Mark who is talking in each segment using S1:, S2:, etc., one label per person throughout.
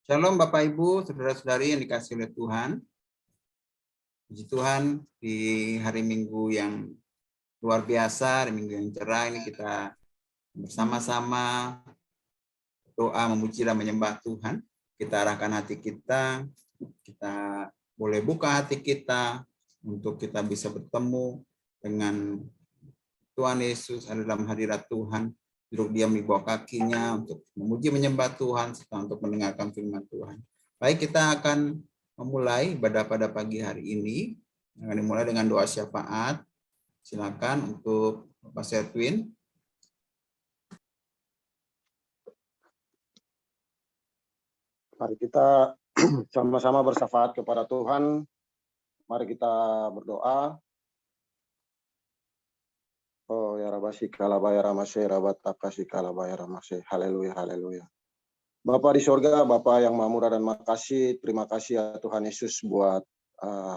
S1: Shalom Bapak Ibu, saudara-saudari yang dikasihi oleh Tuhan. Puji Tuhan, di hari Minggu yang luar biasa, hari Minggu yang cerah ini kita bersama-sama doa, memuji dan menyembah Tuhan. Kita arahkan hati kita boleh buka hati kita untuk kita bisa bertemu dengan Tuhan Yesus, ada dalam hadirat Tuhan, duduk diam di bawah kakinya untuk memuji menyembah Tuhan serta untuk mendengarkan firman Tuhan. Baik, kita akan memulai ibadah pada pagi hari ini. Akan dimulai dengan doa syafaat. Silakan untuk Bapak Setwin.
S2: Mari kita sama-sama bersyafaat kepada Tuhan. Mari kita berdoa. Oh ya Rabasi kalabaya ramase rabatakasi kalabaya ramase. Haleluya, haleluya. Bapa di sorga, Bapa yang maha murah dan makasih, terima kasih ya Tuhan Yesus buat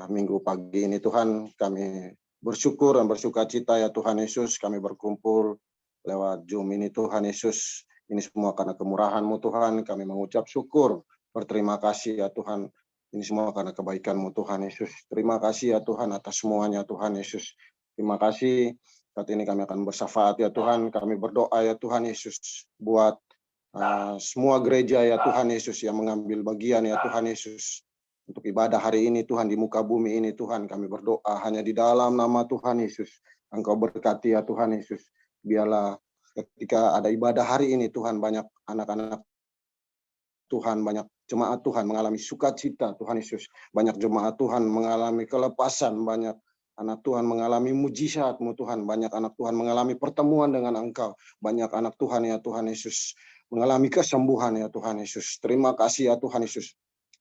S2: minggu pagi ini Tuhan. Kami bersyukur dan bersuka cita ya Tuhan Yesus, kami berkumpul lewat Zoom ini Tuhan Yesus. Ini semua karena kemurahan-Mu Tuhan, kami mengucap syukur, berterima kasih ya Tuhan. Ini semua karena kebaikan-Mu Tuhan Yesus. Terima kasih ya Tuhan atas semuanya Tuhan Yesus. Terima kasih. Saat ini kami akan bersyafaat ya Tuhan, kami berdoa ya Tuhan Yesus buat semua gereja ya Tuhan Yesus yang mengambil bagian ya Tuhan Yesus untuk ibadah hari ini Tuhan di muka bumi ini Tuhan, kami berdoa hanya di dalam nama Tuhan Yesus. Engkau berkati ya Tuhan Yesus. Biarlah ketika ada ibadah hari ini Tuhan, banyak anak-anak Tuhan, banyak jemaat Tuhan mengalami sukacita Tuhan Yesus. Banyak jemaat Tuhan mengalami kelepasan, banyak anak Tuhan mengalami mujizat-Mu Tuhan, banyak anak Tuhan mengalami pertemuan dengan Engkau, banyak anak Tuhan ya Tuhan Yesus mengalami kesembuhan ya Tuhan Yesus. Terima kasih ya Tuhan Yesus.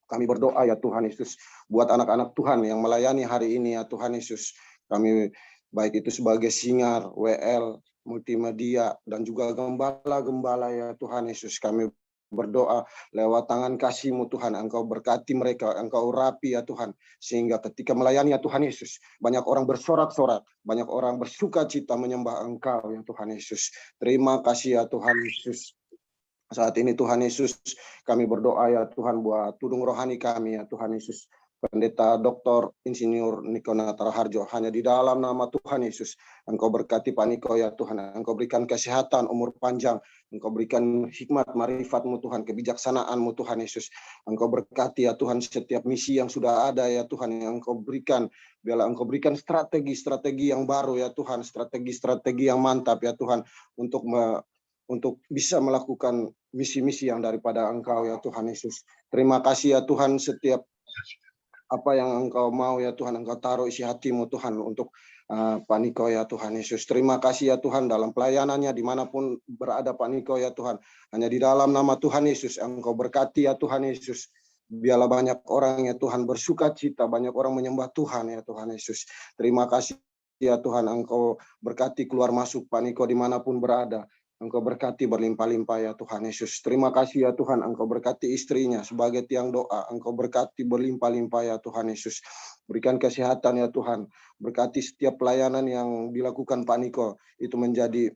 S2: Kami berdoa ya Tuhan Yesus buat anak-anak Tuhan yang melayani hari ini ya Tuhan Yesus. Kami baik itu sebagai singar, WL, multimedia, dan juga gembala-gembala ya Tuhan Yesus. Kami berdoa lewat tangan kasih-Mu Tuhan, Engkau berkati mereka, Engkau rapi ya Tuhan, sehingga ketika melayani ya Tuhan Yesus, banyak orang bersorak-sorak, banyak orang bersuka cita menyembah Engkau ya Tuhan Yesus. Terima kasih ya Tuhan Yesus. Saat ini Tuhan Yesus, kami berdoa ya Tuhan buat tudung rohani kami ya Tuhan Yesus. Pendeta Dr. Insinyur Niko Nataraharjo, hanya di dalam nama Tuhan Yesus, Engkau berkati Pak Niko ya Tuhan, Engkau berikan kesehatan, umur panjang, Engkau berikan hikmat, marifat-Mu Tuhan, kebijaksanaan-Mu Tuhan Yesus. Engkau berkati ya Tuhan setiap misi yang sudah ada ya Tuhan, yang Engkau berikan. Biarlah Engkau berikan strategi-strategi yang baru ya Tuhan, strategi-strategi yang mantap ya Tuhan, untuk bisa melakukan misi-misi yang daripada Engkau ya Tuhan Yesus. Terima kasih ya Tuhan, setiap apa yang Engkau mau ya Tuhan, Engkau taruh isi hati-Mu Tuhan untuk Pak Niko ya Tuhan Yesus. Terima kasih ya Tuhan dalam pelayanannya dimanapun berada Pak Niko ya Tuhan. Hanya di dalam nama Tuhan Yesus, Engkau berkati ya Tuhan Yesus. Biarlah banyak orang ya Tuhan bersuka cita, banyak orang menyembah Tuhan ya Tuhan Yesus. Terima kasih ya Tuhan, Engkau berkati keluar masuk Pak Niko dimanapun berada. Engkau berkati berlimpah-limpah ya Tuhan Yesus. Terima kasih ya Tuhan, Engkau berkati istrinya sebagai tiang doa. Engkau berkati berlimpah-limpah ya Tuhan Yesus. Berikan kesehatan ya Tuhan. Berkati setiap pelayanan yang dilakukan Pak Niko itu menjadi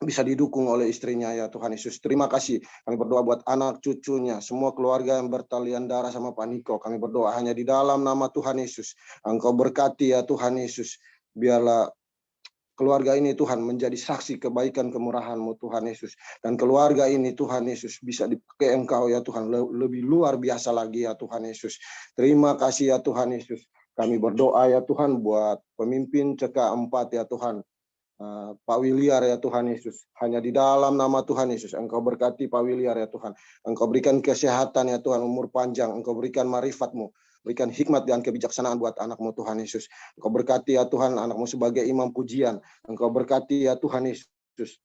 S2: bisa didukung oleh istrinya ya Tuhan Yesus. Terima kasih. Kami berdoa buat anak cucunya, semua keluarga yang bertalian darah sama Pak Niko. Kami berdoa hanya di dalam nama Tuhan Yesus. Engkau berkati ya Tuhan Yesus. Biarlah keluarga ini Tuhan menjadi saksi kebaikan kemurahan-Mu Tuhan Yesus. Dan keluarga ini Tuhan Yesus bisa dipakai Engkau ya Tuhan lebih luar biasa lagi ya Tuhan Yesus. Terima kasih ya Tuhan Yesus. Kami berdoa ya Tuhan buat pemimpin CK4 ya Tuhan. Pak Wiliar ya Tuhan Yesus. Hanya di dalam nama Tuhan Yesus. Engkau berkati Pak Wiliar ya Tuhan. Engkau berikan kesehatan ya Tuhan, umur panjang. Engkau berikan marifat-Mu. Berikan hikmat dan kebijaksanaan buat anak-Mu Tuhan Yesus. Engkau berkati ya Tuhan anak-Mu sebagai imam pujian. Engkau berkati ya Tuhan Yesus.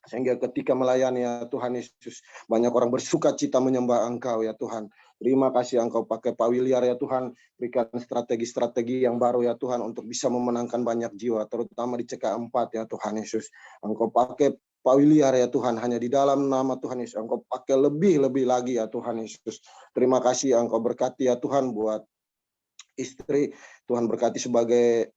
S2: Sehingga ketika melayani ya Tuhan Yesus, banyak orang bersuka cita menyembah Engkau ya Tuhan. Terima kasih Engkau pakai Pak Wiliar ya Tuhan. Berikan strategi-strategi yang baru ya Tuhan untuk bisa memenangkan banyak jiwa, terutama di CK4 ya Tuhan Yesus. Engkau pakai Pak Wiliar ya Tuhan, hanya di dalam nama Tuhan Yesus. Engkau pakai lebih-lebih lagi ya Tuhan Yesus. Terima kasih Engkau berkati ya Tuhan buat istri. Tuhan berkati sebagai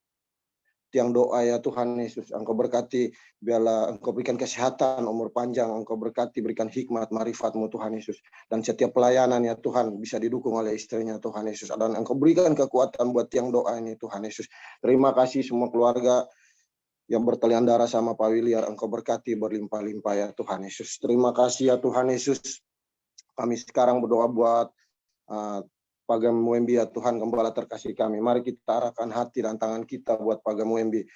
S2: tiang doa ya Tuhan Yesus. Engkau berkati, biarlah Engkau berikan kesehatan, umur panjang, Engkau berkati, berikan hikmat, marifat-Mu Tuhan Yesus. Dan setiap pelayanan ya Tuhan bisa didukung oleh istrinya Tuhan Yesus. Dan Engkau berikan kekuatan buat tiang doa ini Tuhan Yesus. Terima kasih semua keluarga yang bertalian darah sama Pak Wiliar, Engkau berkati berlimpah-limpah ya Tuhan Yesus. Terima kasih ya Tuhan Yesus. Kami sekarang berdoa buat Pagam Muembi ya Tuhan, gembala terkasih kami. Mari kita arahkan hati dan tangan kita buat Pagam Muembi.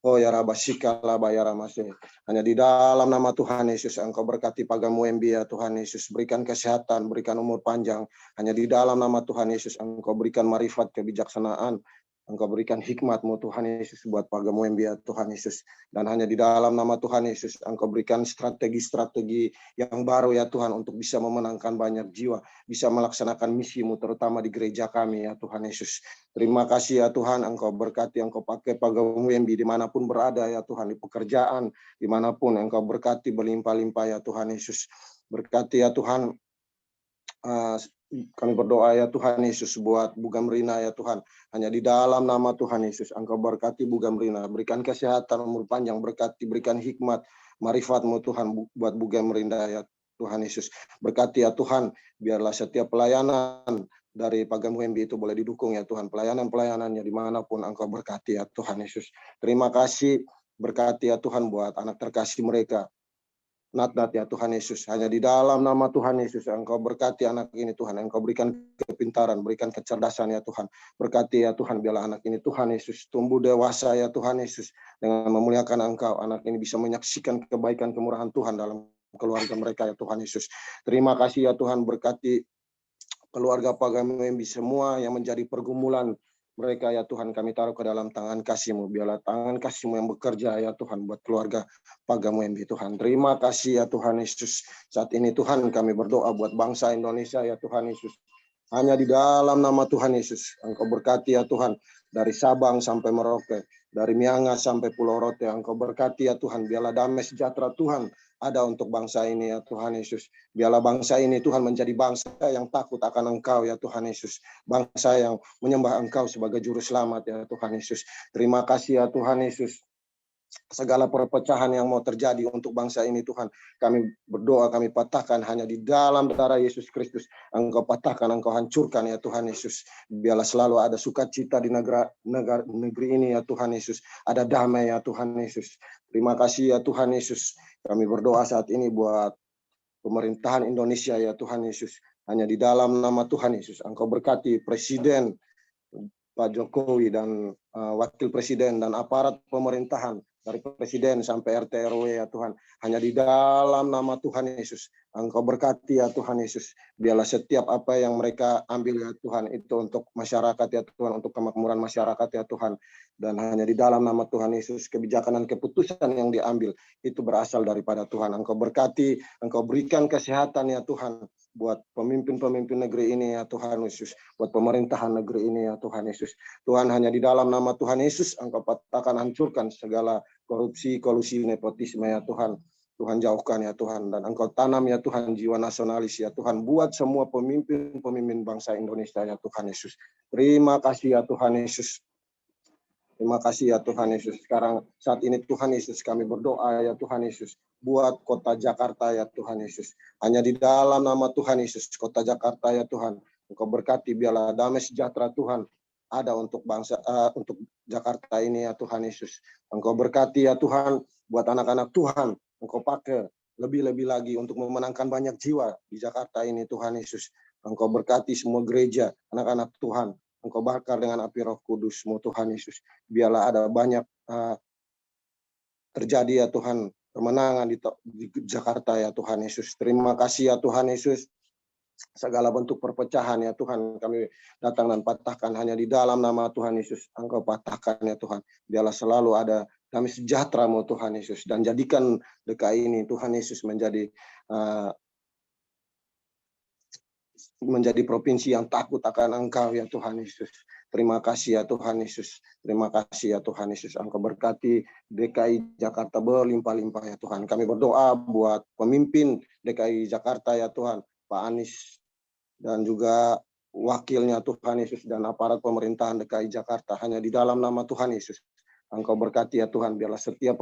S2: Oh ya Rabasika laba ya Ramase. Hanya di dalam nama Tuhan Yesus Engkau berkati Pagam Muembi ya Tuhan Yesus. Berikan kesehatan, berikan umur panjang. Hanya di dalam nama Tuhan Yesus Engkau berikan marifat, kebijaksanaan. Engkau berikan hikmat-Mu Tuhan Yesus buat Pagam Muembi ya Tuhan Yesus. Dan hanya di dalam nama Tuhan Yesus Engkau berikan strategi-strategi yang baru ya Tuhan untuk bisa memenangkan banyak jiwa, bisa melaksanakan misi-Mu terutama di gereja kami ya Tuhan Yesus. Terima kasih ya Tuhan, Engkau berkati, Engkau pakai Pagam Muembi dimanapun berada ya Tuhan, di pekerjaan, dimanapun Engkau berkati berlimpah-limpah ya Tuhan Yesus. Berkati ya Tuhan, kami berdoa ya Tuhan Yesus buat Bu Gamrina ya Tuhan. Hanya di dalam nama Tuhan Yesus Engkau berkati Bu Gamrina, berikan kesehatan, umur panjang, berkati, berikan hikmat, marifat-Mu Tuhan buat Bu Gamrina ya Tuhan Yesus. Berkati ya Tuhan, biarlah setiap pelayanan dari Pagam Muembi itu boleh didukung ya Tuhan. Pelayanan-pelayanannya dimanapun Engkau berkati ya Tuhan Yesus. Terima kasih, berkati ya Tuhan buat anak terkasih mereka. Nat ya Tuhan Yesus. Hanya di dalam nama Tuhan Yesus Engkau berkati anak ini Tuhan. Engkau berikan kepintaran, berikan kecerdasan ya Tuhan. Berkati ya Tuhan, biarlah anak ini Tuhan Yesus tumbuh dewasa ya Tuhan Yesus. Dengan memuliakan Engkau, anak ini bisa menyaksikan kebaikan kemurahan Tuhan dalam keluarga mereka ya Tuhan Yesus. Terima kasih ya Tuhan, berkati keluarga Pagam Muembi semua yang menjadi pergumulan mereka ya Tuhan, kami taruh ke dalam tangan kasih-Mu. Biarlah tangan kasih-Mu yang bekerja ya Tuhan buat keluarga Pagam Muembi Tuhan. Terima kasih ya Tuhan Yesus. Saat ini Tuhan kami berdoa buat bangsa Indonesia ya Tuhan Yesus. Hanya di dalam nama Tuhan Yesus Engkau berkati ya Tuhan, dari Sabang sampai Merauke, dari Miangas sampai Pulau Rote. Engkau berkati ya Tuhan, biarlah damai sejahtera Tuhan ada untuk bangsa ini ya Tuhan Yesus. Biarlah bangsa ini Tuhan menjadi bangsa yang takut akan Engkau ya Tuhan Yesus. Bangsa yang menyembah Engkau sebagai juru selamat ya Tuhan Yesus. Terima kasih ya Tuhan Yesus. Segala perpecahan yang mau terjadi untuk bangsa ini Tuhan, kami berdoa, kami patahkan hanya di dalam darah Yesus Kristus. Engkau patahkan, Engkau hancurkan ya Tuhan Yesus. Biarlah selalu ada sukacita di negeri ini ya Tuhan Yesus. Ada damai ya Tuhan Yesus. Terima kasih ya Tuhan Yesus. Kami berdoa saat ini buat pemerintahan Indonesia ya Tuhan Yesus. Hanya di dalam nama Tuhan Yesus Engkau berkati Presiden Pak Jokowi dan Wakil Presiden dan aparat pemerintahan dari Presiden sampai RT RW ya Tuhan. Hanya di dalam nama Tuhan Yesus Engkau berkati ya Tuhan Yesus. Biarlah setiap apa yang mereka ambil ya Tuhan itu untuk masyarakat ya Tuhan, untuk kemakmuran masyarakat ya Tuhan. Dan hanya di dalam nama Tuhan Yesus kebijakan dan keputusan yang diambil itu berasal daripada Tuhan. Engkau berkati, Engkau berikan kesehatan ya Tuhan buat pemimpin-pemimpin negeri ini ya Tuhan Yesus, buat pemerintahan negeri ini ya Tuhan Yesus. Tuhan, hanya di dalam nama Tuhan Yesus Engkau patahkan, hancurkan segala korupsi, kolusi, nepotisme ya Tuhan. Tuhan jauhkan ya Tuhan, dan Engkau tanam ya Tuhan jiwa nasionalis ya Tuhan buat semua pemimpin bangsa Indonesia ya Tuhan Yesus. Terima kasih ya Tuhan Yesus. Terima kasih ya Tuhan Yesus. Sekarang saat ini Tuhan Yesus kami berdoa ya Tuhan Yesus buat kota Jakarta ya Tuhan Yesus. Hanya di dalam nama Tuhan Yesus kota Jakarta ya Tuhan. Engkau berkati, biarlah damai sejahtera Tuhan ada untuk bangsa, untuk Jakarta ini ya Tuhan Yesus. Engkau berkati ya Tuhan buat anak-anak Tuhan. Engkau pakai lebih-lebih lagi untuk memenangkan banyak jiwa di Jakarta ini Tuhan Yesus. Engkau berkati semua gereja, anak-anak Tuhan. Engkau bakar dengan api Roh Kudus-Mu Tuhan Yesus. Biarlah ada banyak terjadi ya Tuhan kemenangan di Jakarta ya Tuhan Yesus. Terima kasih ya Tuhan Yesus. Segala bentuk perpecahan ya Tuhan kami datang dan patahkan hanya di dalam nama Tuhan Yesus. Engkau patahkan ya Tuhan. Biarlah selalu ada damai sejahtera-Mu Tuhan Yesus. Dan jadikan DKI ini Tuhan Yesus menjadi provinsi yang takut akan Engkau ya Tuhan Yesus. Terima kasih ya Tuhan Yesus. Terima kasih ya Tuhan Yesus. Engkau berkati DKI Jakarta berlimpah-limpah ya Tuhan. Kami berdoa buat pemimpin DKI Jakarta ya Tuhan, Pak Anies dan juga wakilnya Tuhan Yesus dan aparat pemerintahan DKI Jakarta. Hanya di dalam nama Tuhan Yesus Engkau berkati ya Tuhan, biarlah setiap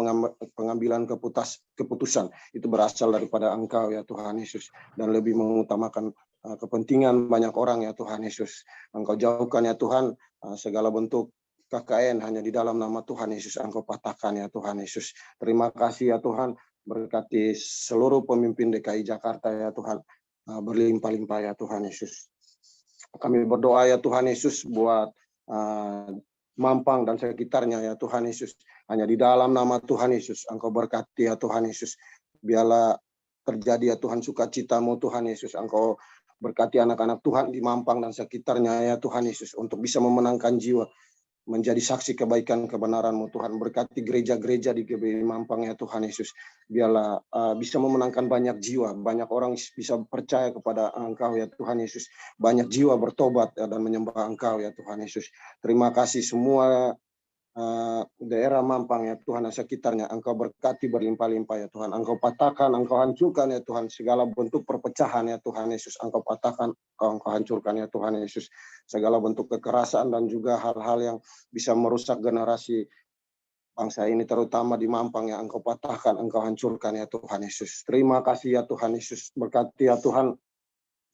S2: pengambilan keputusan itu berasal daripada Engkau ya Tuhan Yesus, dan lebih mengutamakan kepentingan banyak orang ya Tuhan Yesus. Engkau jauhkan ya Tuhan segala bentuk KKN hanya di dalam nama Tuhan Yesus. Engkau patahkan ya Tuhan Yesus. Terima kasih ya Tuhan, berkati seluruh pemimpin DKI Jakarta ya Tuhan, berlimpah-limpah ya Tuhan Yesus. Kami berdoa ya Tuhan Yesus buat Mampang dan sekitarnya ya Tuhan Yesus. Hanya di dalam nama Tuhan Yesus, Engkau berkati ya Tuhan Yesus. Biarlah terjadi ya Tuhan sukacita-Mu Tuhan Yesus. Engkau berkati anak-anak Tuhan di Mampang dan sekitarnya ya Tuhan Yesus, untuk bisa memenangkan jiwa, menjadi saksi kebaikan kebenaran-Mu Tuhan. Berkati gereja-gereja di GBI Mampang ya Tuhan Yesus. Biarlah bisa memenangkan banyak jiwa, banyak orang bisa percaya kepada Engkau ya Tuhan Yesus. Banyak jiwa bertobat dan menyembah Engkau ya Tuhan Yesus. Terima kasih semua daerah Mampang ya Tuhan dan sekitarnya. Engkau berkati berlimpah-limpah ya Tuhan. Engkau patahkan, Engkau hancurkan ya Tuhan segala bentuk perpecahan ya Tuhan Yesus. Engkau patahkan, Engkau hancurkan ya Tuhan Yesus segala bentuk kekerasan dan juga hal-hal yang bisa merusak generasi bangsa ini, terutama di Mampang ya. Engkau patahkan, Engkau hancurkan ya Tuhan Yesus. Terima kasih ya Tuhan Yesus. Berkati ya Tuhan.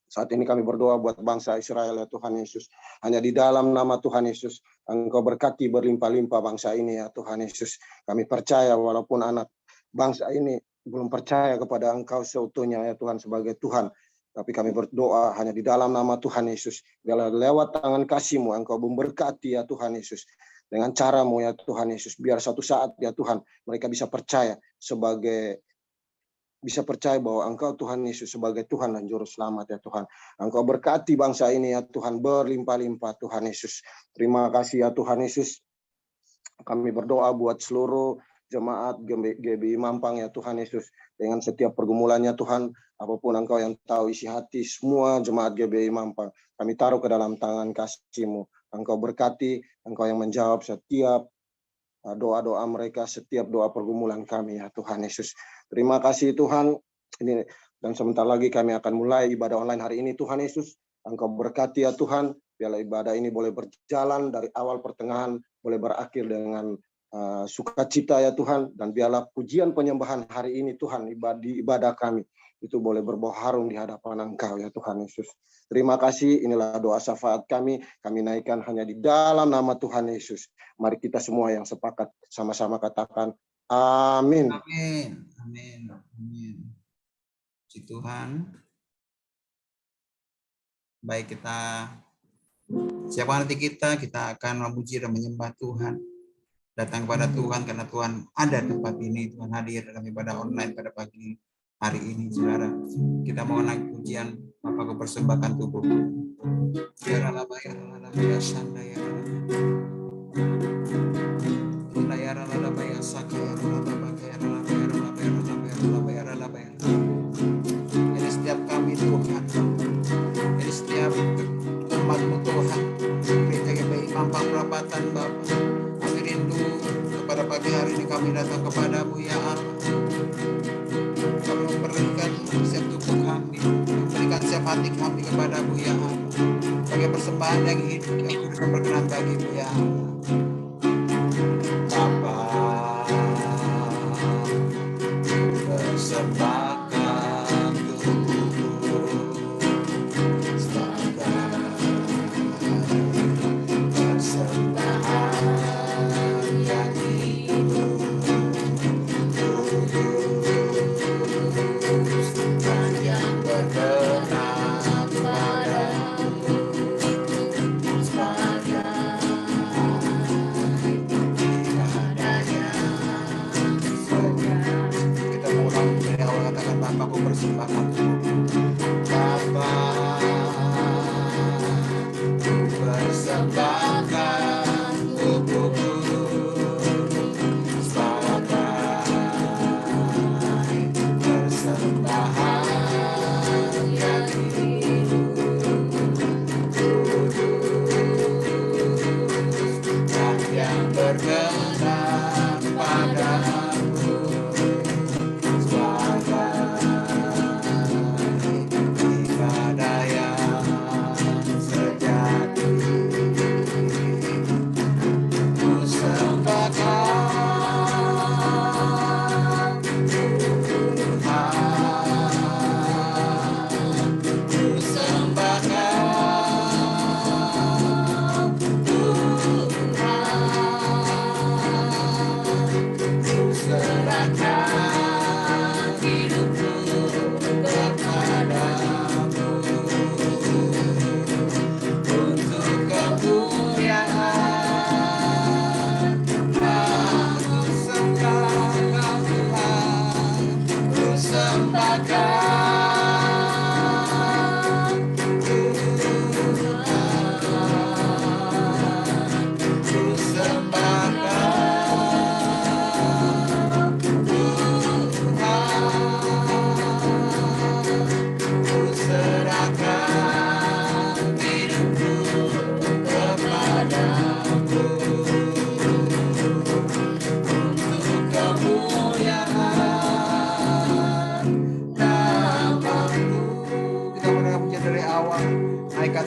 S2: Saat ini kami berdoa buat bangsa Israel ya Tuhan Yesus. Hanya di dalam nama Tuhan Yesus, Engkau berkati berlimpah-limpah bangsa ini ya Tuhan Yesus. Kami percaya walaupun anak bangsa ini belum percaya kepada Engkau seutuhnya ya Tuhan sebagai Tuhan, tapi kami berdoa hanya di dalam nama Tuhan Yesus. Biarlah lewat tangan kasih-Mu Engkau memberkati ya Tuhan Yesus. Dengan cara-Mu ya Tuhan Yesus. Biar suatu saat ya Tuhan mereka bisa percaya bahwa Engkau Tuhan Yesus sebagai Tuhan dan Juru Selamat ya Tuhan. Engkau berkati bangsa ini ya Tuhan berlimpah-limpah Tuhan Yesus. Terima kasih ya Tuhan Yesus. Kami berdoa buat seluruh jemaat GBI Mampang ya Tuhan Yesus. Dengan setiap pergumulannya Tuhan, apapun Engkau yang tahu isi hati semua jemaat GBI Mampang, kami taruh ke dalam tangan kasih-Mu. Engkau berkati, Engkau yang menjawab setiap doa-doa mereka, setiap doa pergumulan kami ya Tuhan Yesus. Terima kasih Tuhan. Ini dan sebentar lagi kami akan mulai ibadah online hari ini Tuhan Yesus. Engkau berkati ya Tuhan. Biarlah ibadah ini boleh berjalan dari awal pertengahan, boleh berakhir dengan sukacita ya Tuhan. Dan biarlah pujian penyembahan hari ini Tuhan di ibadah kami itu boleh berbau harum di hadapan Engkau ya Tuhan Yesus. Terima kasih. Inilah doa syafaat kami. Kami naikkan hanya di dalam nama Tuhan Yesus. Mari kita semua yang sepakat sama-sama katakan amin.
S1: Amin. Amin. Amin. Puji Tuhan. Baik, siapa nanti kita akan memuji dan menyembah Tuhan. Datang kepada Tuhan karena Tuhan ada tempat ini. Tuhan hadir dalam ibadah online pada pagi hari ini, saudara. Kita mau naik pujian, Bapak persembahkan tubuh. Jadi setiap kami Tuhan, jadi setiap umat-Mu Tuhan, gereja GBI Mampang Perapatan Bapa, kami rindu kepada pagi hari ini kami datang kepadamu ya Allah. Kami memberikan setiap tubuh kami, memberikan setiap hati kami kepadamu ya Allah, sebagai persembahan yang hidup, yang kudus dan berkenan bagimu ya Allah. Bapa, persembahkan tubuhku sebagai persembahan yang hidup, kudus dan yang berkenan padamu, sebagai ibadah yang sejati. Kita mengulang dari awal, katakan Bapakku persembahkan tubuhku. Bapa, ku persembahkan tubuhku sebagai persembahan yang hidup, kudus dan yang berkenan padamu, sebagai ibadah yang sejati. Ku sembahkan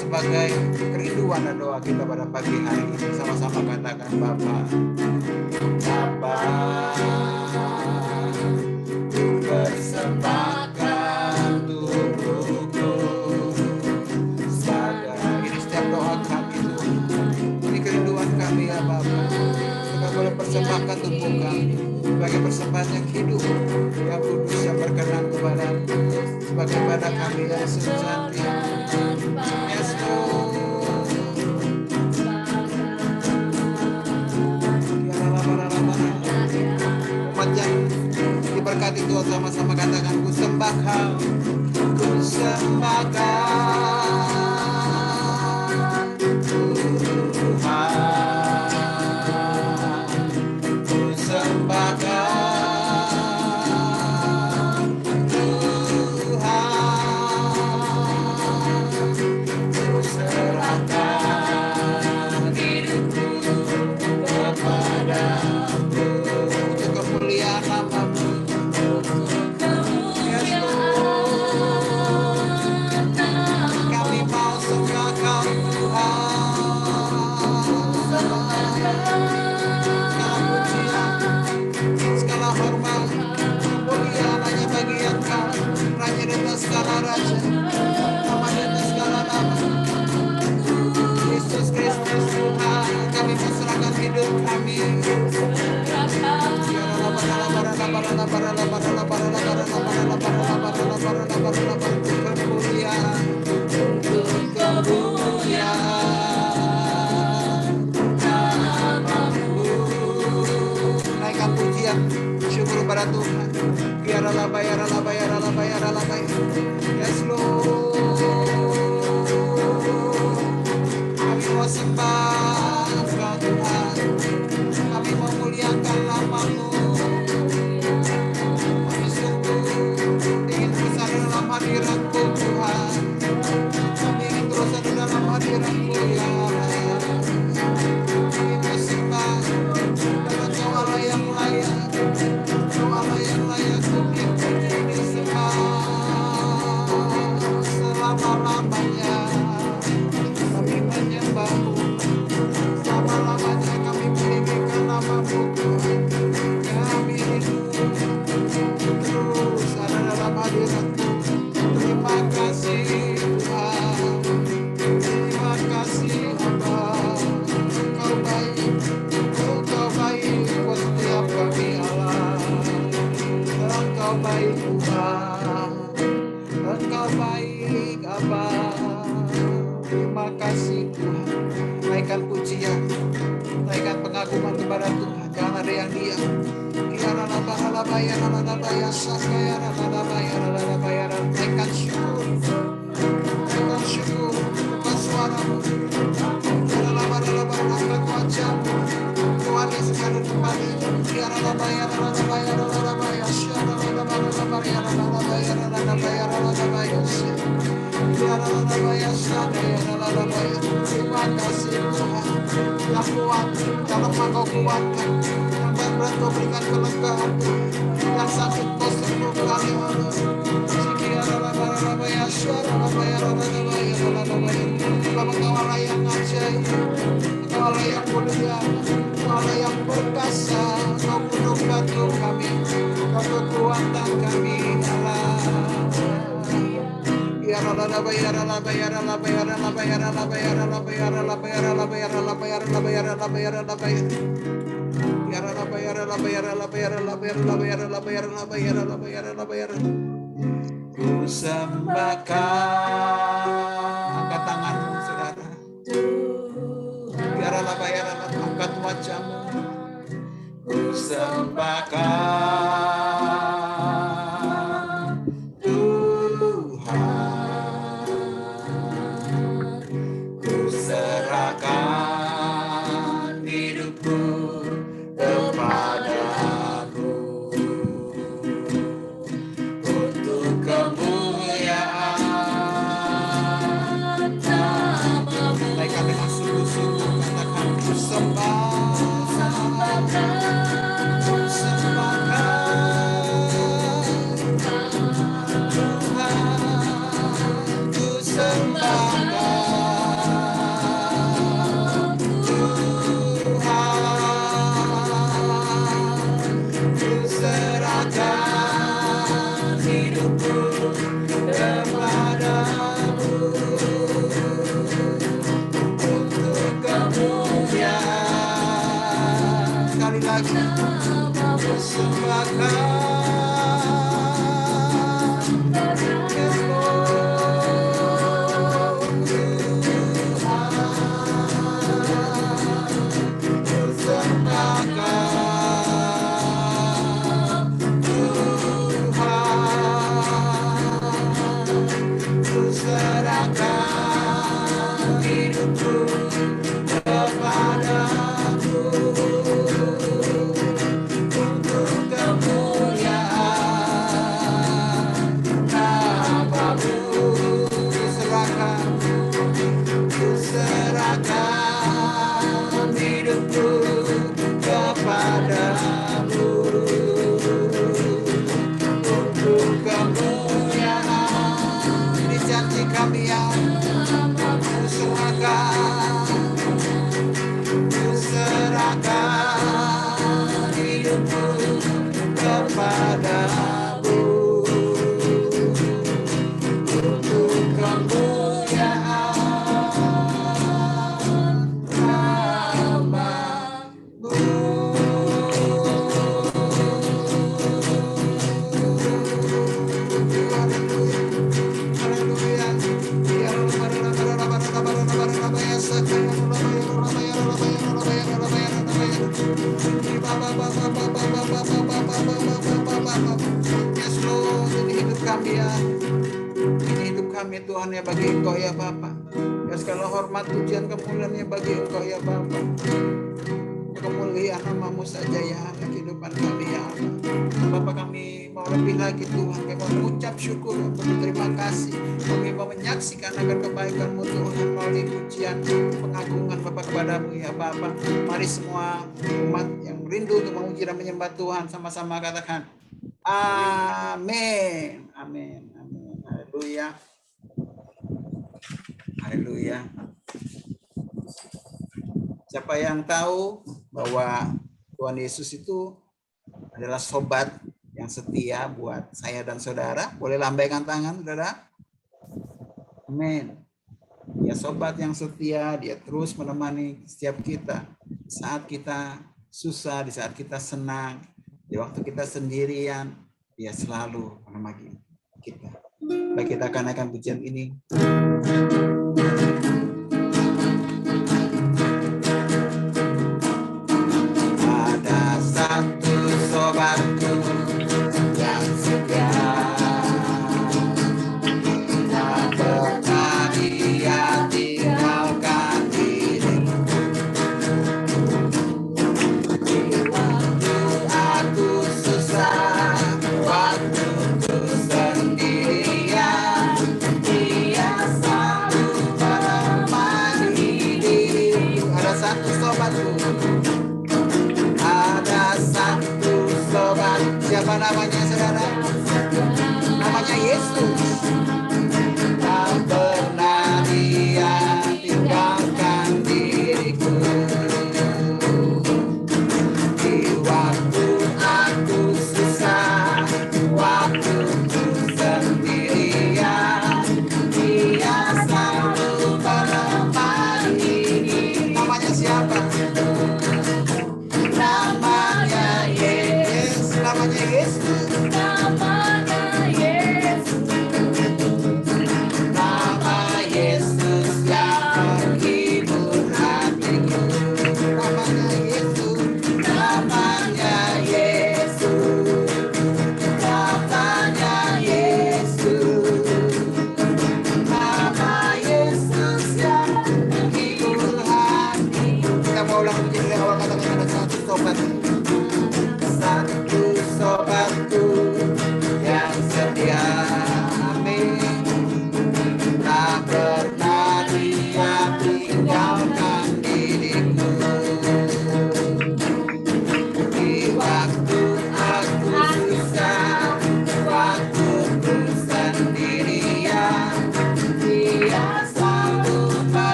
S1: Sebagai kerinduan dan doa kita pada pagi hari ini, sama-sama katakan Bapa, persembahkan tubuhku sebagai, ini setiap doa kami Tuhan, ini kerinduan kami ya Bapa, kita boleh persembahkan tubuh kami sebagai persembahan yang hidup, yang kudus, yang berkenan kepada-Mu, sebagai ibadah kami yang sejati. Yes, Lord. Umat yang diberkati Tuhan, sama-sama katakan ku sembahkan naikkan pujian syukur pada Tuhan. Yes Lord, kami mau sembah Engkau Tuhan, kami mau muliakan nama-Mu, kami sungguh ingin bersama dalam hadirat-Mu Tuhan, kami ingin terus ada dalam hadirat-Mu ya Allah. Kami mau sembah dengan doa Allah yang layak, doa Allah yang layak untuk disembah selama-lamanya. Kami menyembah-Mu selama-lamanya, kami meninggikan nama-Mu Tuhan. Kami hidup terus ada dalam hadirat-Mu. Terima kasih Tuhan, terima kasih Bapa. Engkau baik, Engkau baik buat setiap kami Allah. Engkau baik Tuhan, Engkau baik Bapa. Terima kasih Tuhan. Naikkan pujian, naikkan pengagungan kepada Tuhan. Jangan ada yang diam. Naikkan syukur, naikkan syukur, buka suaramu. Angkat wajahmu, Tuhan Yesus ada di depan ini. Terima kasih Tuhan yang kuat, yang lemah Kau kuatkan, yang berat Kau berikan kelegaan, yang sakit Kau sembuhkan ya Allah. Engkau Allah yang ajaib, Engkau Allah yang mulia, Engkau Allah yang perkasa. Kau gunung batu kami, Kau kekuatan kami Allah. Ku sembahkan, angkat tanganmu saudara. Biarlah angkat wajahmu. Ku sembahkan kepadamu untuk kemuliaan. Sekali lagi persembahkan. Tuhan ya, bagi Engkau ya Bapa. Ya segala hormat, pujian, kemuliaan ya bagi Engkau ya Bapa. Kemuliaan nama-Mu saja ya Allah, kehidupan kami ya Allah. Bapa, kami mau lebih lagi Tuhan, kami mau mengucap syukur, berterima kasih. Kami mau menyaksikan akan kebaikan-Mu Tuhan melalui pujian, pengagungan Bapa kepadamu ya Bapa. Mari semua umat yang rindu untuk memuji dan menyembah Tuhan sama-sama katakan amin. Amin. Amin. Haleluya. Haleluya. Siapa yang tahu bahwa Tuhan Yesus itu adalah sobat yang setia buat saya dan saudara? Boleh lambaikan tangan, saudara? Amin. Dia sobat yang setia, dia terus menemani setiap kita. Saat kita susah, di saat kita senang, di waktu kita sendirian, dia selalu menemani kita. Baik, kita akan naikkan pujian ini. Ada satu sobatku yang setia, tak pernah dia tinggalkan diriku. Waktu aku susah, waktu ku sendirian, dia selalu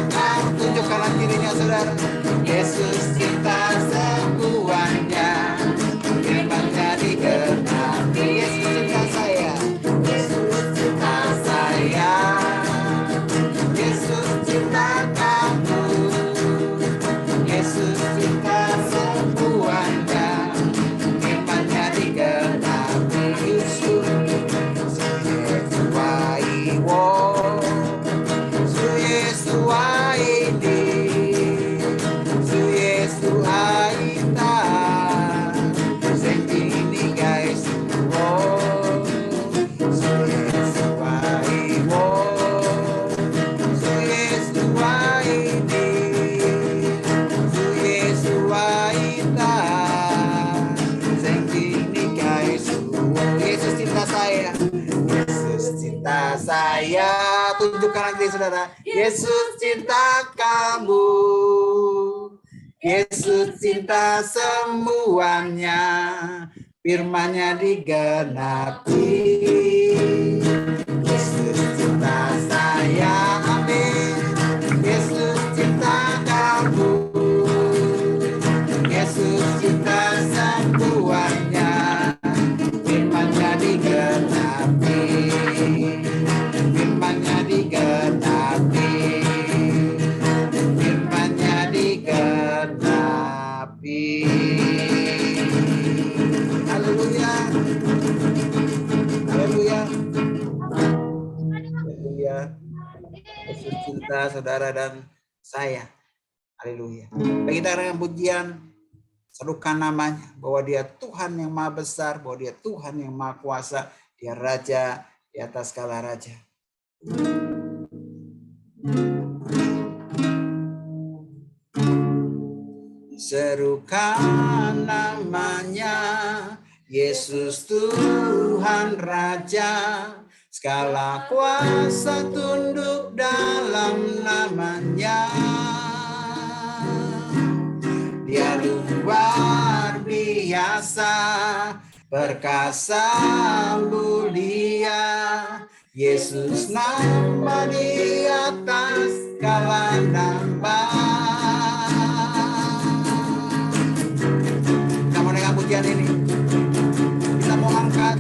S1: kamu. Tunjukkanlah dirinya saudara. Yesus cinta sembuhannya, firman-Nya digenapi. Yesus cinta saya, Yesus cinta saya, Yesus cinta kamu. Yesus cinta sembuhannya, firman-Nya digenapi. Yesus waiwo, Su Yesu waidi, Su Yesu aita, sendiri guys, oh, Su Yesu waiwo, Su Yesu waidi, Su Yesu aita, sendiri guys, oh, Yesus cinta saya. Yesus cinta saya, tunjukkan lagi saudara. Yesus cinta kamu, Yesus cinta semuanya, firman-Nya digenapi. Yesus cinta saya, amin. Yesus cinta kamu, Yesus cinta semuanya, firman-Nya digenapi. Firman-Nya digenapi, firman-Nya digenapi. Haleluya, haleluya, haleluya. Yesus cinta saudara dan saya. Haleluya. Bagi kita dengan pujian, serukan namanya, bahwa Dia Tuhan yang Maha Besar, bahwa Dia Tuhan yang Maha Kuasa, Dia Raja di atas segala raja. Serukan namanya, Yesus Tuhan Raja, segala kuasa tunduk dalam namanya. Dia luar biasa, perkasa mulia, Yesus nama di atas segala nama. Kita mau dengan pujian ini, kita mau angkat,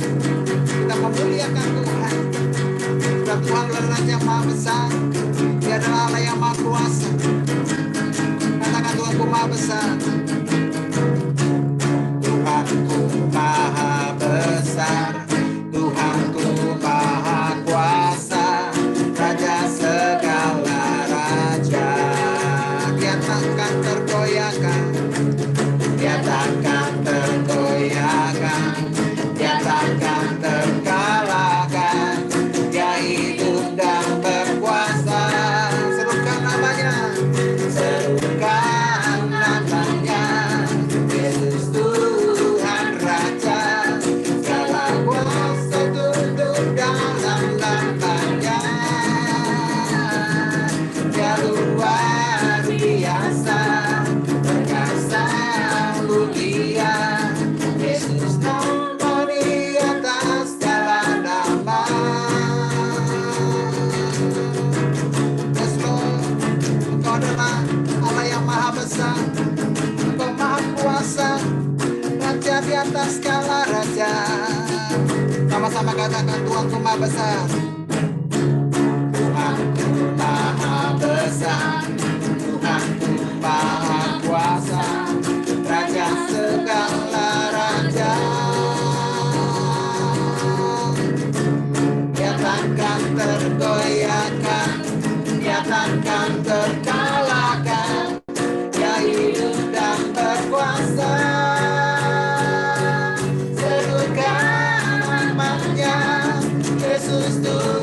S1: kita memuliakan Tuhan. Sebab Tuhan adalah Raja yang Maha Besar, Dia adalah Allah yang Maha Kuasa. Katakan Tuhanku Maha Besar. Tuhanku Maha Besar, Tuhanku Maha Kuasa, Raja segala raja. Dia takkan tergoyahkan, Dia takkan tergoyahkan, Dia takkan terkalahkan. Dia hidup dan berkuasa. Serukan namanya, serukan namanya, Yesus Tuhan Raja, segala kuasa tunduk dalam namanya. Dia luar biasa, perkasa mulia, Yesus nama di atas segala nama. Yes Lord, Engkau adalah Allah yang Maha Besar, Engkau Maha Kuasa, Raja di atas segala raja. Sama-sama katakan Tuhanku Maha Besar. Tuhanku Maha Besar, Tuhanku Maha Kuasa, Raja segala raja. Dia takkan tergoyahkan, Dia takkan terkalahkan. Dia hidup dan berkuasa. Serukan namanya, Yesus Tuhan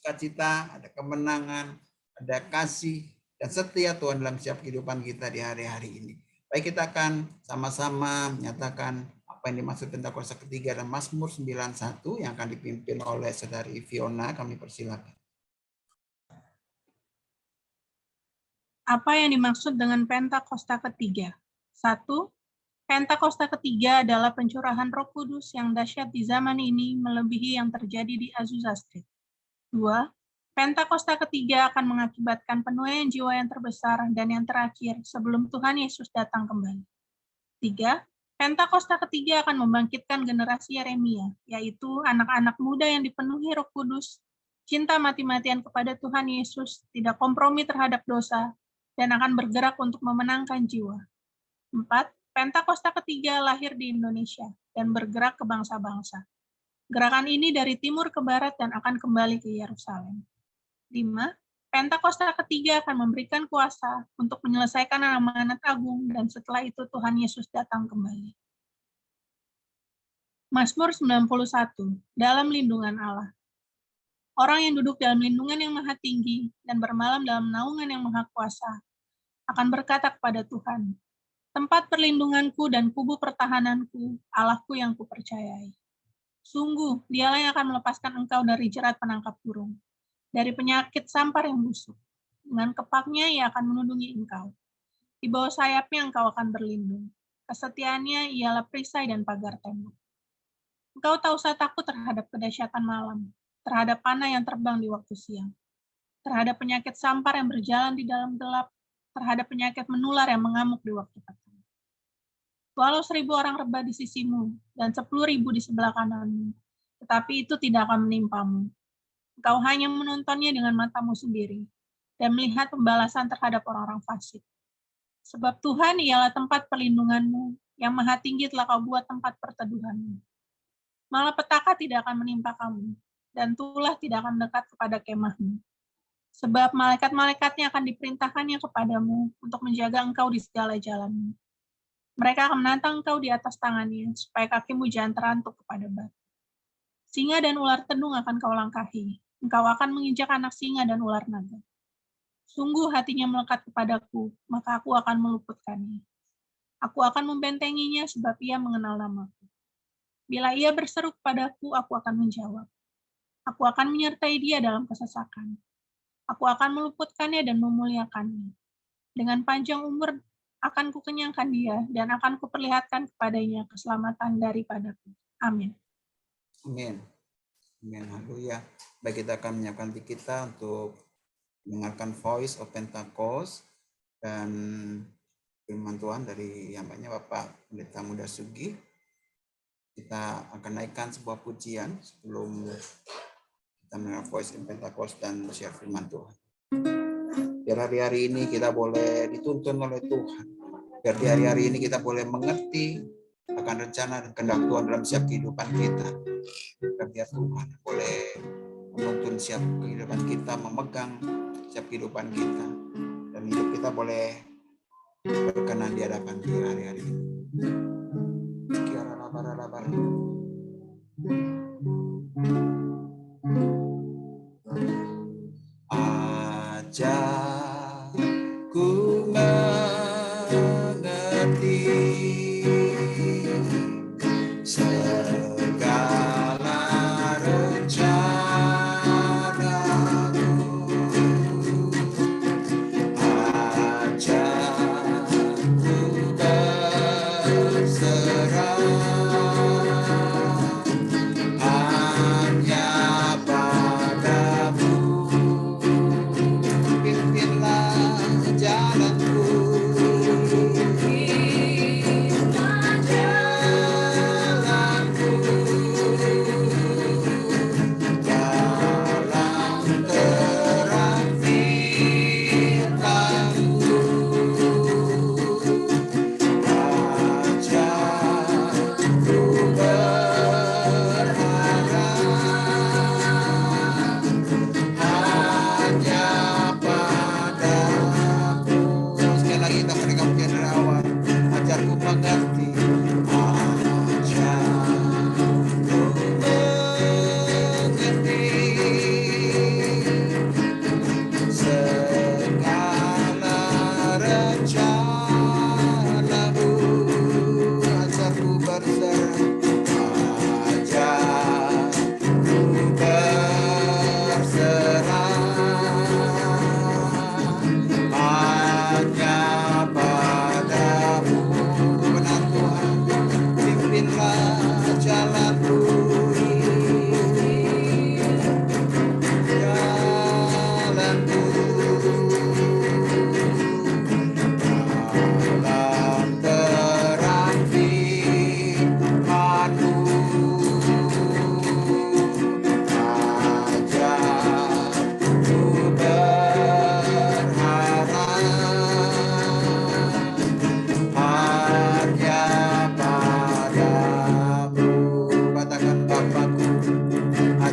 S1: sukacita, ada kemenangan, ada kasih, dan setia Tuhan dalam setiap kehidupan kita di hari-hari ini. Baik, kita akan sama-sama menyatakan apa yang dimaksud Pentakosta ketiga dan Mazmur 91 yang akan dipimpin oleh Saudari Fiona. Kami persilakan.
S3: Apa yang dimaksud dengan Pentakosta ketiga? 1. Pentakosta ketiga adalah pencurahan Roh Kudus yang dahsyat di zaman ini melebihi yang terjadi di Azusa Street. 2. Pentakosta ketiga akan mengakibatkan penuaian jiwa yang terbesar dan yang terakhir sebelum Tuhan Yesus datang kembali. 3. Pentakosta ketiga akan membangkitkan generasi Yeremia, yaitu anak-anak muda yang dipenuhi Roh Kudus, cinta mati-matian kepada Tuhan Yesus, tidak kompromi terhadap dosa, dan akan bergerak untuk memenangkan jiwa. 4. Pentakosta ketiga lahir di Indonesia dan bergerak ke bangsa-bangsa. Gerakan ini dari timur ke barat dan akan kembali ke Yerusalem. 5. Pentakosta ketiga akan memberikan kuasa untuk menyelesaikan amanat agung dan setelah itu Tuhan Yesus datang kembali. Mazmur 91, dalam lindungan Allah. Orang yang duduk dalam lindungan yang maha tinggi dan bermalam dalam naungan yang maha kuasa akan berkata kepada Tuhan, tempat perlindunganku dan kubu pertahananku, Allahku yang kupercayai. Sungguh, dialah yang akan melepaskan engkau dari jerat penangkap burung, dari penyakit sampar yang busuk. Dengan kepaknya ia akan menundungi engkau. Di bawah sayapnya engkau akan berlindung. Kesetiaannya ialah perisai dan pagar tembok. Engkau tak usah takut terhadap kedahsyatan malam, terhadap panah yang terbang di waktu siang, terhadap penyakit sampar yang berjalan di dalam gelap, terhadap penyakit menular yang mengamuk di waktu petang. Walau 1.000 orang rebah di sisimu dan 10.000 di sebelah kananmu, tetapi itu tidak akan menimpamu. Engkau hanya menontonnya dengan matamu sendiri dan melihat pembalasan terhadap orang-orang fasik. Sebab Tuhan ialah tempat perlindunganmu, yang maha tinggi telah kau buat tempat perteduhanmu. Malapetaka tidak akan menimpa kamu, dan tulah tidak akan dekat kepada kemahmu. Sebab malaikat-malaikatnya akan diperintahkannya kepadamu untuk menjaga engkau di segala jalanmu. Mereka akan menantang engkau di atas tangannya, supaya kakimu jangan terantuk kepada batu. Singa dan ular tedung akan kau langkahi. Engkau akan menginjak anak singa dan ular naga. Sungguh hatinya melekat kepadaku, maka aku akan meluputkannya. Aku akan membentenginya sebab ia mengenal namaku. Bila ia berseru kepadaku, aku akan menjawab. Aku akan menyertai dia dalam kesesakan. Aku akan meluputkannya dan memuliakannya. Dengan panjang umur akan kukenyangkan dia dan akan kuperlihatkan kepadanya keselamatan daripadaku. Amin.
S1: Amin. Amin. Haleluya. Baik, kita akan menyiapkan hati kita untuk mendengarkan Voice of Pentecost dan firman Tuhan dari yang banyak Bapak Pendeta Muda Sugi. Kita akan naikkan sebuah pujian sebelum kita mendengar Voice of Pentecost dan share firman Tuhan. Biar hari-hari ini kita boleh dituntun oleh Tuhan. Biar di hari-hari ini kita boleh mengerti akan rencana dan kehendak Tuhan dalam setiap kehidupan kita. Biar Tuhan boleh menuntun setiap kehidupan kita, memegang setiap kehidupan kita. Dan hidup kita boleh berkenan di hadapan Dia hari-hari ini. Ajar ku mengerti segala rencanamu. Ajar ku berserah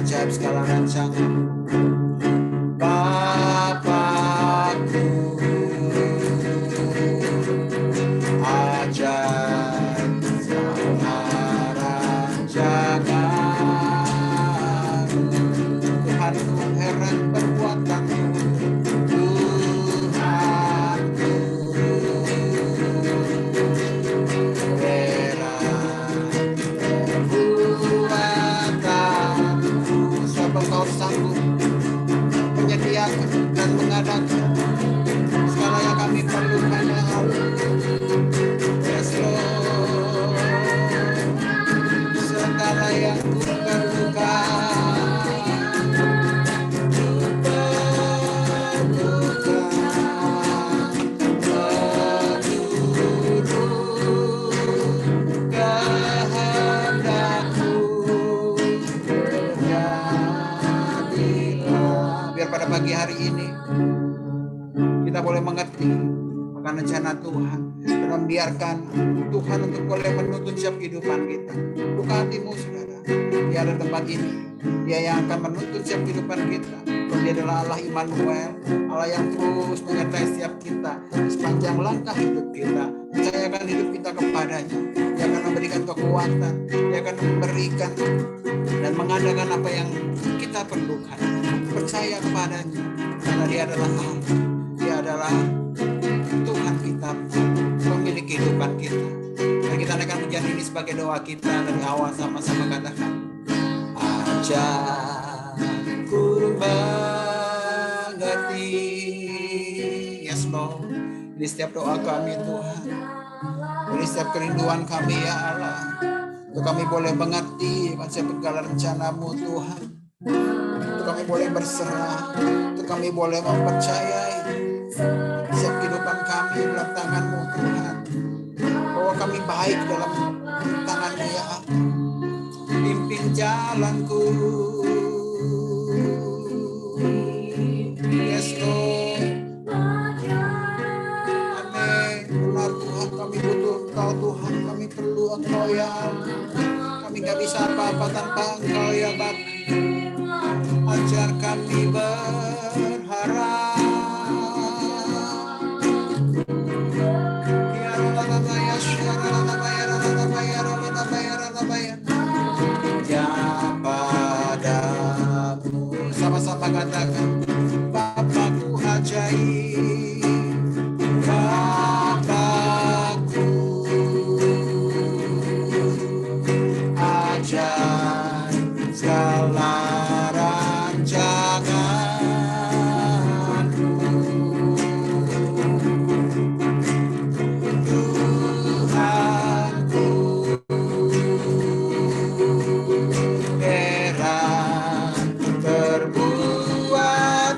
S1: ajaib segala rancangan. Bapakku, ajaib segala rancangan. Tuhanku heran perbuatanmu, Tuhanku heran perbuatanmu. Sebab Engkau sanggup menyediakan dan mengadakan segala yang kami perlukan, ya Allah. Yes, Lord. Segala yang ku perlukan, pada pagi hari ini kita boleh mengerti akan rencana Tuhan dan membiarkan Tuhan untuk boleh menuntun setiap kehidupan kita. Buka hatimu, saudara. Dia ada tempat ini. Dia yang akan menuntun setiap kehidupan kita. Dia adalah Allah Immanuel, Allah yang terus menyertai setiap kita sepanjang langkah hidup kita. Percayakan hidup kita kepadanya. Dia akan memberikan kekuatan. Dia akan memberikan dan mengadakan apa yang kita perlukan. Percaya kepadanya, karena Dia adalah Allah. Dia adalah Tuhan kita, pemilik kehidupan kita. Dan kita akan menjadi ini sebagai doa kita dari awal, sama-sama katakan, ajarku mengerti. Yes Lord, di setiap doa kami Tuhan, di setiap kerinduan kami ya Allah, untuk kami boleh mengerti setiap segala rencana-Mu Tuhan. Untuk kami boleh berserah, untuk kami boleh mempercayai setiap kehidupan kami dalam tangan-Mu Tuhan. Bahwa kami baik dalam tangan-Mu ya Allah. Pimpin jalanku. Yes Lord. Amin. Benar Tuhan, kami butuh Engkau Tuhan. Kami perlu Engkau ya Allah. Kami gak bisa apa-apa tanpa Engkau ya Bapa. Ajar kami berharap. Ya padamu. Sama-sama katakan, Bapakku ajaib, Bapakku ajaib segala rancanganmu. Tuhanku heran perbuatanmu.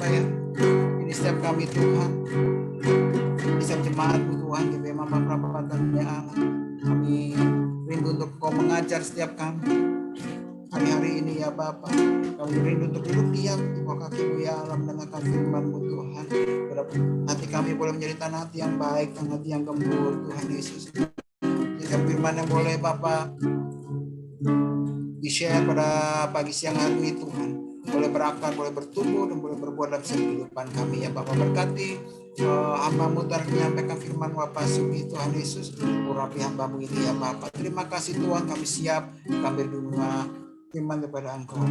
S1: supaya ini setiap kami Tuhan, di setiap jemaat Tuhan, kita memang perapatan ya Allah. Kami rindu untuk Kau mengajar setiap kami. Hari-hari ini ya Bapa, kami rindu untuk duduk diam di bawah kaki-Mu ya Allah, mendengarkan firman-Mu Tuhan. Hati kami boleh menjadi tanah hati yang baik, tanah hati yang gembur Tuhan Yesus. Setiap firman yang boleh Bapa di-share pada pagi siang hari ini Tuhan, boleh berakar, boleh bertumbuh, dan boleh berbuat dalam kehidupan kami ya Bapa. Berkati hamba-Mu Tuhan menyampaikan firman Bapa suci Tuhan Yesus. Urapi hamba-Mu ini ya Bapa. Terima kasih Tuhan, kami siap, kami berdoa firman kepada Engkau.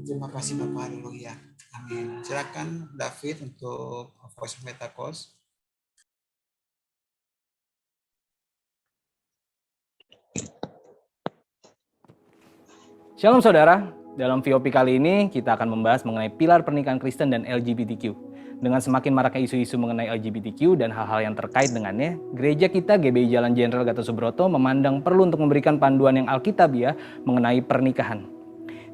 S1: Terima kasih Bapak, haleluya. Amin. Silakan David untuk voice of Pentecost.
S4: Shalom saudara, dalam VOP kali ini kita akan membahas mengenai pilar pernikahan Kristen dan LGBTQ. Dengan semakin maraknya isu-isu mengenai LGBTQ dan hal-hal yang terkait dengannya, gereja kita GBI Jalan Jenderal Gatot Subroto memandang perlu untuk memberikan panduan yang alkitabiah mengenai pernikahan.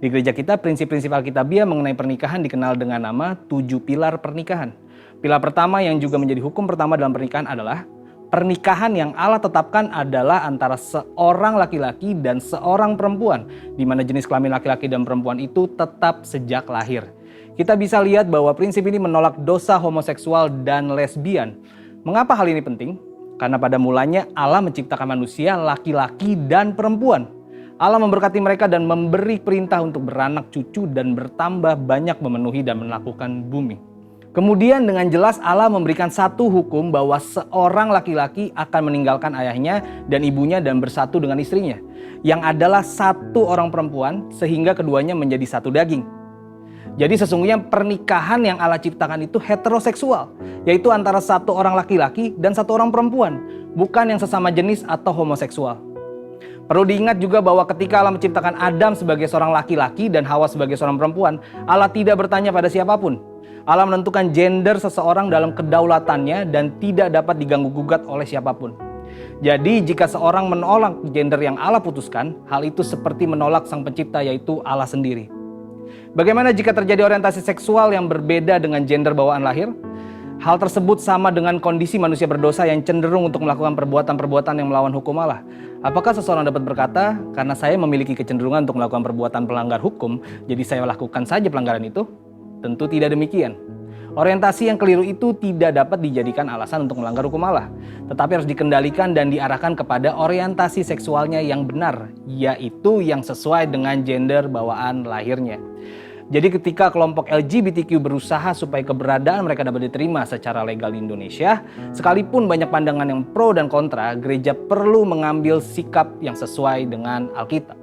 S4: Di gereja kita, prinsip-prinsip alkitabiah mengenai pernikahan dikenal dengan nama 7 pilar pernikahan. Pilar pertama yang juga menjadi hukum pertama dalam pernikahan adalah pernikahan yang Allah tetapkan adalah antara seorang laki-laki dan seorang perempuan, di mana jenis kelamin laki-laki dan perempuan itu tetap sejak lahir. Kita bisa lihat bahwa prinsip ini menolak dosa homoseksual dan lesbian. Mengapa hal ini penting? Karena pada mulanya Allah menciptakan manusia laki-laki dan perempuan. Allah memberkati mereka dan memberi perintah untuk beranak cucu dan bertambah banyak, memenuhi dan menaklukkan bumi. Kemudian dengan jelas Allah memberikan satu hukum bahwa seorang laki-laki akan meninggalkan ayahnya dan ibunya dan bersatu dengan istrinya, yang adalah satu orang perempuan, sehingga keduanya menjadi satu daging. Jadi sesungguhnya pernikahan yang Allah ciptakan itu heteroseksual, yaitu antara satu orang laki-laki dan satu orang perempuan, bukan yang sesama jenis atau homoseksual. Perlu diingat juga bahwa ketika Allah menciptakan Adam sebagai seorang laki-laki dan Hawa sebagai seorang perempuan, Allah tidak bertanya pada siapapun. Allah menentukan gender seseorang dalam kedaulatannya dan tidak dapat diganggu-gugat oleh siapapun. Jadi jika seorang menolak gender yang Allah putuskan, hal itu seperti menolak Sang Pencipta, yaitu Allah sendiri. Bagaimana jika terjadi orientasi seksual yang berbeda dengan gender bawaan lahir? Hal tersebut sama dengan kondisi manusia berdosa yang cenderung untuk melakukan perbuatan-perbuatan yang melawan hukum Allah. Apakah seseorang dapat berkata, karena saya memiliki kecenderungan untuk melakukan perbuatan pelanggar hukum, jadi saya lakukan saja pelanggaran itu? Tentu tidak demikian. Orientasi yang keliru itu tidak dapat dijadikan alasan untuk melanggar hukum Allah, tetapi harus dikendalikan dan diarahkan kepada orientasi seksualnya yang benar, yaitu yang sesuai dengan gender bawaan lahirnya. Jadi ketika kelompok LGBTQ berusaha supaya keberadaan mereka dapat diterima secara legal di Indonesia, sekalipun banyak pandangan yang pro dan kontra, gereja perlu mengambil sikap yang sesuai dengan Alkitab.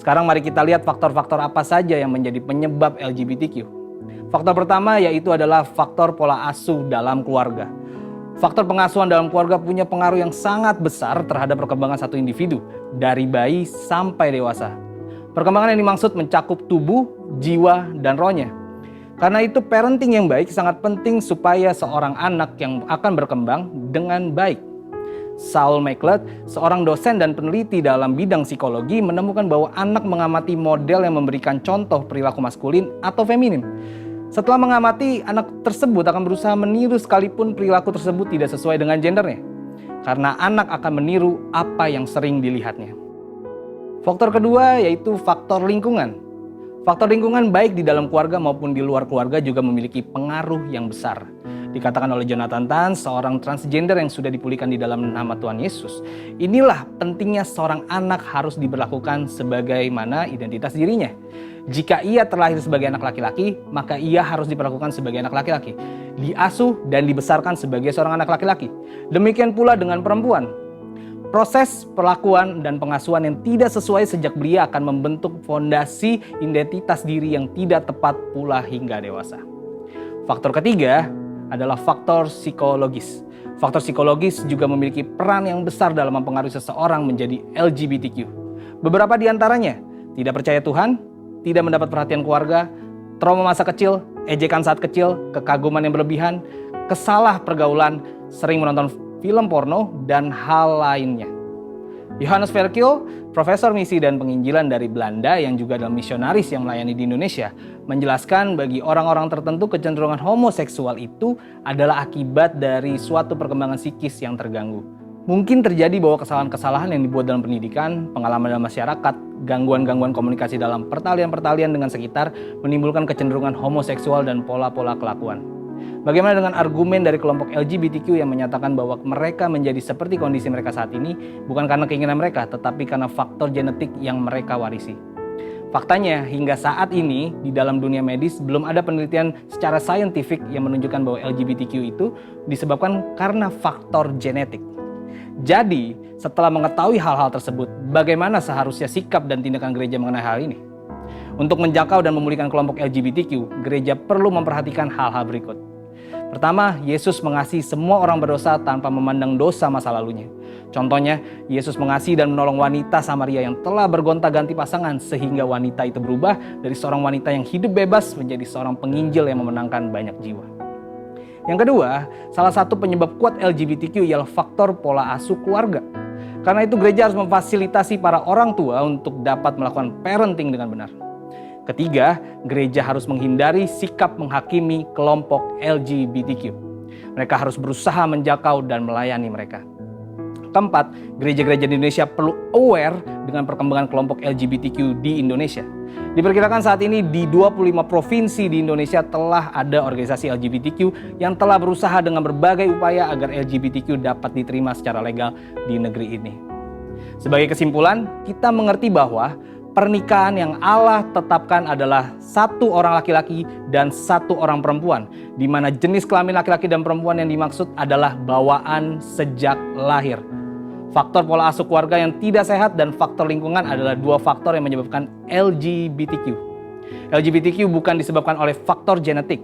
S4: Sekarang mari kita lihat faktor-faktor apa saja yang menjadi penyebab LGBTQ. Faktor pertama yaitu adalah faktor pola asuh dalam keluarga. Faktor pengasuhan dalam keluarga punya pengaruh yang sangat besar terhadap perkembangan satu individu, dari bayi sampai dewasa. Perkembangan yang dimaksud mencakup tubuh, jiwa, dan rohnya. Karena itu parenting yang baik sangat penting supaya seorang anak yang akan berkembang dengan baik. Saul McLeod, seorang dosen dan peneliti dalam bidang psikologi, menemukan bahwa anak mengamati model yang memberikan contoh perilaku maskulin atau feminim. Setelah mengamati, anak tersebut akan berusaha meniru sekalipun perilaku tersebut tidak sesuai dengan gendernya. Karena anak akan meniru apa yang sering dilihatnya. Faktor kedua yaitu faktor lingkungan. Faktor lingkungan baik di dalam keluarga maupun di luar keluarga juga memiliki pengaruh yang besar. Dikatakan oleh Jonathan Tan, seorang transgender yang sudah dipulihkan di dalam nama Tuhan Yesus. Inilah pentingnya seorang anak harus diberlakukan sebagaimana identitas dirinya. Jika ia terlahir sebagai anak laki-laki, maka ia harus diperlakukan sebagai anak laki-laki, diasuh dan dibesarkan sebagai seorang anak laki-laki. Demikian pula dengan perempuan. Proses perlakuan dan pengasuhan yang tidak sesuai sejak belia akan membentuk fondasi identitas diri yang tidak tepat pula hingga dewasa. Faktor ketiga adalah faktor psikologis. Faktor psikologis juga memiliki peran yang besar dalam mempengaruhi seseorang menjadi LGBTQ. Beberapa di antaranya tidak percaya Tuhan, tidak mendapat perhatian keluarga, trauma masa kecil, ejekan saat kecil, kekaguman yang berlebihan, kesalah pergaulan, sering menonton film porno, dan hal lainnya. Johannes Verkil, Profesor Misi dan Penginjilan dari Belanda yang juga adalah misionaris yang melayani di Indonesia, menjelaskan bagi orang-orang tertentu kecenderungan homoseksual itu adalah akibat dari suatu perkembangan psikis yang terganggu. Mungkin terjadi bahwa kesalahan-kesalahan yang dibuat dalam pendidikan, pengalaman dalam masyarakat, gangguan-gangguan komunikasi dalam pertalian-pertalian dengan sekitar menimbulkan kecenderungan homoseksual dan pola-pola kelakuan. Bagaimana dengan argumen dari kelompok LGBTQ yang menyatakan bahwa mereka menjadi seperti kondisi mereka saat ini bukan karena keinginan mereka, tetapi karena faktor genetik yang mereka warisi. Faktanya, hingga saat ini di dalam dunia medis belum ada penelitian secara saintifik yang menunjukkan bahwa LGBTQ itu disebabkan karena faktor genetik. Jadi, setelah mengetahui hal-hal tersebut, bagaimana seharusnya sikap dan tindakan gereja mengenai hal ini? Untuk menjangkau dan memulihkan kelompok LGBTQ, gereja perlu memperhatikan hal-hal berikut. Pertama, Yesus mengasihi semua orang berdosa tanpa memandang dosa masa lalunya. Contohnya, Yesus mengasihi dan menolong wanita Samaria yang telah bergonta-ganti pasangan sehingga wanita itu berubah dari seorang wanita yang hidup bebas menjadi seorang penginjil yang memenangkan banyak jiwa. Yang kedua, salah satu penyebab kuat LGBTQ ialah faktor pola asuh keluarga. Karena itu gereja harus memfasilitasi para orang tua untuk dapat melakukan parenting dengan benar. Ketiga, gereja harus menghindari sikap menghakimi kelompok LGBTQ. Mereka harus berusaha menjangkau dan melayani mereka. Keempat, gereja-gereja di Indonesia perlu aware dengan perkembangan kelompok LGBTQ di Indonesia. Diperkirakan saat ini di 25 provinsi di Indonesia telah ada organisasi LGBTQ yang telah berusaha dengan berbagai upaya agar LGBTQ dapat diterima secara legal di negeri ini. Sebagai kesimpulan, kita mengerti bahwa pernikahan yang Allah tetapkan adalah satu orang laki-laki dan satu orang perempuan, di mana jenis kelamin laki-laki dan perempuan yang dimaksud adalah bawaan sejak lahir. Faktor pola asuh keluarga yang tidak sehat dan faktor lingkungan adalah dua faktor yang menyebabkan LGBTQ. LGBTQ bukan disebabkan oleh faktor genetik,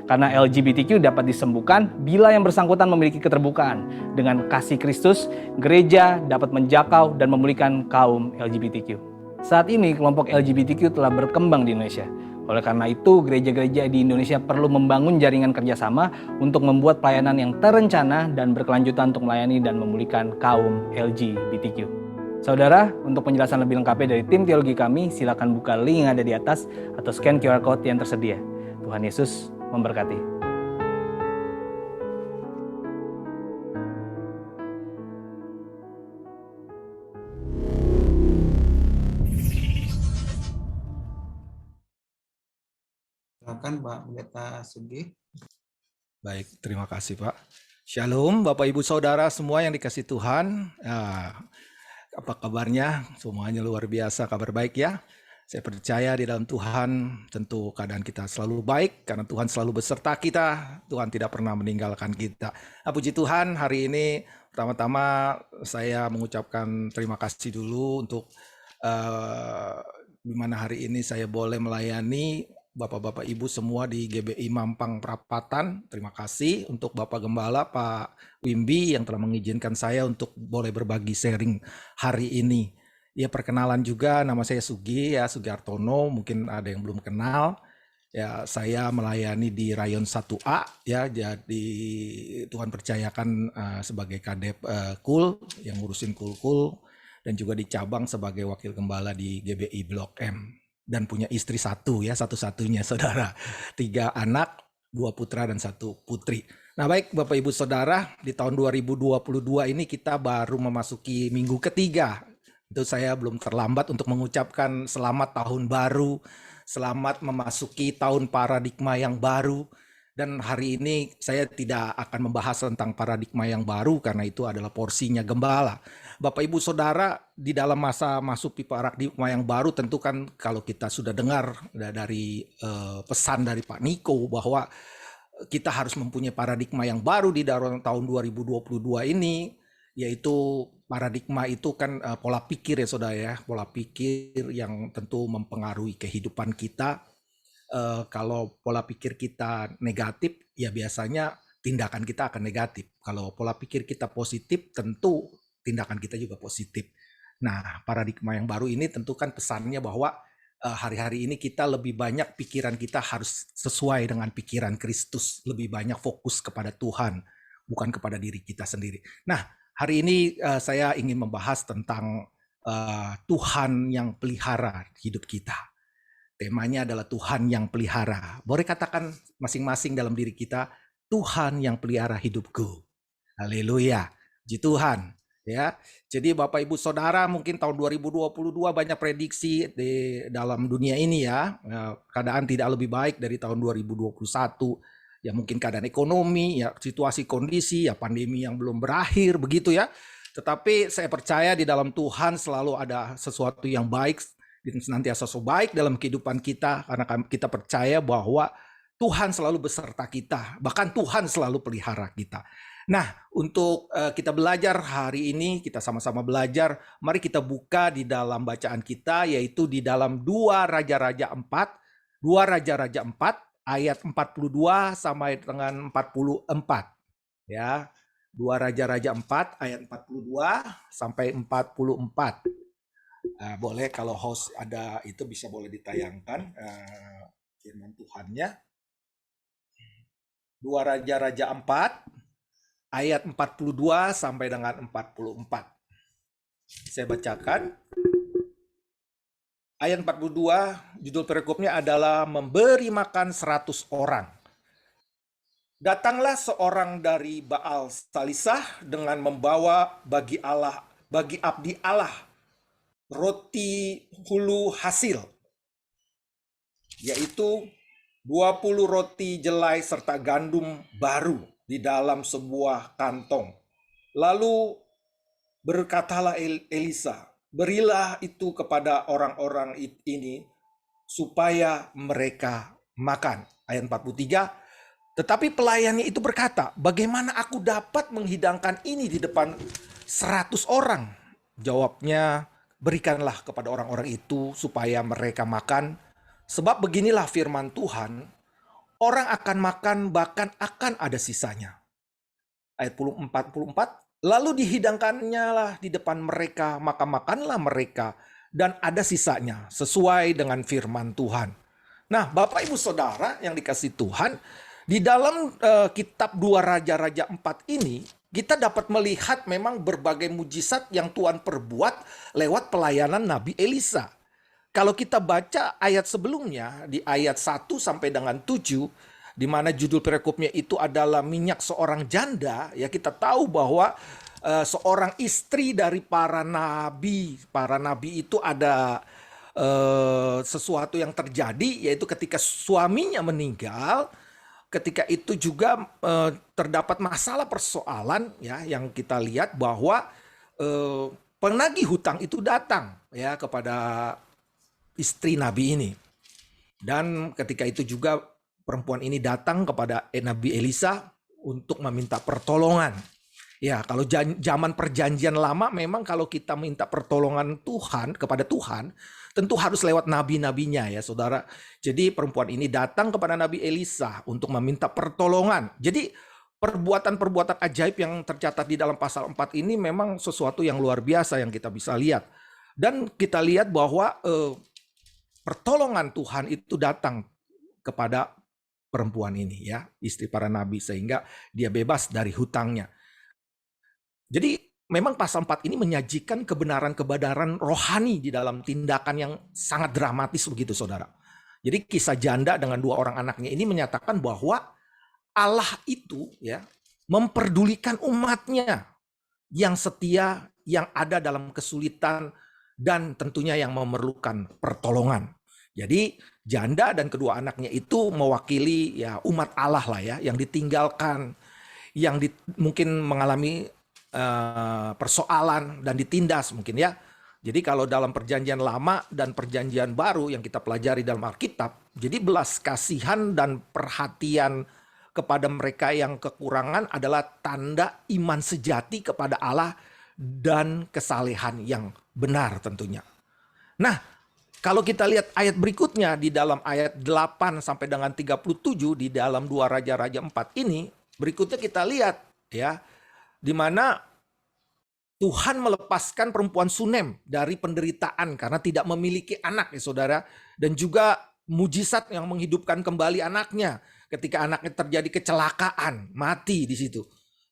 S4: karena LGBTQ dapat disembuhkan bila yang bersangkutan memiliki keterbukaan. Dengan kasih Kristus, gereja dapat menjangkau dan memulihkan kaum LGBTQ. Saat ini kelompok LGBTQ telah berkembang di Indonesia. Oleh karena itu, gereja-gereja di Indonesia perlu membangun jaringan kerjasama untuk membuat pelayanan yang terencana dan berkelanjutan untuk melayani dan memulihkan kaum LGBTQ. Saudara, untuk penjelasan lebih lengkapnya dari tim teologi kami, silakan buka link yang ada di atas atau scan QR Code yang tersedia. Tuhan Yesus memberkati.
S1: Silakan Pak Pendeta Sugi.
S5: Baik, terima kasih Pak. Shalom Bapak Ibu Saudara semua yang dikasih Tuhan. Apa kabarnya? Semuanya luar biasa, kabar baik ya. Saya percaya di dalam Tuhan tentu keadaan kita selalu baik karena Tuhan selalu beserta kita. Tuhan tidak pernah meninggalkan kita. Puji Tuhan, hari ini pertama-tama saya mengucapkan terima kasih dulu untuk di mana hari ini saya boleh melayani Bapak-Bapak Ibu semua di GBI Mampang Perapatan. Terima kasih untuk Bapak Gembala Pak Wimbi yang telah mengizinkan saya untuk boleh berbagi sharing hari ini. Ya, perkenalan juga, nama saya Sugi ya, Sugiartono, mungkin ada yang belum kenal. Ya, saya melayani di Rayon 1A ya, jadi Tuhan percayakan sebagai kadep KUL yang ngurusin KUL dan juga di cabang sebagai wakil gembala di GBI Blok M. Dan punya istri satu ya, satu-satunya saudara. 3 anak, 2 putra dan 1 putri. Nah baik Bapak Ibu Saudara, di tahun 2022 ini kita baru memasuki minggu ketiga. Itu saya belum terlambat untuk mengucapkan selamat tahun baru, selamat memasuki tahun paradigma yang baru. Dan hari ini saya tidak akan membahas tentang paradigma yang baru karena itu adalah porsinya gembala. Bapak Ibu Saudara, di dalam masa masuk paradigma yang baru tentu kan kalau kita sudah dengar dari pesan dari Pak Niko bahwa kita harus mempunyai paradigma yang baru di dalam tahun 2022 ini, yaitu paradigma itu kan pola pikir ya saudara ya, pola pikir yang tentu mempengaruhi kehidupan kita. Kalau pola pikir kita negatif, ya biasanya tindakan kita akan negatif. Kalau pola pikir kita positif, tentu tindakan kita juga positif. Nah, paradigma yang baru ini tentu kan pesannya bahwa hari-hari ini kita lebih banyak pikiran kita harus sesuai dengan pikiran Kristus, lebih banyak fokus kepada Tuhan, bukan kepada diri kita sendiri. Nah, hari ini saya ingin membahas tentang Tuhan yang pelihara hidup kita. Temanya adalah Tuhan yang pelihara. Boleh katakan masing-masing dalam diri kita, Tuhan yang pelihara hidupku. Haleluya. Puji Tuhan. Ya. Jadi Bapak Ibu Saudara, mungkin tahun 2022 banyak prediksi di dalam dunia ini ya. Keadaan tidak lebih baik dari tahun 2021. Ya mungkin keadaan ekonomi, ya situasi kondisi, ya pandemi yang belum berakhir begitu ya. Tetapi saya percaya di dalam Tuhan selalu ada sesuatu yang baik, senantiasa baik dalam kehidupan kita, karena kita percaya bahwa Tuhan selalu beserta kita, bahkan Tuhan selalu pelihara kita. Nah, untuk kita belajar hari ini, kita sama-sama belajar, mari kita buka di dalam bacaan kita, yaitu di dalam 2 Raja-Raja 4, 2 Raja-Raja 4, ayat 42 sampai dengan 44. Ya, 2 Raja-Raja 4, ayat 42 sampai 44. Boleh kalau host ada itu bisa boleh ditayangkan firman Tuhannya. 2 Raja-Raja 4 ayat 42 sampai dengan 44. Saya bacakan. Ayat 42 judul perikopnya adalah memberi makan 100 orang. Datanglah seorang dari Baal Salisah dengan membawa bagi abdi Allah roti hulu hasil, yaitu 20 roti jelai serta gandum baru di dalam sebuah kantong. Lalu berkatalah Elisa, berilah itu kepada orang-orang ini supaya mereka makan. Ayat 43, tetapi pelayannya itu berkata, bagaimana aku dapat menghidangkan ini di depan 100 orang? Jawabnya, berikanlah kepada orang-orang itu supaya mereka makan. Sebab beginilah firman Tuhan, orang akan makan bahkan akan ada sisanya. Ayat 44, lalu dihidangkannya lah di depan mereka, maka makanlah mereka dan ada sisanya sesuai dengan firman Tuhan. Nah, Bapak Ibu Saudara yang dikasih Tuhan, di dalam kitab 2 Raja-Raja 4 ini, kita dapat melihat memang berbagai mujizat yang Tuhan perbuat lewat pelayanan Nabi Elisa. Kalau kita baca ayat sebelumnya, di ayat 1 sampai dengan 7, di mana judul perikopnya itu adalah minyak seorang janda, ya kita tahu bahwa seorang istri dari para nabi itu ada sesuatu yang terjadi, yaitu ketika suaminya meninggal. Ketika itu juga terdapat masalah persoalan ya, yang kita lihat bahwa penagih hutang itu datang ya kepada istri Nabi ini. Dan ketika itu juga perempuan ini datang kepada Nabi Elisa untuk meminta pertolongan. Ya, kalau zaman perjanjian lama memang kalau kita minta pertolongan Tuhan kepada Tuhan, tentu harus lewat nabi-nabinya ya saudara. Jadi perempuan ini datang kepada Nabi Elisa untuk meminta pertolongan. Jadi perbuatan-perbuatan ajaib yang tercatat di dalam pasal 4 ini memang sesuatu yang luar biasa yang kita bisa lihat. Dan kita lihat bahwa pertolongan Tuhan itu datang kepada perempuan ini ya, istri para nabi, sehingga dia bebas dari hutangnya. Jadi memang pasal 4 ini menyajikan kebenaran-kebenaran rohani di dalam tindakan yang sangat dramatis begitu saudara. Jadi kisah janda dengan 2 orang anaknya ini menyatakan bahwa Allah itu ya memperdulikan umatnya yang setia, yang ada dalam kesulitan dan tentunya yang memerlukan pertolongan. Jadi janda dan kedua anaknya itu mewakili ya umat Allah lah ya, yang ditinggalkan, yang mungkin mengalami persoalan dan ditindas mungkin ya. Jadi kalau dalam perjanjian lama dan perjanjian baru yang kita pelajari dalam Alkitab, jadi belas kasihan dan perhatian kepada mereka yang kekurangan adalah tanda iman sejati kepada Allah dan kesalehan yang benar tentunya. Nah, kalau kita lihat ayat berikutnya di dalam ayat 8 sampai dengan 37 di dalam 2 Raja-Raja 4 ini, berikutnya kita lihat ya, di mana Tuhan melepaskan perempuan Sunem dari penderitaan karena tidak memiliki anak ya saudara, dan juga mujizat yang menghidupkan kembali anaknya ketika anaknya terjadi kecelakaan, mati di situ.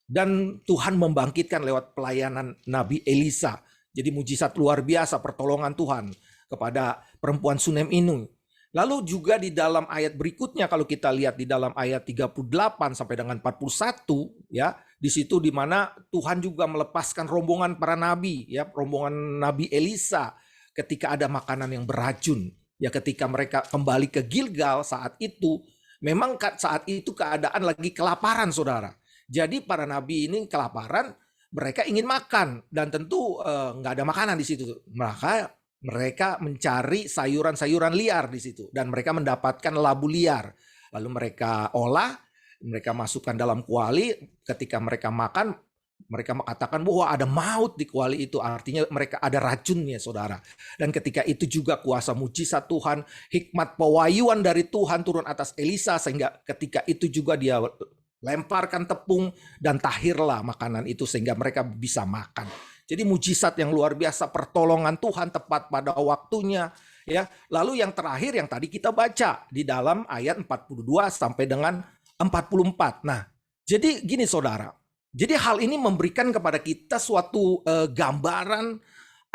S5: Dan Tuhan membangkitkan lewat pelayanan Nabi Elisa. Jadi mujizat luar biasa pertolongan Tuhan kepada perempuan Sunem ini. Lalu juga di dalam ayat berikutnya kalau kita lihat di dalam ayat 38 sampai dengan 41 ya, di situ di mana Tuhan juga melepaskan rombongan para nabi ya, rombongan Nabi Elisa ketika ada makanan yang beracun. Ya ketika mereka kembali ke Gilgal saat itu, memang saat itu keadaan lagi kelaparan saudara. Jadi para nabi ini kelaparan, mereka ingin makan dan tentu nggak ada makanan di situ. Maka mereka mencari sayuran-sayuran liar di situ dan mereka mendapatkan labu liar. Lalu mereka olah, mereka masukkan dalam kuali. Ketika mereka makan, mereka mengatakan bahwa ada maut di kuali itu, artinya mereka ada racunnya saudara. Dan ketika itu juga kuasa mujizat Tuhan, hikmat pewahyuan dari Tuhan turun atas Elisa, sehingga ketika itu juga dia lemparkan tepung dan tahirlah makanan itu sehingga mereka bisa makan. Jadi mujizat yang luar biasa, pertolongan Tuhan tepat pada waktunya ya. Lalu yang terakhir yang tadi kita baca di dalam ayat 42 sampai dengan 44. Nah, jadi gini saudara. Jadi hal ini memberikan kepada kita suatu gambaran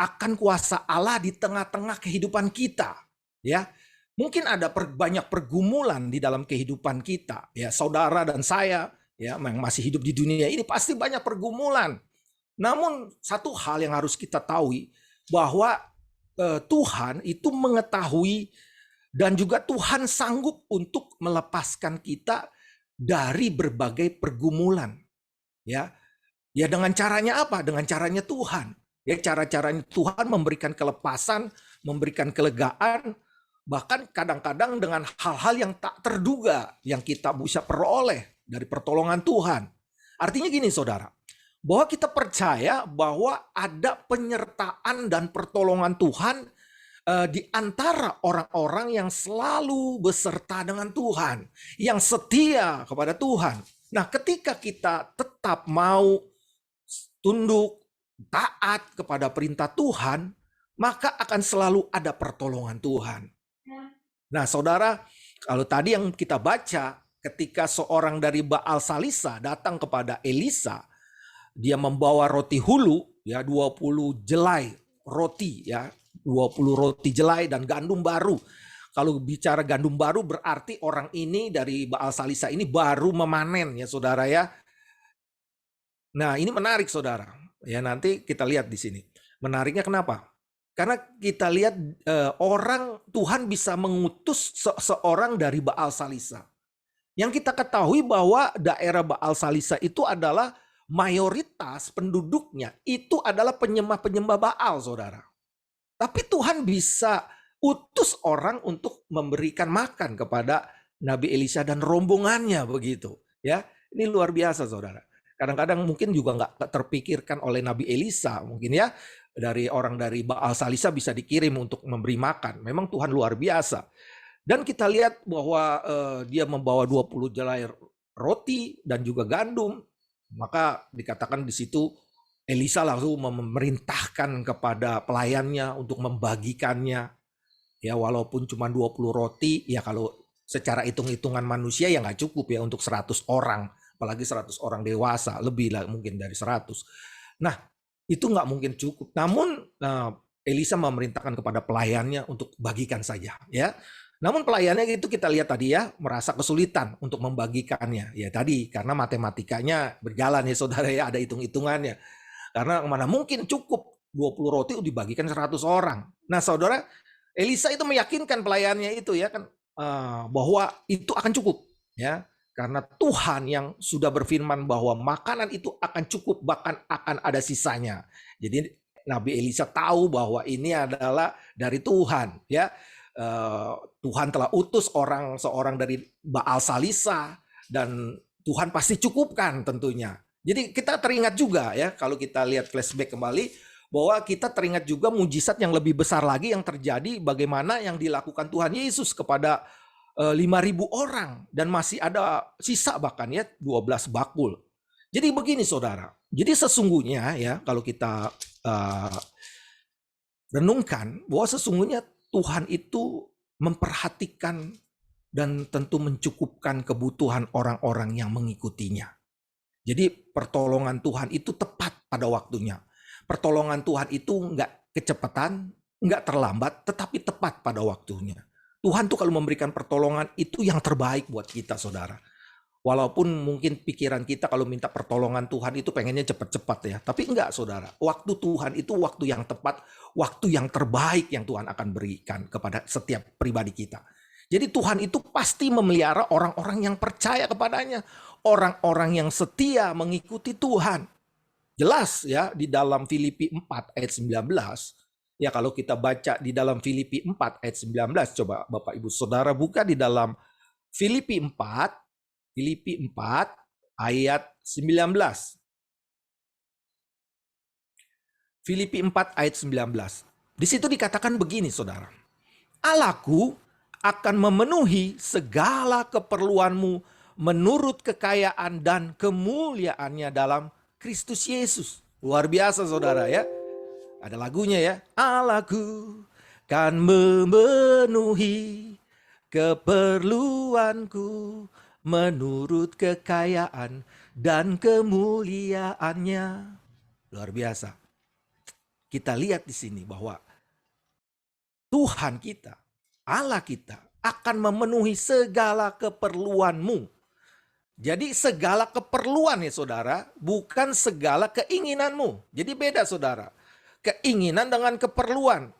S5: akan kuasa Allah di tengah-tengah kehidupan kita ya. Mungkin ada banyak pergumulan di dalam kehidupan kita ya, saudara dan saya ya yang masih hidup di dunia ini pasti banyak pergumulan. Namun satu hal yang harus kita tahu bahwa Tuhan itu mengetahui dan juga Tuhan sanggup untuk melepaskan kita dari berbagai pergumulan. Ya dengan caranya apa? Dengan caranya Tuhan. Ya cara-caranya Tuhan memberikan kelepasan, memberikan kelegaan, bahkan kadang-kadang dengan hal-hal yang tak terduga yang kita bisa peroleh dari pertolongan Tuhan. Artinya gini saudara, bahwa kita percaya bahwa ada penyertaan dan pertolongan Tuhan di antara orang-orang yang selalu beserta dengan Tuhan, yang setia kepada Tuhan. Nah, ketika kita tetap mau tunduk, taat kepada perintah Tuhan, maka akan selalu ada pertolongan Tuhan. Nah, saudara, kalau tadi yang kita baca, ketika seorang dari Baal Salisa datang kepada Elisa, dia membawa roti hulu ya 20 jelai roti ya, 20 roti jelai dan gandum baru. Kalau bicara gandum baru berarti orang ini dari Baal Salisa ini baru memanen ya saudara ya. Nah, ini menarik saudara. Ya nanti kita lihat di sini. Menariknya kenapa? Karena kita lihat orang Tuhan bisa mengutus seorang dari Baal Salisa. Yang kita ketahui bahwa daerah Baal Salisa itu adalah mayoritas penduduknya itu adalah penyembah-penyembah Baal, saudara. Tapi Tuhan bisa utus orang untuk memberikan makan kepada Nabi Elisa dan rombongannya begitu. Ya, ini luar biasa, saudara. Kadang-kadang mungkin juga nggak terpikirkan oleh Nabi Elisa, mungkin ya dari orang dari Baal Salisa bisa dikirim untuk memberi makan. Memang Tuhan luar biasa. Dan kita lihat bahwa dia membawa 20 jelai roti dan juga gandum. Maka dikatakan di situ Elisa langsung memerintahkan kepada pelayannya untuk membagikannya. Ya walaupun cuma 20 roti, ya kalau secara hitung-hitungan manusia ya nggak cukup ya untuk 100 orang. Apalagi 100 orang dewasa, lebih lah mungkin dari 100. Nah itu nggak mungkin cukup. Namun Elisa memerintahkan kepada pelayannya untuk bagikan saja. Ya. Namun pelayannya itu kita lihat tadi ya merasa kesulitan untuk membagikannya. Ya tadi karena matematikanya berjalan ya saudara ya, ada hitung-hitungannya. Karena mana mungkin cukup 20 roti dibagikan 100 orang. Nah saudara, Elisa itu meyakinkan pelayannya itu ya kan bahwa itu akan cukup ya. Karena Tuhan yang sudah berfirman bahwa makanan itu akan cukup bahkan akan ada sisanya. Jadi Nabi Elisa tahu bahwa ini adalah dari Tuhan ya. Tuhan telah utus seorang dari Baal Salisa dan Tuhan pasti cukupkan tentunya. Jadi kita teringat juga ya kalau kita lihat flashback kembali bahwa kita teringat juga mujizat yang lebih besar lagi yang terjadi bagaimana yang dilakukan Tuhan Yesus kepada 5.000 orang dan masih ada sisa bahkan ya 12 bakul. Jadi begini saudara. Jadi sesungguhnya ya kalau kita renungkan bahwa sesungguhnya Tuhan itu memperhatikan dan tentu mencukupkan kebutuhan orang-orang yang mengikutinya. Jadi pertolongan Tuhan itu tepat pada waktunya. Pertolongan Tuhan itu nggak kecepatan, nggak terlambat, tetapi tepat pada waktunya. Tuhan tuh kalau memberikan pertolongan itu yang terbaik buat kita, saudara. Walaupun mungkin pikiran kita kalau minta pertolongan Tuhan itu pengennya cepat-cepat ya. Tapi enggak, saudara. Waktu Tuhan itu waktu yang tepat, waktu yang terbaik yang Tuhan akan berikan kepada setiap pribadi kita. Jadi Tuhan itu pasti memelihara orang-orang yang percaya kepadanya. Orang-orang yang setia mengikuti Tuhan. Jelas ya di dalam Filipi 4 ayat 19. Ya kalau kita baca di dalam Filipi 4 ayat 19. Coba Bapak Ibu Saudara buka di dalam Filipi 4 ayat 19. Filipi 4 ayat 19. Di situ dikatakan begini, saudara. Allahku akan memenuhi segala keperluanmu menurut kekayaan dan kemuliaannya dalam Kristus Yesus. Luar biasa, saudara ya. Ada lagunya ya. Allahku kan memenuhi keperluanku menurut kekayaan dan kemuliaannya. Luar biasa. Kita lihat di sini bahwa Tuhan kita, Allah kita akan memenuhi segala keperluanmu. Jadi segala keperluan ya saudara, bukan segala keinginanmu. Jadi beda saudara. Keinginan dengan keperluan.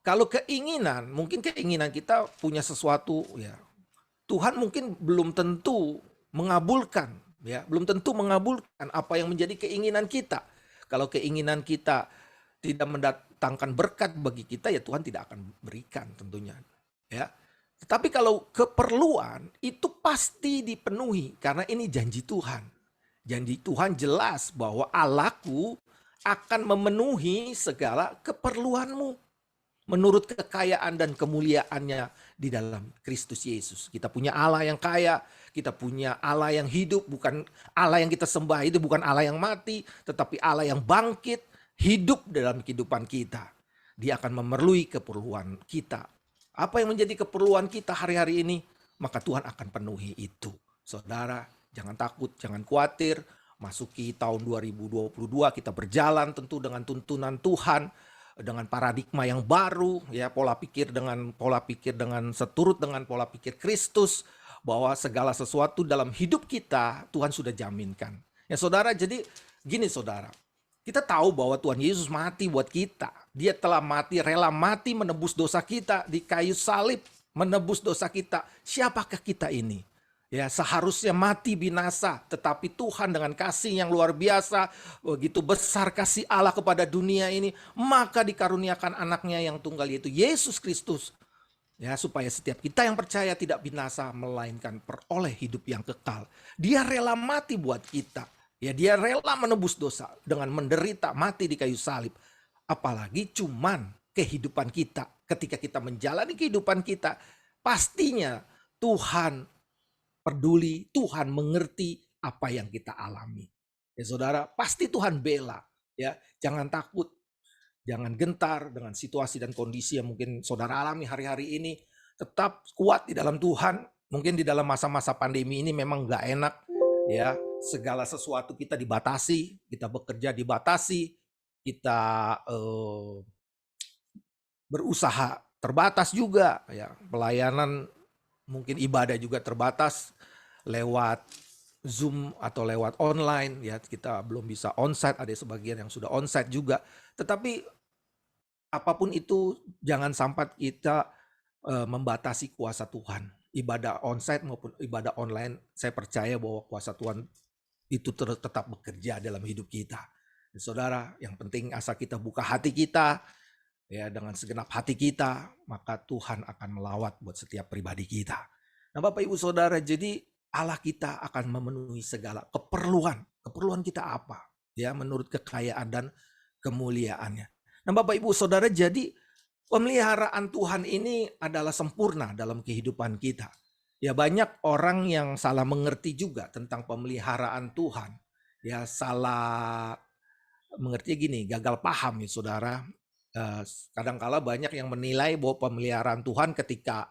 S5: Kalau keinginan, mungkin keinginan kita punya sesuatu ya. Tuhan mungkin belum tentu mengabulkan ya, belum tentu mengabulkan apa yang menjadi keinginan kita. Kalau keinginan kita tidak mendatangkan berkat bagi kita ya Tuhan tidak akan berikan tentunya ya. Tetapi kalau keperluan itu pasti dipenuhi karena ini janji Tuhan. Janji Tuhan jelas bahwa Allahku akan memenuhi segala keperluanmu menurut kekayaan dan kemuliaannya di dalam Kristus Yesus. Kita punya Allah yang kaya, kita punya Allah yang hidup, bukan Allah yang kita sembah itu bukan Allah yang mati, tetapi Allah yang bangkit, hidup dalam kehidupan kita. Dia akan memerlui keperluan kita. Apa yang menjadi keperluan kita hari-hari ini, maka Tuhan akan penuhi itu. Saudara, jangan takut, jangan khawatir. Masuki tahun 2022 kita berjalan tentu dengan tuntunan Tuhan, dengan paradigma yang baru, ya pola pikir dengan seturut dengan pola pikir Kristus, bahwa segala sesuatu dalam hidup kita Tuhan sudah jaminkan. Ya saudara, jadi gini saudara, kita tahu bahwa Tuhan Yesus mati buat kita. Dia telah mati, rela mati menebus dosa kita di kayu salib, menebus dosa kita. Siapakah kita ini? Ya, seharusnya mati binasa, tetapi Tuhan dengan kasih yang luar biasa, begitu besar kasih Allah kepada dunia ini, maka dikaruniakan anaknya yang tunggal yaitu Yesus Kristus. Ya, supaya setiap kita yang percaya tidak binasa, melainkan peroleh hidup yang kekal. Dia rela mati buat kita. Ya, dia rela menebus dosa dengan menderita mati di kayu salib. Apalagi cuman kehidupan kita. Ketika kita menjalani kehidupan kita, pastinya Tuhan peduli, Tuhan mengerti apa yang kita alami. Ya saudara, pasti Tuhan bela. Ya, jangan takut, jangan gentar dengan situasi dan kondisi yang mungkin saudara alami hari-hari ini. Tetap kuat di dalam Tuhan. Mungkin di dalam masa-masa pandemi ini memang gak enak. Ya, segala sesuatu kita dibatasi, kita bekerja dibatasi, kita berusaha terbatas juga. Ya, pelayanan mungkin ibadah juga terbatas lewat Zoom atau lewat online ya, kita belum bisa onsite, ada sebagian yang sudah onsite juga. Tetapi apapun itu jangan sampai kita membatasi kuasa Tuhan. Ibadah onsite maupun ibadah online, saya percaya bahwa kuasa Tuhan itu tetap bekerja dalam hidup kita. Dan saudara, yang penting asal kita buka hati kita ya dengan segenap hati kita, maka Tuhan akan melawat buat setiap pribadi kita. Nah, Bapak Ibu Saudara, jadi Allah kita akan memenuhi segala keperluan. Keperluan kita apa? Ya, menurut kekayaan dan kemuliaannya. Nah, Bapak Ibu Saudara, jadi pemeliharaan Tuhan ini adalah sempurna dalam kehidupan kita. Ya, banyak orang yang salah mengerti juga tentang pemeliharaan Tuhan. Ya, salah mengerti gini, gagal paham ya Saudara. Kadangkala banyak yang menilai bahwa pemeliharaan Tuhan ketika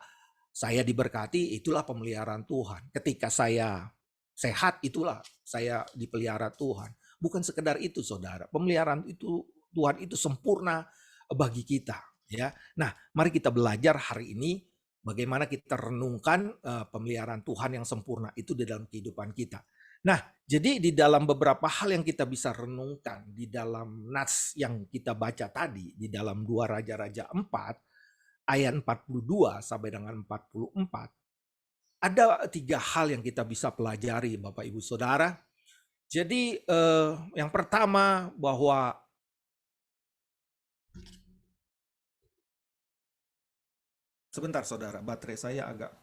S5: saya diberkati itulah pemeliharaan Tuhan. Ketika saya sehat itulah saya dipelihara Tuhan. bukan sekedar itu saudara. Pemeliharaan itu Tuhan itu sempurna bagi kita ya. Nah, mari kita belajar hari ini bagaimana kita renungkan pemeliharaan Tuhan yang sempurna itu di dalam kehidupan kita. Nah, jadi di dalam beberapa hal yang kita bisa renungkan di dalam nas yang kita baca tadi di dalam 2 Raja-Raja 4 ayat 42 sampai dengan 44 ada 3 hal yang kita bisa pelajari Bapak Ibu Saudara. Jadi yang pertama bahwa sebentar saudara, baterai saya agak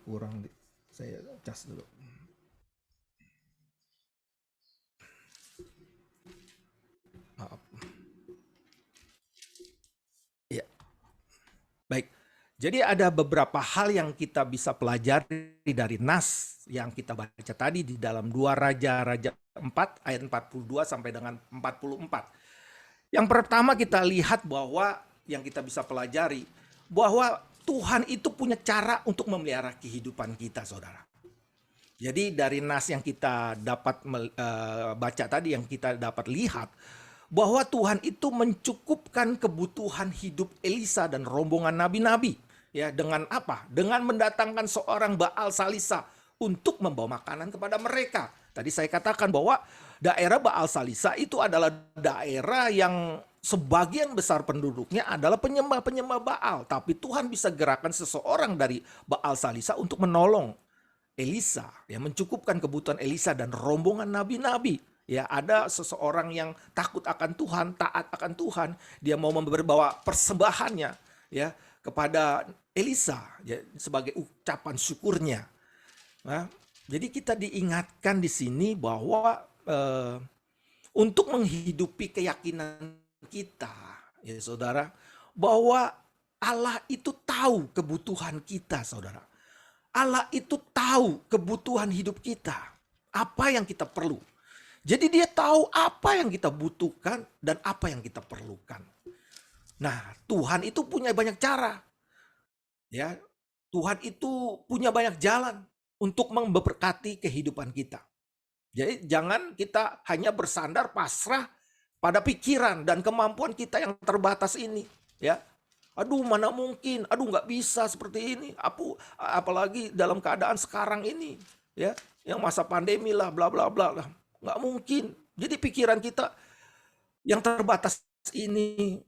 S5: kurang, saya cas dulu. Maaf. Ya, baik. Jadi ada beberapa hal yang kita bisa pelajari dari nas yang kita baca tadi di dalam 2 Raja-Raja 4 ayat 42 sampai dengan 44. Yang pertama kita lihat bahwa yang kita bisa pelajari bahwa Tuhan itu punya cara untuk memelihara kehidupan kita, saudara. Jadi dari nas yang kita dapat baca tadi, yang kita dapat lihat bahwa Tuhan itu mencukupkan kebutuhan hidup Elisa dan rombongan nabi-nabi. Ya, dengan apa? Dengan mendatangkan seorang Baal Salisa untuk membawa makanan kepada mereka. Tadi saya katakan bahwa daerah Baal Salisa itu adalah daerah yang sebagian besar penduduknya adalah penyembah-penyembah Baal. Tapi Tuhan bisa gerakan seseorang dari Baal Salisa untuk menolong Elisa, ya, mencukupkan kebutuhan Elisa dan rombongan nabi-nabi. Ya, ada seseorang yang takut akan Tuhan, taat akan Tuhan, dia mau membawa persembahannya ya kepada Elisa ya, sebagai ucapan syukurnya. Nah, jadi kita diingatkan di sini bahwa untuk menghidupi keyakinan kita, ya saudara, bahwa Allah itu tahu kebutuhan kita, saudara. Allah itu tahu kebutuhan hidup kita, apa yang kita perlu. Jadi dia tahu apa yang kita butuhkan dan apa yang kita perlukan. Nah, Tuhan itu punya banyak cara. Ya, Tuhan itu punya banyak jalan untuk memberkati kehidupan kita. Jadi jangan kita hanya bersandar pasrah pada pikiran dan kemampuan kita yang terbatas ini, ya. Aduh, mana mungkin, aduh nggak bisa seperti ini, apalagi dalam keadaan sekarang ini, ya, yang masa pandemi lah, bla bla bla lah, nggak mungkin. Jadi pikiran kita yang terbatas ini,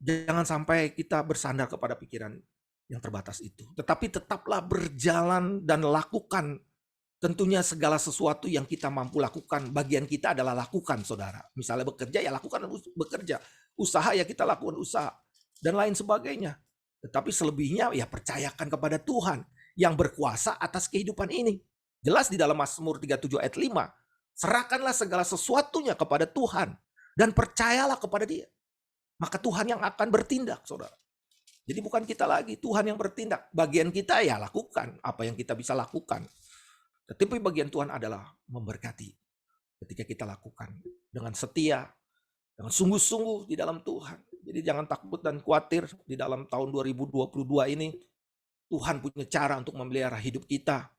S5: jangan sampai kita bersandar kepada pikiran yang terbatas itu. Tetapi tetaplah berjalan dan lakukan. Tentunya segala sesuatu yang kita mampu lakukan, bagian kita adalah lakukan, saudara. Misalnya bekerja, ya lakukan bekerja. Usaha, ya kita lakukan usaha. Dan lain sebagainya. Tetapi selebihnya, ya percayakan kepada Tuhan yang berkuasa atas kehidupan ini. Jelas di dalam Mazmur 37 ayat 5. Serahkanlah segala sesuatunya kepada Tuhan. Dan percayalah kepada Dia. Maka Tuhan yang akan bertindak, saudara. Jadi bukan kita lagi, Tuhan yang bertindak. Bagian kita ya lakukan apa yang kita bisa lakukan. Tetapi bagian Tuhan adalah memberkati ketika kita lakukan dengan setia, dengan sungguh-sungguh di dalam Tuhan. Jadi jangan takut dan khawatir di dalam tahun 2022 ini. Tuhan punya cara untuk memelihara hidup kita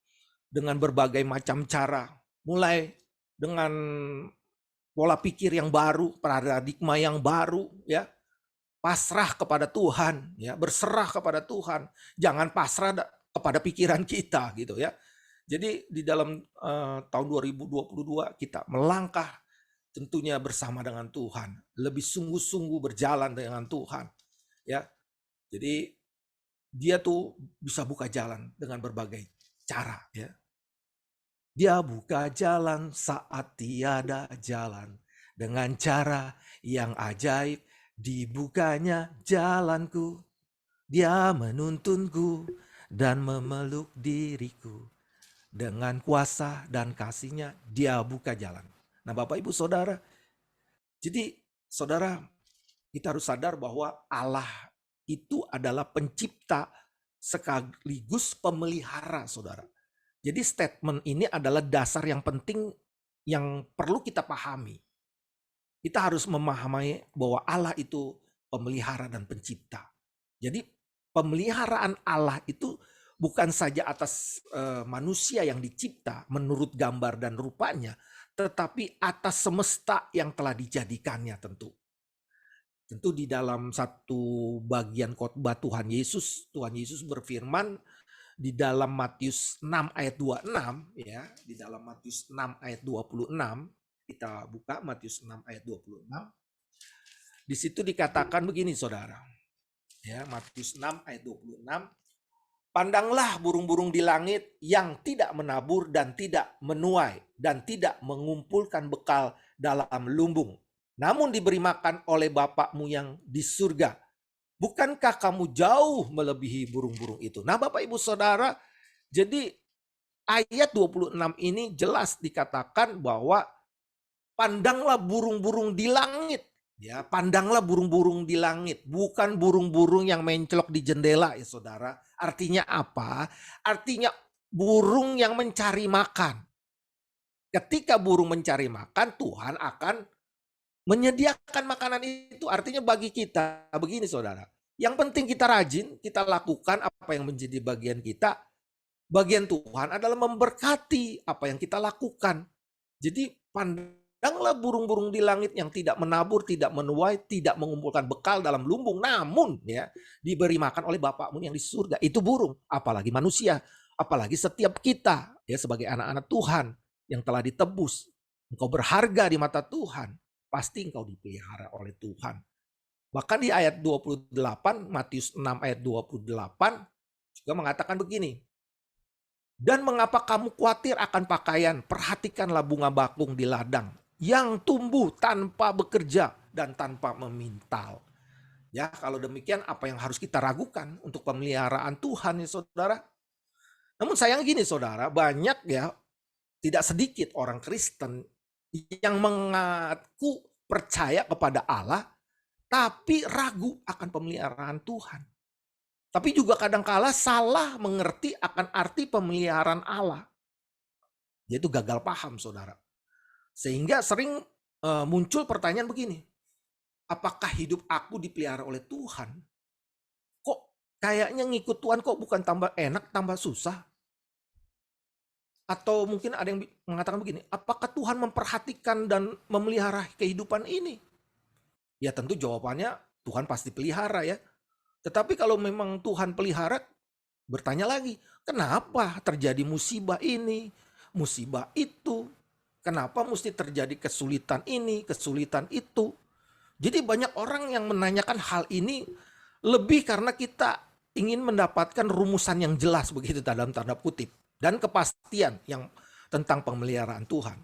S5: dengan berbagai macam cara. Mulai dengan pola pikir yang baru, paradigma yang baru, ya. Pasrah kepada Tuhan, ya, berserah kepada Tuhan. Jangan pasrah kepada pikiran kita gitu ya. Jadi di dalam tahun 2022 kita melangkah tentunya bersama dengan Tuhan, lebih sungguh-sungguh berjalan dengan Tuhan, ya. Jadi Dia tuh bisa buka jalan dengan berbagai cara, ya. Dia buka jalan saat tiada jalan, dengan cara yang ajaib dibukanya jalanku. Dia menuntunku dan memeluk diriku. Dengan kuasa dan kasih-Nya Dia buka jalan. Nah, Bapak Ibu Saudara, jadi saudara, kita harus sadar bahwa Allah itu adalah pencipta sekaligus pemelihara, saudara. Jadi statement ini adalah dasar yang penting yang perlu kita pahami. Kita harus memahami bahwa Allah itu pemelihara dan pencipta. Jadi pemeliharaan Allah itu bukan saja atas manusia yang dicipta menurut gambar dan rupanya, tetapi atas semesta yang telah dijadikannya tentu. Tentu di dalam satu bagian khotbah Tuhan Yesus berfirman di dalam Matius 6 ayat 26 ya, di dalam Matius 6 ayat 26, kita buka Matius 6 ayat 26. Di situ dikatakan begini Saudara. Ya, Matius 6 ayat 26. Pandanglah burung-burung di langit yang tidak menabur dan tidak menuai dan tidak mengumpulkan bekal dalam lumbung, namun diberi makan oleh Bapakmu yang di surga. Bukankah kamu jauh melebihi burung-burung itu? Nah Bapak Ibu Saudara, jadi ayat 26 ini jelas dikatakan bahwa pandanglah burung-burung di langit. Ya, pandanglah burung-burung di langit, bukan burung-burung yang mencelok di jendela ya Saudara. Artinya apa? Artinya burung yang mencari makan. Ketika burung mencari makan, Tuhan akan menyediakan makanan itu. Artinya bagi kita, begini Saudara. Yang penting kita rajin, kita lakukan apa yang menjadi bagian kita. Bagian Tuhan adalah memberkati apa yang kita lakukan. Jadi pandanglah burung-burung di langit yang tidak menabur, tidak menuai, tidak mengumpulkan bekal dalam lumbung. Namun ya diberi makan oleh Bapakmu yang di surga. Itu burung, apalagi manusia. Apalagi setiap kita ya sebagai anak-anak Tuhan yang telah ditebus. Engkau berharga di mata Tuhan. Pasti engkau dipelihara oleh Tuhan. Bahkan di ayat 28, Matius 6 ayat 28 juga mengatakan begini. Dan mengapa kamu khawatir akan pakaian? Perhatikanlah bunga bakung di ladang yang tumbuh tanpa bekerja dan tanpa memintal. Ya, kalau demikian apa yang harus kita ragukan untuk pemeliharaan Tuhan ya Saudara? Namun sayang gini Saudara, banyak ya tidak sedikit orang Kristen yang mengaku percaya kepada Allah, tapi ragu akan pemeliharaan Tuhan. Tapi juga kadangkala salah mengerti akan arti pemeliharaan Allah. Yaitu gagal paham Saudara. Sehingga sering muncul pertanyaan begini. Apakah hidup aku dipelihara oleh Tuhan? Kok kayaknya ngikut Tuhan kok bukan tambah enak, tambah susah? Atau mungkin ada yang mengatakan begini, apakah Tuhan memperhatikan dan memelihara kehidupan ini? Ya tentu jawabannya Tuhan pasti pelihara ya. Tetapi kalau memang Tuhan pelihara, bertanya lagi, kenapa terjadi musibah ini, musibah itu? Kenapa mesti terjadi kesulitan ini, kesulitan itu? Jadi banyak orang yang menanyakan hal ini lebih karena kita ingin mendapatkan rumusan yang jelas begitu dalam tanda kutip. Dan kepastian yang tentang pemeliharaan Tuhan.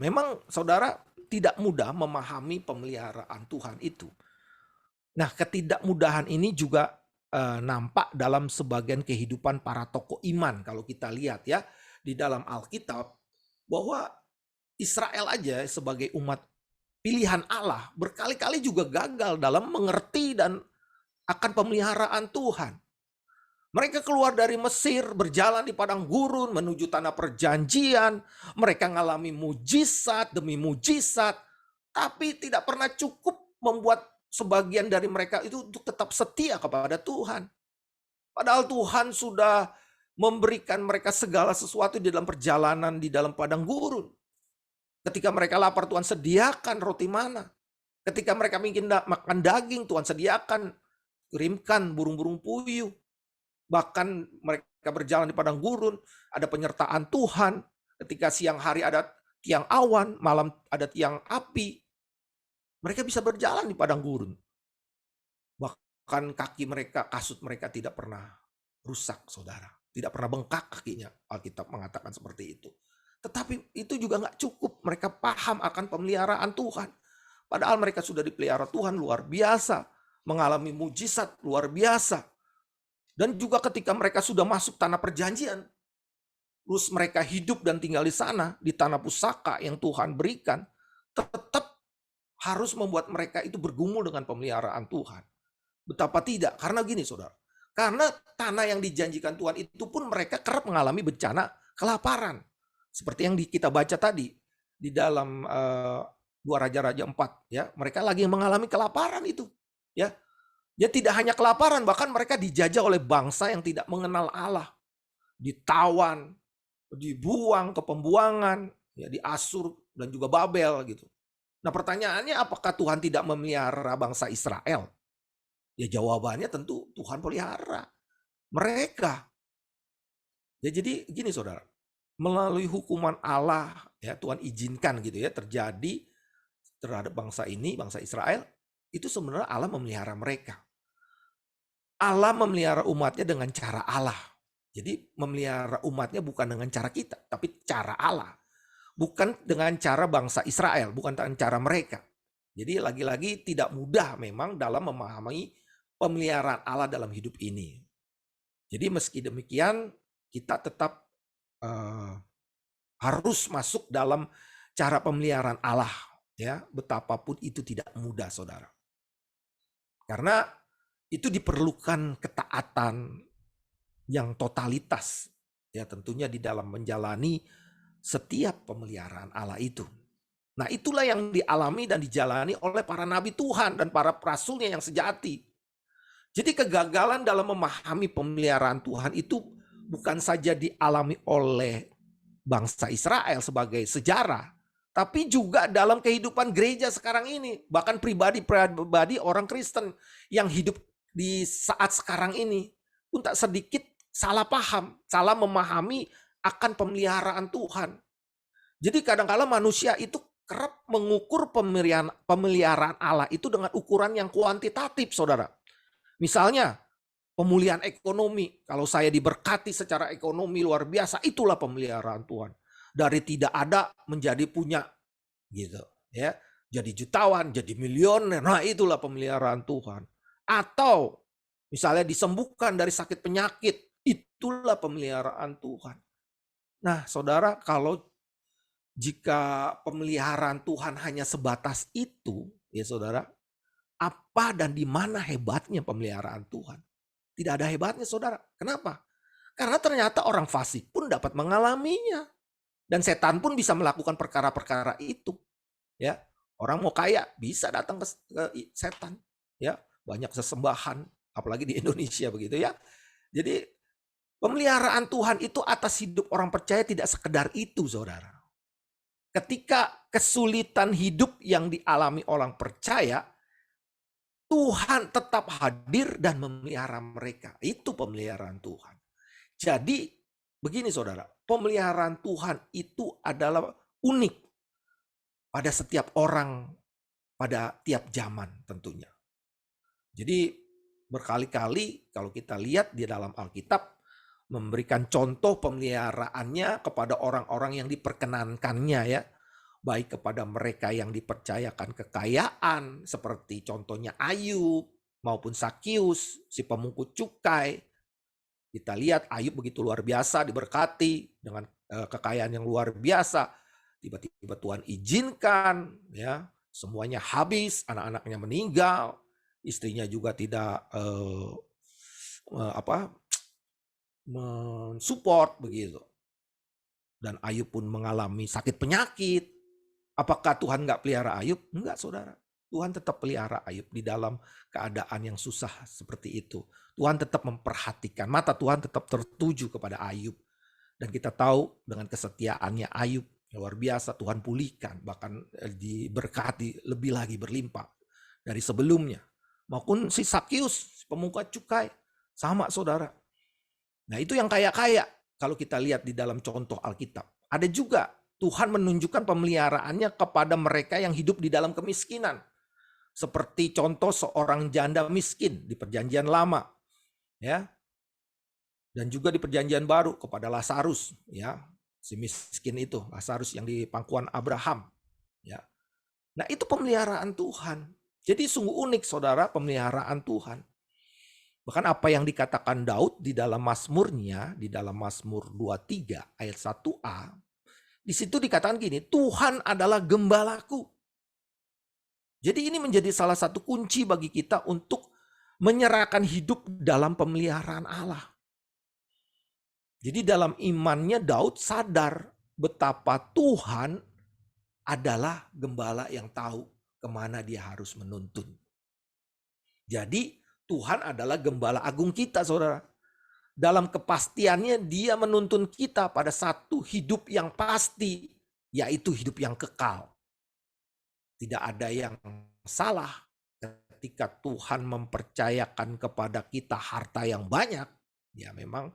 S5: Memang saudara tidak mudah memahami pemeliharaan Tuhan itu. Nah ketidakmudahan ini juga nampak dalam sebagian kehidupan para tokoh iman. Kalau kita lihat ya di dalam Alkitab bahwa Israel aja sebagai umat pilihan Allah berkali-kali juga gagal dalam mengerti dan akan pemeliharaan Tuhan. Mereka keluar dari Mesir, berjalan di padang gurun menuju tanah perjanjian. Mereka mengalami mujizat demi mujizat. Tapi tidak pernah cukup membuat sebagian dari mereka itu untuk tetap setia kepada Tuhan. Padahal Tuhan sudah memberikan mereka segala sesuatu di dalam perjalanan di dalam padang gurun. Ketika mereka lapar, Tuhan sediakan roti mana. Ketika mereka ingin makan daging, Tuhan sediakan, kirimkan burung-burung puyuh. Bahkan mereka berjalan di padang gurun, ada penyertaan Tuhan. Ketika siang hari ada tiang awan, malam ada tiang api. Mereka bisa berjalan di padang gurun. Bahkan kaki mereka, kasut mereka tidak pernah rusak, saudara. Tidak pernah bengkak kakinya. Alkitab mengatakan seperti itu. Tetapi itu juga nggak cukup. Mereka paham akan pemeliharaan Tuhan. Padahal mereka sudah dipelihara Tuhan luar biasa. Mengalami mujizat luar biasa. Dan juga ketika mereka sudah masuk tanah perjanjian, terus mereka hidup dan tinggal di sana, di tanah pusaka yang Tuhan berikan, tetap harus membuat mereka itu bergumul dengan pemeliharaan Tuhan. Betapa tidak, karena gini saudara, karena tanah yang dijanjikan Tuhan itu pun mereka kerap mengalami bencana kelaparan. Seperti yang kita baca tadi, di dalam 2 Raja-Raja 4, ya, mereka lagi mengalami kelaparan itu, ya. Ya tidak hanya kelaparan, bahkan mereka dijajah oleh bangsa yang tidak mengenal Allah. Ditawan, dibuang ke pembuangan, ya diasur dan juga Babel gitu. Nah pertanyaannya, apakah Tuhan tidak memelihara bangsa Israel? Ya jawabannya tentu Tuhan pelihara mereka. Ya jadi gini saudara, melalui hukuman Allah ya Tuhan izinkan gitu ya terjadi terhadap bangsa ini, bangsa Israel, itu sebenarnya Allah memelihara mereka. Allah memelihara umatnya dengan cara Allah. Jadi memelihara umatnya bukan dengan cara kita, tapi cara Allah. Bukan dengan cara bangsa Israel, bukan dengan cara mereka. Jadi lagi-lagi tidak mudah memang dalam memahami pemeliharaan Allah dalam hidup ini. Jadi meski demikian kita tetap harus masuk dalam cara pemeliharaan Allah. Ya, betapapun itu tidak mudah saudara. Karena itu diperlukan ketaatan yang totalitas. Ya tentunya di dalam menjalani setiap pemeliharaan Allah itu. Nah itulah yang dialami dan dijalani oleh para nabi Tuhan dan para rasulnya yang sejati. Jadi kegagalan dalam memahami pemeliharaan Tuhan itu bukan saja dialami oleh bangsa Israel sebagai sejarah, tapi juga dalam kehidupan gereja sekarang ini. Bahkan pribadi-pribadi orang Kristen yang hidup di saat sekarang ini pun tak sedikit salah paham, salah memahami akan pemeliharaan Tuhan. Jadi kadang-kala manusia itu kerap mengukur pemeliharaan Allah itu dengan ukuran yang kuantitatif, saudara. Misalnya, pemulihan ekonomi. Kalau saya diberkati secara ekonomi luar biasa, itulah pemeliharaan Tuhan. Dari tidak ada menjadi punya, gitu ya. Jadi jutawan, jadi milioner. Nah, itulah pemeliharaan Tuhan. Atau misalnya disembuhkan dari sakit penyakit, itulah pemeliharaan Tuhan. Nah, saudara, kalau jika pemeliharaan Tuhan hanya sebatas itu, ya saudara, apa dan di mana hebatnya pemeliharaan Tuhan? Tidak ada hebatnya, saudara. Kenapa? Karena ternyata orang fasik pun dapat mengalaminya. Dan setan pun bisa melakukan perkara-perkara itu. Ya, orang mau kaya bisa datang ke setan. Ya, banyak sesembahan, apalagi di Indonesia begitu ya. Jadi pemeliharaan Tuhan itu atas hidup orang percaya tidak sekedar itu, saudara. Ketika kesulitan hidup yang dialami orang percaya, Tuhan tetap hadir dan memelihara mereka. Itu pemeliharaan Tuhan. Jadi begini saudara, pemeliharaan Tuhan itu adalah unik pada setiap orang, pada tiap zaman tentunya. Jadi berkali-kali kalau kita lihat di dalam Alkitab, memberikan contoh pemeliharaannya kepada orang-orang yang diperkenankannya ya. Baik kepada mereka yang dipercayakan kekayaan, seperti contohnya Ayub maupun Sakius, si pemungut cukai. Kita lihat Ayub begitu luar biasa diberkati dengan kekayaan yang luar biasa. Tiba-tiba Tuhan izinkan ya semuanya habis, anak-anaknya meninggal, istrinya juga tidak mensupport begitu. Dan Ayub pun mengalami sakit penyakit. Apakah Tuhan nggak pelihara Ayub? Enggak, saudara. Tuhan tetap pelihara Ayub di dalam keadaan yang susah seperti itu. Tuhan tetap memperhatikan. Mata Tuhan tetap tertuju kepada Ayub. Dan kita tahu dengan kesetiaannya Ayub luar biasa Tuhan pulihkan. Bahkan diberkati lebih lagi berlimpah dari sebelumnya. Maupun si Sakius, pemungut cukai. Sama saudara. Nah itu yang kaya-kaya. Kalau kita lihat di dalam contoh Alkitab. Ada juga Tuhan menunjukkan pemeliharaannya kepada mereka yang hidup di dalam kemiskinan. Seperti contoh seorang janda miskin di Perjanjian Lama. Ya. Dan juga di Perjanjian Baru kepada Lazarus. Ya. Si miskin itu, Lazarus yang di pangkuan Abraham. Ya. Nah itu pemeliharaan Tuhan. Jadi sungguh unik saudara pemeliharaan Tuhan. Bahkan apa yang dikatakan Daud di dalam Mazmurnya, di dalam Mazmur 23 ayat 1a. Di situ dikatakan gini, Tuhan adalah gembalaku. Jadi ini menjadi salah satu kunci bagi kita untuk menyerahkan hidup dalam pemeliharaan Allah. Jadi dalam imannya Daud sadar betapa Tuhan adalah gembala yang tahu kemana dia harus menuntun. Jadi Tuhan adalah gembala agung kita, saudara. Dalam kepastiannya dia menuntun kita pada satu hidup yang pasti, yaitu hidup yang kekal. Tidak ada yang salah ketika Tuhan mempercayakan kepada kita harta yang banyak. Ya memang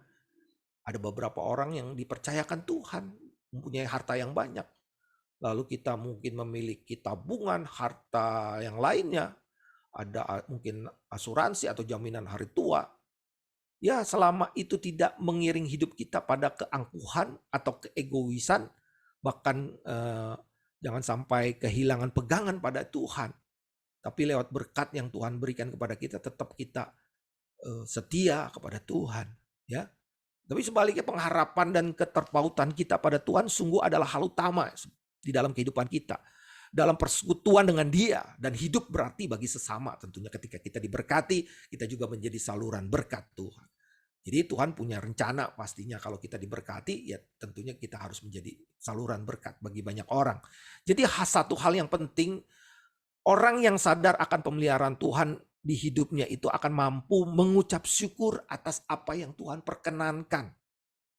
S5: ada beberapa orang yang dipercayakan Tuhan mempunyai harta yang banyak. Lalu kita mungkin memiliki tabungan, harta yang lainnya. Ada mungkin asuransi atau jaminan hari tua. Ya selama itu tidak mengiring hidup kita pada keangkuhan atau keegoisan, bahkan jangan sampai kehilangan pegangan pada Tuhan. Tapi lewat berkat yang Tuhan berikan kepada kita, tetap kita setia kepada Tuhan. Ya. Tapi sebaliknya pengharapan dan keterpautan kita pada Tuhan sungguh adalah hal utama di dalam kehidupan kita. Dalam persekutuan dengan Dia, dan hidup berarti bagi sesama. Tentunya ketika kita diberkati, kita juga menjadi saluran berkat Tuhan. Jadi Tuhan punya rencana pastinya kalau kita diberkati, ya tentunya kita harus menjadi saluran berkat bagi banyak orang. Jadi satu hal yang penting, orang yang sadar akan pemeliharaan Tuhan di hidupnya itu akan mampu mengucap syukur atas apa yang Tuhan perkenankan.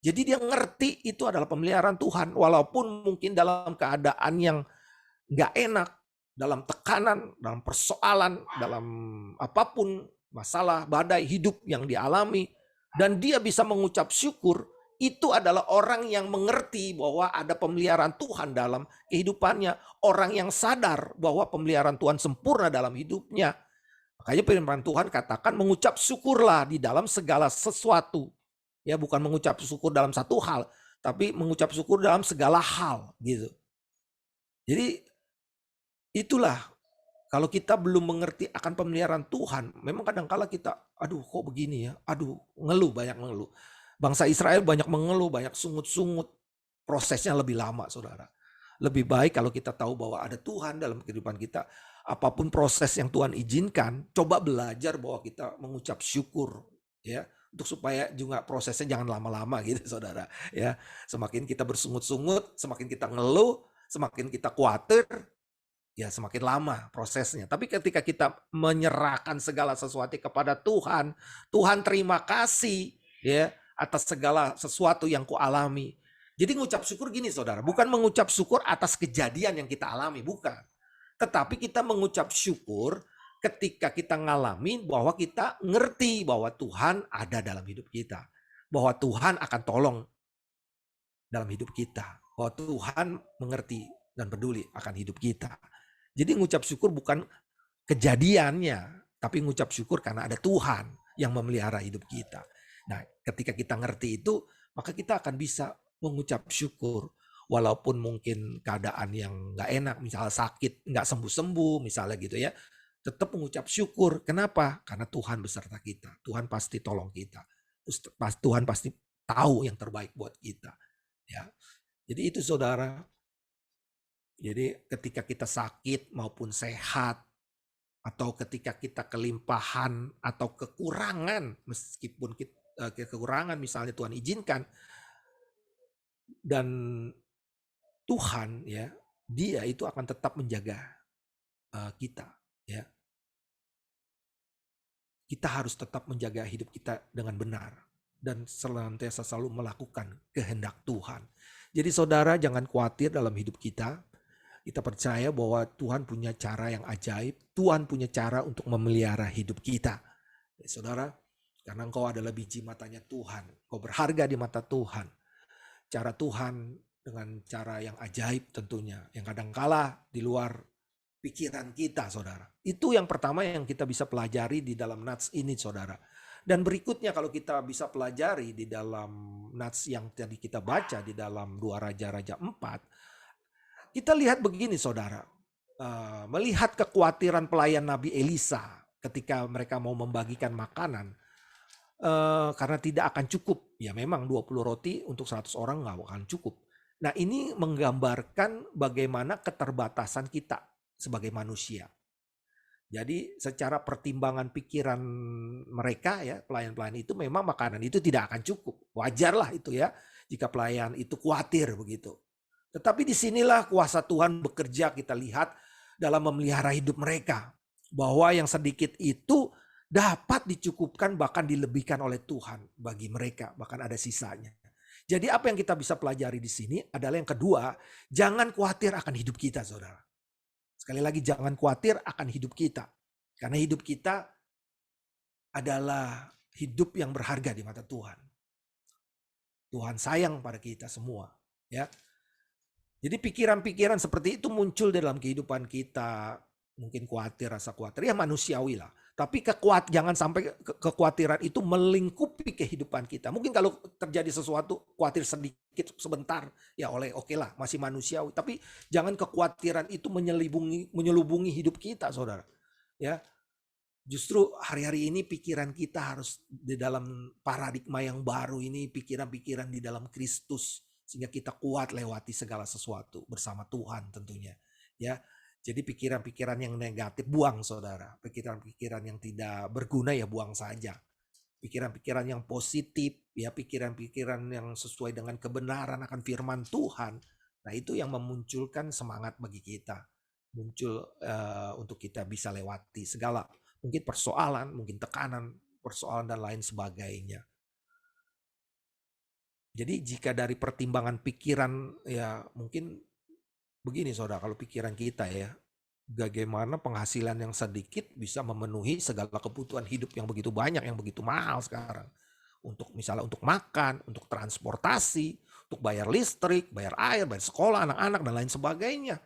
S5: Jadi dia ngerti itu adalah pemeliharaan Tuhan, walaupun mungkin dalam keadaan yang nggak enak, dalam tekanan, dalam persoalan, dalam apapun masalah, badai hidup yang dialami, dan dia bisa mengucap syukur, itu adalah orang yang mengerti bahwa ada pemeliharaan Tuhan dalam kehidupannya. Orang yang sadar bahwa pemeliharaan Tuhan sempurna dalam hidupnya. Makanya firman Tuhan katakan mengucap syukurlah di dalam segala sesuatu. Ya, bukan mengucap syukur dalam satu hal, tapi mengucap syukur dalam segala hal gitu. Jadi itulah, kalau kita belum mengerti akan pemeliharaan Tuhan, memang kadang-kala kita, aduh kok begini ya, aduh ngeluh, banyak mengeluh. Bangsa Israel banyak mengeluh, banyak sungut-sungut, prosesnya lebih lama saudara. Lebih baik kalau kita tahu bahwa ada Tuhan dalam kehidupan kita, apapun proses yang Tuhan izinkan, coba belajar bahwa kita mengucap syukur, ya, untuk supaya juga prosesnya jangan lama-lama gitu saudara. Ya, semakin kita bersungut-sungut, semakin kita ngeluh, semakin kita khawatir, ya semakin lama prosesnya. Tapi ketika kita menyerahkan segala sesuatu kepada Tuhan, Tuhan terima kasih ya atas segala sesuatu yang kualami. Jadi ngucap syukur gini saudara, bukan mengucap syukur atas kejadian yang kita alami, bukan. Tetapi kita mengucap syukur ketika kita ngalamin bahwa kita ngerti bahwa Tuhan ada dalam hidup kita. Bahwa Tuhan akan tolong dalam hidup kita. Bahwa Tuhan mengerti dan peduli akan hidup kita. Jadi ngucap syukur bukan kejadiannya, tapi ngucap syukur karena ada Tuhan yang memelihara hidup kita. Nah, ketika kita ngerti itu, maka kita akan bisa mengucap syukur. Walaupun mungkin keadaan yang gak enak, misalnya sakit, gak sembuh-sembuh, misalnya gitu ya. Tetap mengucap syukur. Kenapa? Karena Tuhan beserta kita. Tuhan pasti tolong kita. Tuhan pasti tahu yang terbaik buat kita. Ya. Jadi itu saudara. Jadi ketika kita sakit maupun sehat, atau ketika kita kelimpahan atau kekurangan, meskipun kekurangan misalnya Tuhan izinkan, dan Tuhan ya, Dia itu akan tetap menjaga kita ya. Kita harus tetap menjaga hidup kita dengan benar dan senantiasa selalu melakukan kehendak Tuhan. Jadi saudara jangan khawatir dalam hidup kita. Kita percaya bahwa Tuhan punya cara yang ajaib. Tuhan punya cara untuk memelihara hidup kita. Ya, saudara, karena engkau adalah biji matanya Tuhan. Engkau berharga di mata Tuhan. Cara Tuhan dengan cara yang ajaib tentunya. Yang kadangkala di luar pikiran kita, saudara. Itu yang pertama yang kita bisa pelajari di dalam nats ini, saudara. Dan berikutnya kalau kita bisa pelajari di dalam nats yang tadi kita baca di dalam 2 Raja-Raja 4, kita lihat begini saudara, melihat kekhawatiran pelayan Nabi Elisa ketika mereka mau membagikan makanan, karena tidak akan cukup. Ya memang 20 roti untuk 100 orang nggak akan cukup. Nah ini menggambarkan bagaimana keterbatasan kita sebagai manusia. Jadi secara pertimbangan pikiran mereka ya, pelayan-pelayan itu memang makanan itu tidak akan cukup. Wajarlah itu ya, jika pelayan itu khawatir begitu. Tetapi disinilah kuasa Tuhan bekerja, kita lihat dalam memelihara hidup mereka. Bahwa yang sedikit itu dapat dicukupkan bahkan dilebihkan oleh Tuhan bagi mereka. Bahkan ada sisanya. Jadi apa yang kita bisa pelajari di sini adalah yang kedua, jangan khawatir akan hidup kita, saudara. Sekali lagi, jangan khawatir akan hidup kita. Karena hidup kita adalah hidup yang berharga di mata Tuhan. Tuhan sayang pada kita semua, ya. Jadi pikiran-pikiran seperti itu muncul dalam kehidupan kita. Mungkin khawatir, rasa khawatir, ya manusiawi lah. Tapi jangan sampai kekhawatiran itu melingkupi kehidupan kita. Mungkin kalau terjadi sesuatu, khawatir sedikit sebentar, ya oke lah, masih manusiawi. Tapi jangan kekhawatiran itu menyelubungi hidup kita, saudara. Ya, justru hari-hari ini pikiran kita harus di dalam paradigma yang baru ini, pikiran-pikiran di dalam Kristus, sehingga kita kuat lewati segala sesuatu bersama Tuhan tentunya. Ya. Jadi pikiran-pikiran yang negatif buang, saudara. Pikiran-pikiran yang tidak berguna ya buang saja. Pikiran-pikiran yang positif, ya pikiran-pikiran yang sesuai dengan kebenaran akan firman Tuhan. Nah itu yang memunculkan semangat bagi kita. Muncul untuk kita bisa lewati segala mungkin persoalan, mungkin tekanan, persoalan dan lain sebagainya. Jadi jika dari pertimbangan pikiran ya mungkin begini saudara, kalau pikiran kita ya, bagaimana penghasilan yang sedikit bisa memenuhi segala kebutuhan hidup yang begitu banyak, yang begitu mahal sekarang. Untuk misalnya untuk makan, untuk transportasi, untuk bayar listrik, bayar air, bayar sekolah anak-anak dan lain sebagainya.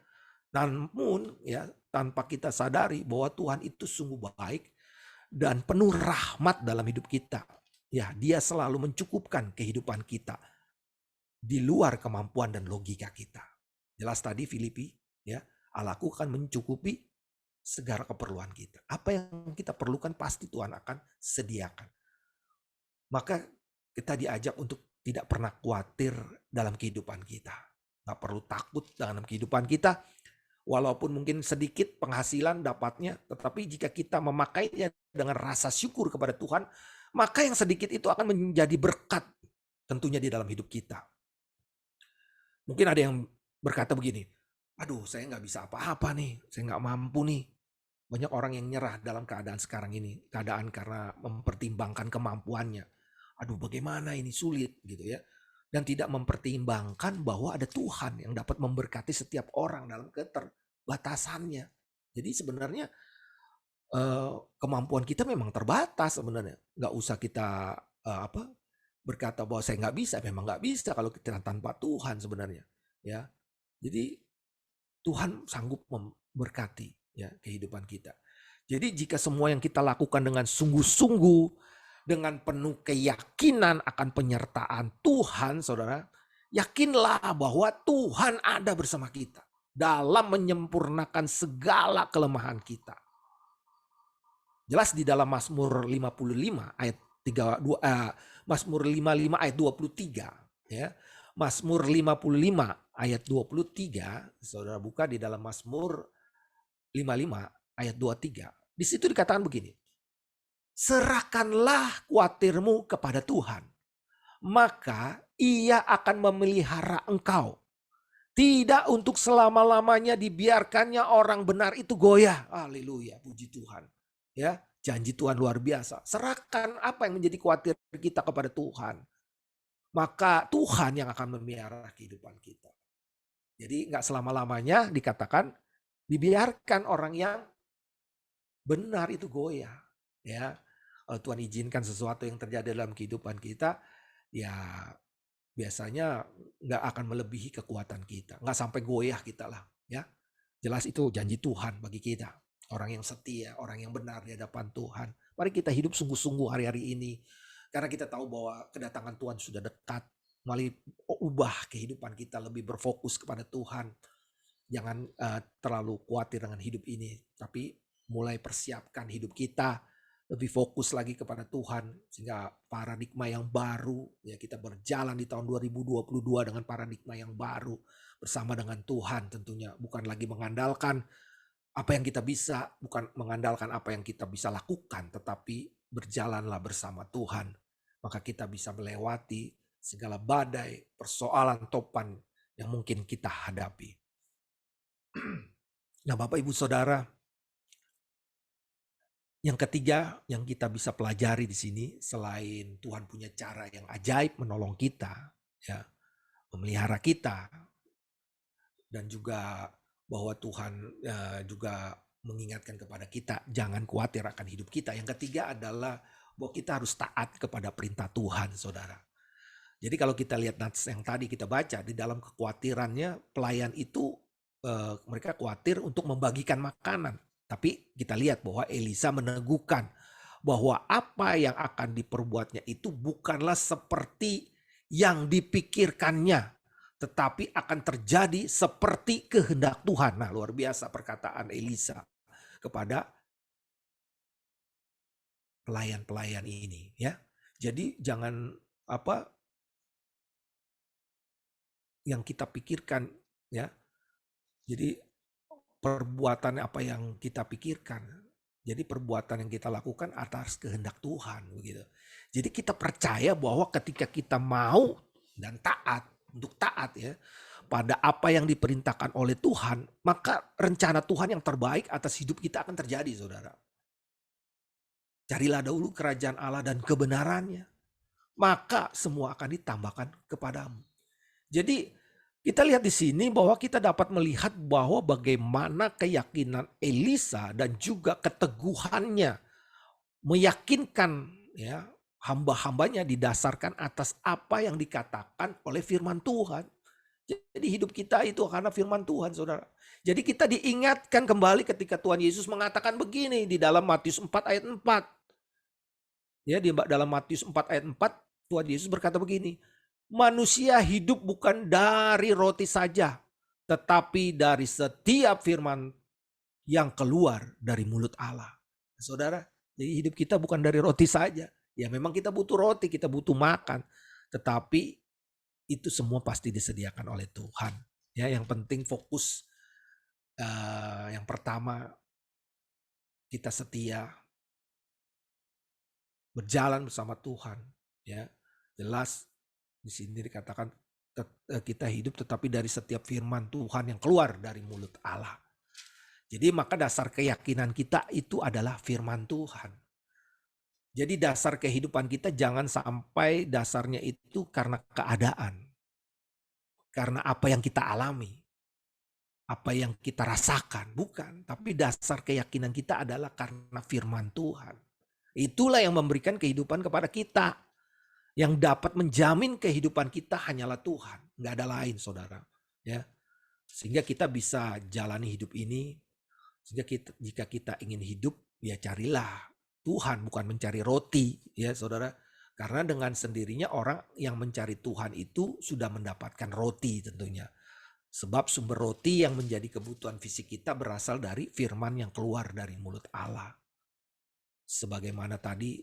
S5: Namun ya tanpa kita sadari bahwa Tuhan itu sungguh baik dan penuh rahmat dalam hidup kita. Ya, Dia selalu mencukupkan kehidupan kita di luar kemampuan dan logika kita. Jelas tadi Filipi, ya, Allahku akan mencukupi segala keperluan kita. Apa yang kita perlukan pasti Tuhan akan sediakan. Maka kita diajak untuk tidak pernah khawatir dalam kehidupan kita. Gak perlu takut dalam kehidupan kita. Walaupun mungkin sedikit penghasilan dapatnya, tetapi jika kita memakainya dengan rasa syukur kepada Tuhan, maka yang sedikit itu akan menjadi berkat tentunya di dalam hidup kita. Mungkin ada yang berkata begini, aduh saya nggak bisa apa-apa nih, saya nggak mampu nih. Banyak orang yang nyerah dalam keadaan sekarang ini, keadaan karena mempertimbangkan kemampuannya. Aduh bagaimana ini sulit gitu ya. Dan tidak mempertimbangkan bahwa ada Tuhan yang dapat memberkati setiap orang dalam keterbatasannya. Jadi sebenarnya kemampuan kita memang terbatas sebenarnya. Nggak usah kita berkata bahwa saya nggak bisa, memang nggak bisa kalau kita tanpa Tuhan sebenarnya. Ya, jadi Tuhan sanggup memberkati ya kehidupan kita. Jadi jika semua yang kita lakukan dengan sungguh-sungguh, dengan penuh keyakinan akan penyertaan Tuhan, saudara, yakinlah bahwa Tuhan ada bersama kita dalam menyempurnakan segala kelemahan kita. Jelas di dalam Mazmur 55 ayat 32, Mazmur 55 ayat 23, ya. Mazmur 55 ayat 23, saudara buka di dalam Mazmur 55 ayat 23. Di situ dikatakan begini. Serahkanlah khawatirmu kepada Tuhan, maka Ia akan memelihara engkau. Tidak untuk selama-lamanya dibiarkannya orang benar itu goyah. Haleluya, puji Tuhan. Ya, janji Tuhan luar biasa. Serahkan apa yang menjadi khawatir kita kepada Tuhan. Maka Tuhan yang akan memelihara kehidupan kita. Jadi nggak selama-lamanya dikatakan dibiarkan orang yang benar itu goyah. Ya, kalau Tuhan izinkan sesuatu yang terjadi dalam kehidupan kita, ya biasanya nggak akan melebihi kekuatan kita. Nggak sampai goyah kita lah. Ya, jelas itu janji Tuhan bagi kita. Orang yang setia, orang yang benar di hadapan Tuhan. Mari kita hidup sungguh-sungguh hari-hari ini. Karena kita tahu bahwa kedatangan Tuhan sudah dekat. Mari ubah kehidupan kita lebih berfokus kepada Tuhan. Jangan terlalu khawatir dengan hidup ini. Tapi mulai persiapkan hidup kita. Lebih fokus lagi kepada Tuhan. Sehingga paradigma yang baru. Ya, kita berjalan di tahun 2022 dengan paradigma yang baru. Bersama dengan Tuhan tentunya. Bukan lagi mengandalkan apa yang kita bisa. Bukan mengandalkan apa yang kita bisa lakukan. Tetapi berjalanlah bersama Tuhan. Maka kita bisa melewati segala badai, persoalan, topan yang mungkin kita hadapi. Nah Bapak Ibu Saudara, yang ketiga yang kita bisa pelajari di sini, selain Tuhan punya cara yang ajaib menolong kita, ya, memelihara kita, dan juga bahwa Tuhan juga mengingatkan kepada kita jangan khawatir akan hidup kita. Yang ketiga adalah bahwa kita harus taat kepada perintah Tuhan, saudara. Jadi kalau kita lihat nats yang tadi kita baca, di dalam kekhawatirannya pelayan itu mereka khawatir untuk membagikan makanan. Tapi kita lihat bahwa Elisa meneguhkan bahwa apa yang akan diperbuatnya itu bukanlah seperti yang dipikirkannya, tetapi akan terjadi seperti kehendak Tuhan. Nah, luar biasa perkataan Elisa kepada pelayan-pelayan ini, ya. Jadi jangan apa yang kita pikirkan, ya. Jadi perbuatan apa yang kita pikirkan. Jadi perbuatan yang kita lakukan atas kehendak Tuhan, begitu. Jadi kita percaya bahwa ketika kita mau dan taat, untuk taat ya pada apa yang diperintahkan oleh Tuhan, maka rencana Tuhan yang terbaik atas hidup kita akan terjadi, saudara. Carilah dahulu kerajaan Allah dan kebenarannya, maka semua akan ditambahkan kepadamu. Jadi kita lihat di sini bahwa kita dapat melihat bahwa bagaimana keyakinan Elisa dan juga keteguhannya meyakinkan ya hamba-hambanya didasarkan atas apa yang dikatakan oleh firman Tuhan. Jadi hidup kita itu karena firman Tuhan, saudara. Jadi kita diingatkan kembali ketika Tuhan Yesus mengatakan begini di dalam Matius 4 ayat 4. Ya, di dalam Matius 4 ayat 4 Tuhan Yesus berkata begini, manusia hidup bukan dari roti saja, tetapi dari setiap firman yang keluar dari mulut Allah. Saudara, jadi hidup kita bukan dari roti saja. Ya memang kita butuh roti, kita butuh makan. Tetapi itu semua pasti disediakan oleh Tuhan. Ya, yang penting fokus. Yang pertama, kita setia berjalan bersama Tuhan. Ya, jelas di sini dikatakan kita hidup tetapi dari setiap firman Tuhan yang keluar dari mulut Allah. Jadi maka dasar keyakinan kita itu adalah firman Tuhan. Jadi dasar kehidupan kita jangan sampai dasarnya itu karena keadaan. Karena apa yang kita alami. Apa yang kita rasakan. Bukan. Tapi dasar keyakinan kita adalah karena firman Tuhan. Itulah yang memberikan kehidupan kepada kita. Yang dapat menjamin kehidupan kita hanyalah Tuhan. Nggak ada lain, saudara. Ya. Sehingga kita bisa jalani hidup ini. Sehingga jika kita ingin hidup, ya carilah Tuhan, bukan mencari roti, ya saudara. Karena dengan sendirinya orang yang mencari Tuhan itu sudah mendapatkan roti tentunya. Sebab sumber roti yang menjadi kebutuhan fisik kita berasal dari firman yang keluar dari mulut Allah. Sebagaimana tadi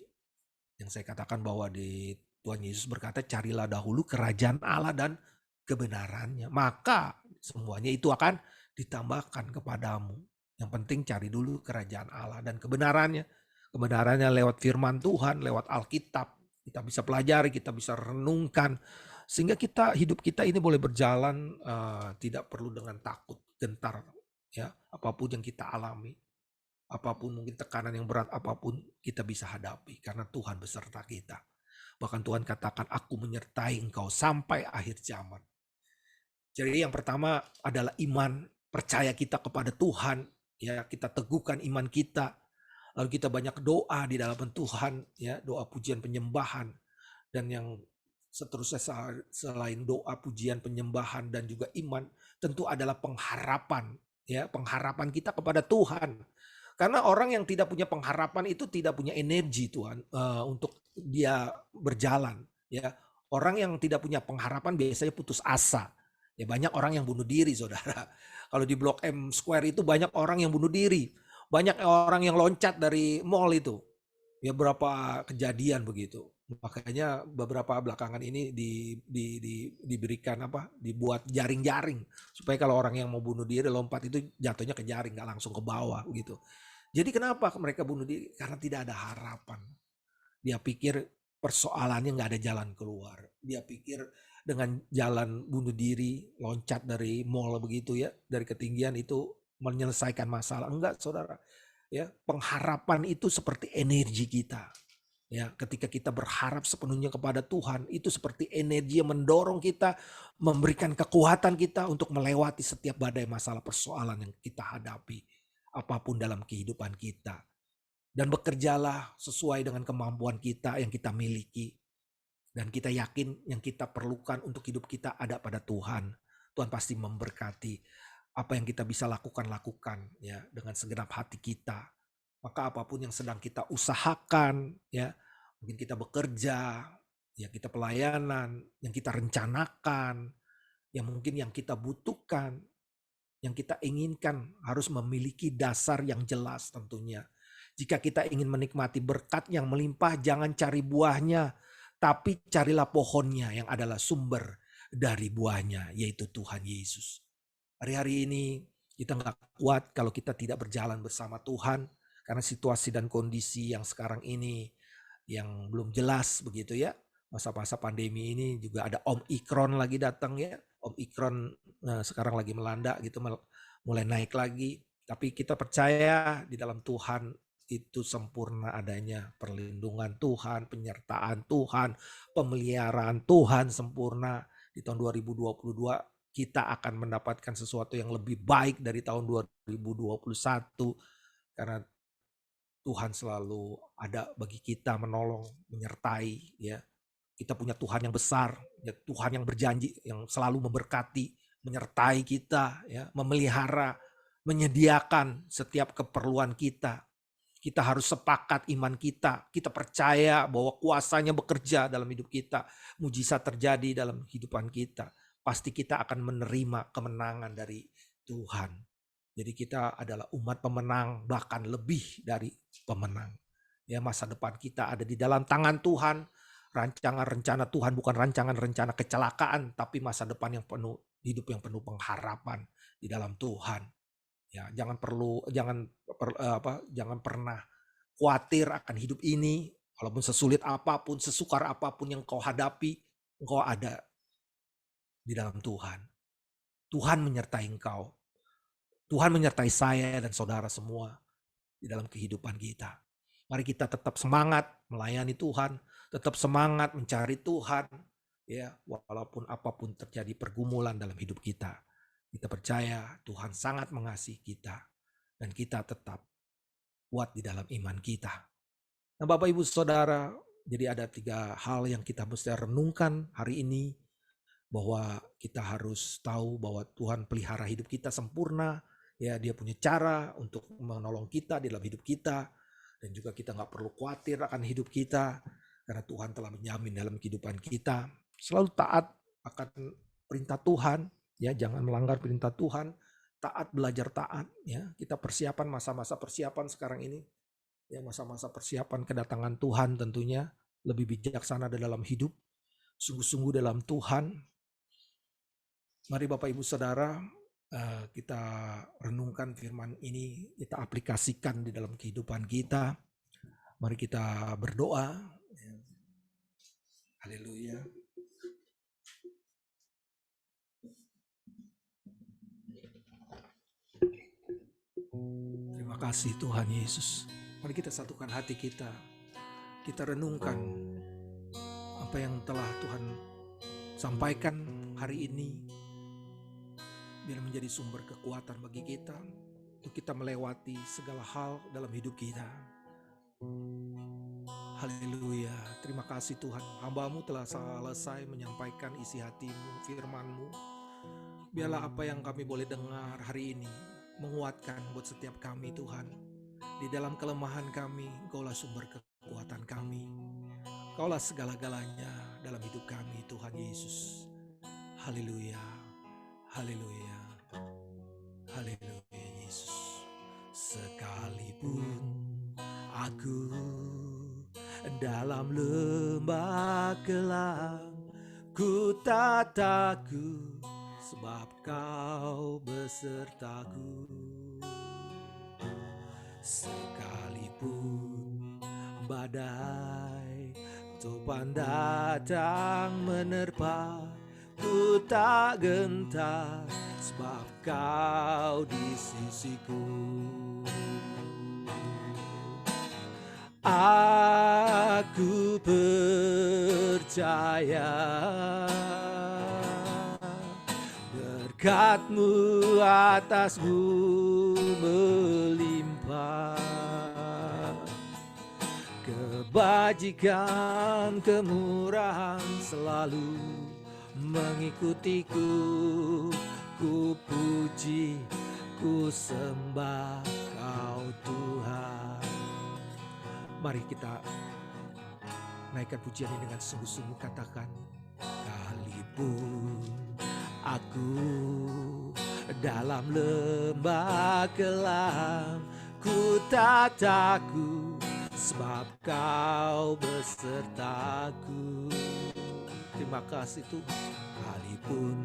S5: yang saya katakan bahwa di Tuhan Yesus berkata, carilah dahulu kerajaan Allah dan kebenarannya. Maka semuanya itu akan ditambahkan kepadamu. Yang penting cari dulu kerajaan Allah dan kebenarannya. Kebenarannya lewat firman Tuhan, lewat Alkitab. Kita bisa pelajari, kita bisa renungkan. Sehingga hidup kita ini boleh berjalan tidak perlu dengan takut, gentar. Ya, apapun yang kita alami. Apapun mungkin tekanan yang berat, apapun kita bisa hadapi. Karena Tuhan beserta kita. Bahkan Tuhan katakan, aku menyertai engkau sampai akhir zaman. Jadi yang pertama adalah iman, percaya kita kepada Tuhan. Ya, kita teguhkan iman kita. Lalu kita banyak doa di dalam Tuhan, ya, doa pujian penyembahan, dan yang seterusnya selain doa pujian penyembahan dan juga iman, tentu adalah pengharapan, ya, pengharapan kita kepada Tuhan. Karena orang yang tidak punya pengharapan itu tidak punya energi Tuhan untuk dia berjalan, ya. Orang yang tidak punya pengharapan biasanya putus asa. Ya banyak orang yang bunuh diri, saudara. Kalau di Blok M Square itu banyak orang yang bunuh diri. Banyak orang yang loncat dari mall itu. Ya berapa kejadian begitu. Makanya beberapa belakangan ini diberikan dibuat jaring-jaring supaya kalau orang yang mau bunuh diri lompat itu jatuhnya ke jaring, nggak langsung ke bawah gitu. Jadi kenapa mereka bunuh diri? Karena tidak ada harapan. Dia pikir persoalannya nggak ada jalan keluar. Dia pikir dengan jalan bunuh diri, loncat dari mall begitu ya, dari ketinggian itu menyelesaikan masalah. Enggak, saudara. Ya, pengharapan itu seperti energi kita. Ya, ketika kita berharap sepenuhnya kepada Tuhan, itu seperti energi yang mendorong kita, memberikan kekuatan kita untuk melewati setiap badai masalah persoalan yang kita hadapi, apapun dalam kehidupan kita. Dan bekerjalah sesuai dengan kemampuan kita yang kita miliki. Dan kita yakin yang kita perlukan untuk hidup kita ada pada Tuhan. Tuhan pasti memberkati apa yang kita bisa lakukan ya dengan segenap hati kita. Maka apapun yang sedang kita usahakan, ya mungkin kita bekerja, ya kita pelayanan, yang kita rencanakan, yang mungkin yang kita butuhkan, yang kita inginkan harus memiliki dasar yang jelas tentunya. Jika kita ingin menikmati berkat yang melimpah, jangan cari buahnya, tapi carilah pohonnya yang adalah sumber dari buahnya, yaitu Tuhan Yesus. Hari-hari ini kita nggak kuat kalau kita tidak berjalan bersama Tuhan, karena situasi dan kondisi yang sekarang ini yang belum jelas begitu ya. Masa-masa pandemi ini juga ada Omikron lagi datang ya. Omikron sekarang lagi melanda gitu, mulai naik lagi. Tapi kita percaya di dalam Tuhan itu sempurna adanya perlindungan Tuhan, penyertaan Tuhan, pemeliharaan Tuhan sempurna. Di tahun 2022 kita akan mendapatkan sesuatu yang lebih baik dari tahun 2021 karena Tuhan selalu ada bagi kita, menolong, menyertai ya. Kita punya Tuhan yang besar, ya, Tuhan yang berjanji, yang selalu memberkati, menyertai kita ya, memelihara, menyediakan setiap keperluan kita. Kita harus sepakat iman kita. Kita percaya bahwa kuasanya bekerja dalam hidup kita. Mujizat terjadi dalam kehidupan kita. Pasti kita akan menerima kemenangan dari Tuhan. Jadi kita adalah umat pemenang, bahkan lebih dari pemenang. Ya, masa depan kita ada di dalam tangan Tuhan. Rancangan rencana Tuhan bukan rancangan rencana kecelakaan, tapi masa depan yang penuh, hidup yang penuh pengharapan di dalam Tuhan. Ya, jangan pernah khawatir akan hidup ini, walaupun sesulit apapun, sesukar apapun yang kau hadapi, engkau ada di dalam Tuhan. Tuhan menyertai engkau. Tuhan menyertai saya dan saudara semua di dalam kehidupan kita. Mari kita tetap semangat melayani Tuhan, tetap semangat mencari Tuhan, ya, walaupun apapun terjadi pergumulan dalam hidup kita. Kita percaya Tuhan sangat mengasihi kita dan kita tetap kuat di dalam iman kita. Nah, Bapak Ibu Saudara, jadi ada 3 hal yang kita mesti renungkan hari ini, bahwa kita harus tahu bahwa Tuhan pelihara hidup kita sempurna, ya, Dia punya cara untuk menolong kita di dalam hidup kita, dan juga kita nggak perlu khawatir akan hidup kita karena Tuhan telah menjamin dalam kehidupan kita. Selalu taat akan perintah Tuhan, ya, jangan melanggar perintah Tuhan, taat, belajar taat, ya. Kita persiapan masa-masa persiapan sekarang ini, ya, masa-masa persiapan kedatangan Tuhan tentunya, lebih bijaksana dalam hidup, sungguh-sungguh dalam Tuhan. Mari Bapak Ibu Saudara, kita renungkan firman ini, kita aplikasikan di dalam kehidupan kita. Mari kita berdoa. Haleluya. Terima kasih Tuhan Yesus. Mari kita satukan hati kita. Kita renungkan apa yang telah Tuhan sampaikan hari ini. Biar menjadi sumber kekuatan bagi kita untuk kita melewati segala hal dalam hidup kita. Haleluya. Terima kasih Tuhan. Hamba-Mu telah selesai menyampaikan isi hati-Mu, firman-Mu. Biarlah apa yang kami boleh dengar hari ini menguatkan buat setiap kami Tuhan. Di dalam kelemahan kami, Engkaulah sumber kekuatan kami. Engkaulah segala-galanya dalam hidup kami Tuhan Yesus. Haleluya. Haleluya. Haleluya Yesus. Sekalipun aku dalam lembah gelap, ku tak takut sebab Kau besertaku. Sekalipun badai topan datang menerpa, ku tak gentar sebab Kau di sisiku. Aku percaya berkat-Mu atasku melimpah, kebajikan kemurahan selalu mengikutiku. Ku puji, ku sembah Kau Tuhan. Mari kita naikkan pujian ini dengan sungguh-sungguh, katakan, sekalipun aku dalam lembah kelam, ku tak takut sebab Kau besertaku. Terima kasih Tuhan. Sekalipun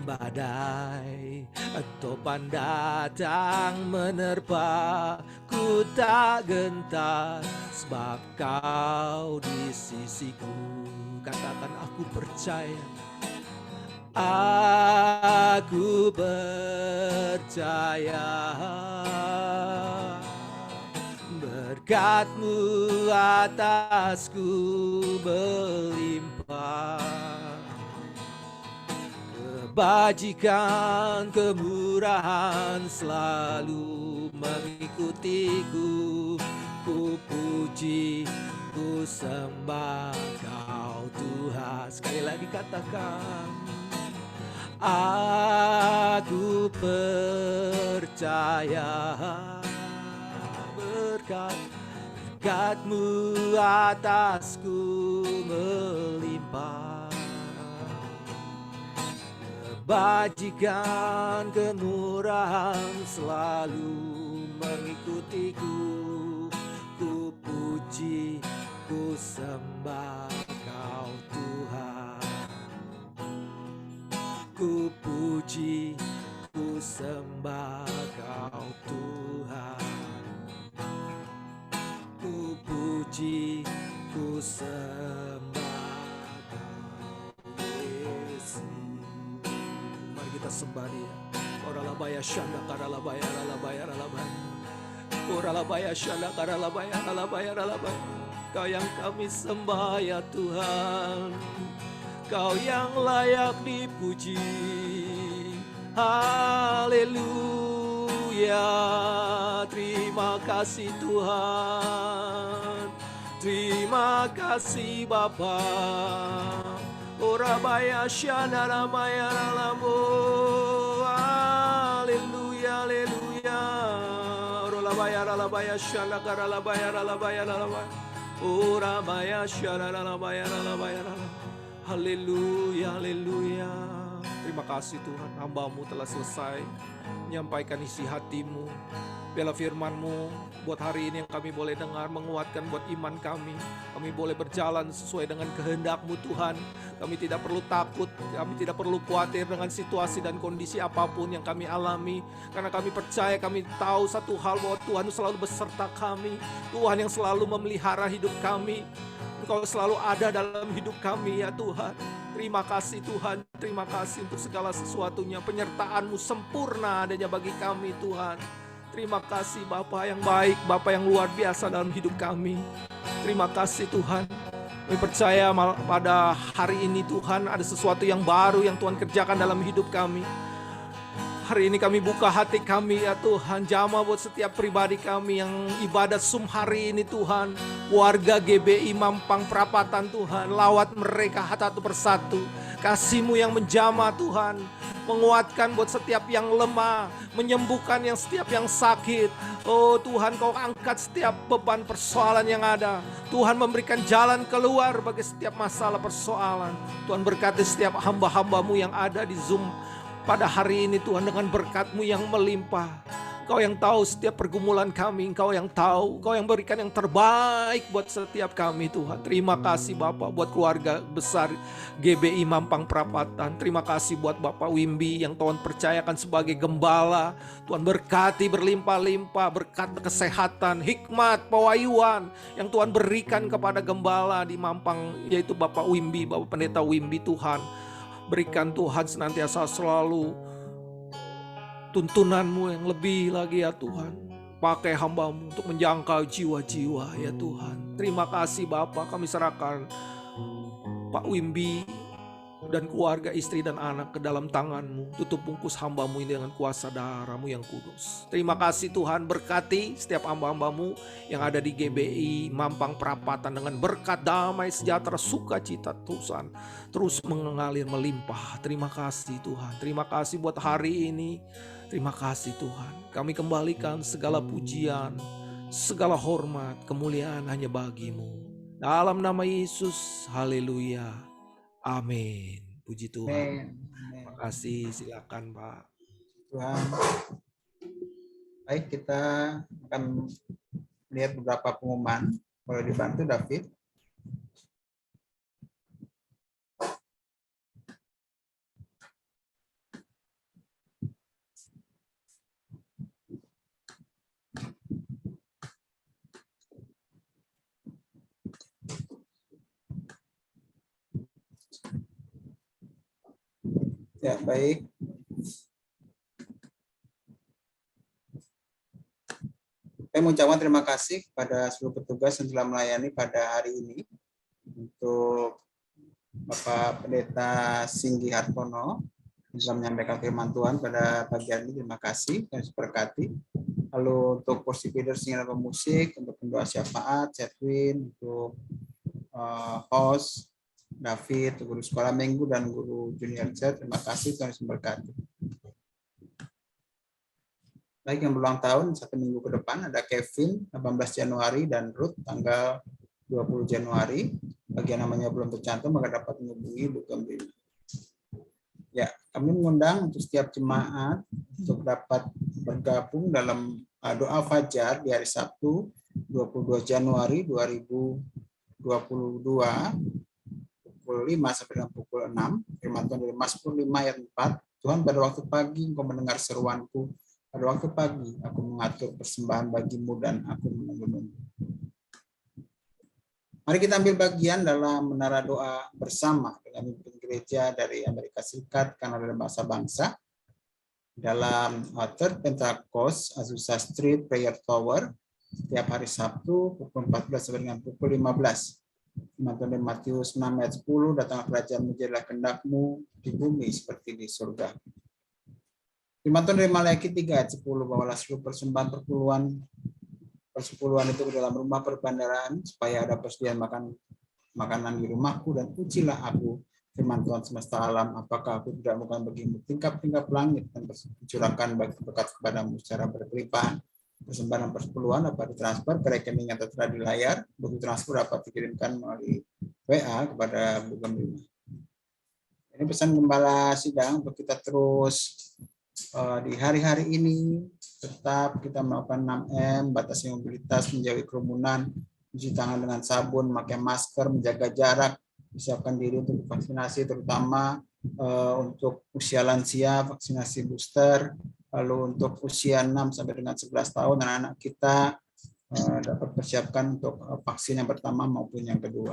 S5: badai topan datang menerpa, ku tak gentar sebab Kau di sisiku. Katakan, aku percaya, aku percaya berkat-Mu atasku melimpah, kebajikan kemurahan selalu mengikutiku. Ku puji, ku sembah Kau Tuhan. Sekali lagi katakan, aku percaya berkat-Mu atasku melimpah, kebajikan kemurahan selalu mengikutiku. Ku puji, ku sembah Kau Tuhan. Ku puji, ku sembah Kau Tuhan. Ku puji, ku sembah Kau Yesus. Mari kita sembah Dia. Oralabaya syanda karalabaya ralabaya ralabaya. Oralabaya syanda karalabaya ralabaya ralabaya. Kau yang kami sembah ya Tuhan, Kau yang layak dipuji. Haleluya. Terima kasih Tuhan, terima kasih Bapa. Orabaya syanda ramaya ralamo. Haleluya, haleluya. Oralabaya ralabaya syanda karalabaya ralabaya ralabaya. Orabaya syanda ralabaya ralabaya ralabaya. Haleluya, haleluya. Terima kasih Tuhan, hamba-Mu telah selesai menyampaikan isi hati-Mu. Biarlah firman-Mu buat hari ini yang kami boleh dengar menguatkan buat iman kami. Kami boleh berjalan sesuai dengan kehendak-Mu Tuhan. Kami tidak perlu takut, kami tidak perlu khawatir dengan situasi dan kondisi apapun yang kami alami. Karena kami percaya, kami tahu satu hal, bahwa Tuhan selalu beserta kami. Tuhan yang selalu memelihara hidup kami. Engkau selalu ada dalam hidup kami ya Tuhan. Terima kasih Tuhan, terima kasih untuk segala sesuatunya. Penyertaan-Mu sempurna adanya bagi kami Tuhan. Terima kasih Bapa yang baik, Bapa yang luar biasa dalam hidup kami. Terima kasih Tuhan. Kami percaya pada hari ini Tuhan ada sesuatu yang baru yang Tuhan kerjakan dalam hidup kami. Hari ini kami buka hati kami ya Tuhan, jamah buat setiap pribadi kami yang ibadat Zoom hari ini Tuhan. Warga GBI Mampang Perapatan Tuhan, lawat mereka satu persatu. Kasih-Mu yang menjamah Tuhan, menguatkan buat setiap yang lemah, menyembuhkan yang setiap yang sakit. Oh Tuhan, Kau angkat setiap beban persoalan yang ada. Tuhan memberikan jalan keluar bagi setiap masalah persoalan. Tuhan berkati setiap hamba-hamba-Mu yang ada di Zoom pada hari ini Tuhan, dengan berkat-Mu yang melimpah. Kau yang tahu setiap pergumulan kami, Kau yang tahu, Kau yang berikan yang terbaik buat setiap kami Tuhan. Terima kasih Bapak buat keluarga besar GBI Mampang Perapatan. Terima kasih buat Bapak Wimbi yang Tuhan percayakan sebagai gembala. Tuhan berkati berlimpah-limpah, berkat kesehatan, hikmat, pewahyuan yang Tuhan berikan kepada gembala di Mampang, yaitu Bapak Wimbi, Bapak Pendeta Wimbi Tuhan. Berikan Tuhan senantiasa selalu tuntunan-Mu yang lebih lagi ya Tuhan. pakai hamba-Mu untuk menjangkau jiwa-jiwa ya Tuhan. Terima kasih Bapa, kami serahkan Pak Wimbi dan keluarga, istri dan anak ke dalam tangan-Mu. Tutup bungkus hamba-Mu ini dengan kuasa darah-Mu yang kudus. Terima kasih Tuhan, berkati setiap hamba-hamba-Mu yang ada di GBI Mampang Perapatan dengan berkat damai sejahtera sukacita Tuhan terus mengalir melimpah. Terima kasih Tuhan, terima kasih buat hari ini. Terima kasih Tuhan, kami kembalikan segala pujian, segala hormat, kemuliaan hanya bagi-Mu. Dalam nama Yesus, haleluya. Amin. Puji Tuhan.
S1: Amin.
S5: Terima kasih. Silakan Pak.
S1: Tuhan. Baik, kita akan lihat beberapa pengumuman. Boleh dibantu David? Ya, baik. Saya mengucapkan terima kasih kepada seluruh petugas yang telah melayani pada hari ini. Untuk Bapak Pendeta Singgi Hartono yang telah menyampaikan firman Tuhan pada pagi hari ini, terima kasih dan diberkati. Lalu untuk worship leaders dan pemusik, untuk pendoa syafaat, Chatwin, untuk host, David, guru sekolah minggu, dan guru junior church, terima kasih, Tuhan memberkati. Baik, yang berulang tahun 1 minggu ke depan ada Kevin 18 Januari dan Ruth tanggal 20 Januari. Bagi yang namanya belum tercantum maka dapat menghubungi Bu Gembina. Ya, kami mengundang untuk setiap jemaat untuk dapat bergabung dalam doa fajar di hari Sabtu 22 Januari 2022 pukul 5 sampai dengan pukul 6. Firman Tuhan dari Mazmur 5 ayat 4. Tuhan, pada waktu pagi engkau mendengar seruanku. Pada waktu pagi aku mengatur persembahan bagimu dan aku menunggu-nunggu. Mari kita ambil bagian dalam menara doa bersama dengan pemimpin gereja dari Amerika Serikat, Kanada, dan bangsa-bangsa dalam Third Pentecost Azusa Street Prayer Tower setiap hari Sabtu pukul 14 sampai dengan pukul 15. Firman Matius 6 ayat 10, datang kerajaan menjadilah kehendakmu di bumi seperti di surga. Firman dari Maliaki 3 ayat 10, bawalah seluruh persembahan persepuluhan itu ke dalam rumah perbandaran supaya ada persediaan makanan di rumahku, dan ujilah aku, firman Tuhan semesta alam, apakah aku tidak bukan bagimu tingkap-tingkap langit dan mencurahkan berkat kepadamu secara berkelimpahan. Persembahan persepuluhan dapat ditransfer ke rekening yang tertera di layar. Bukti transfer dapat dikirimkan melalui WA kepada Bu Gembina. Ini pesan Gembala Sidang untuk kita terus di hari-hari ini tetap kita melakukan 6M, batasi mobilitas, menjauhi kerumunan, cuci tangan dengan sabun, memakai masker, menjaga jarak, siapkan diri untuk vaksinasi, terutama untuk usia lansia, vaksinasi booster. Lalu untuk usia 6 sampai dengan 11 tahun anak-anak kita dapat persiapkan untuk vaksin yang pertama maupun yang kedua.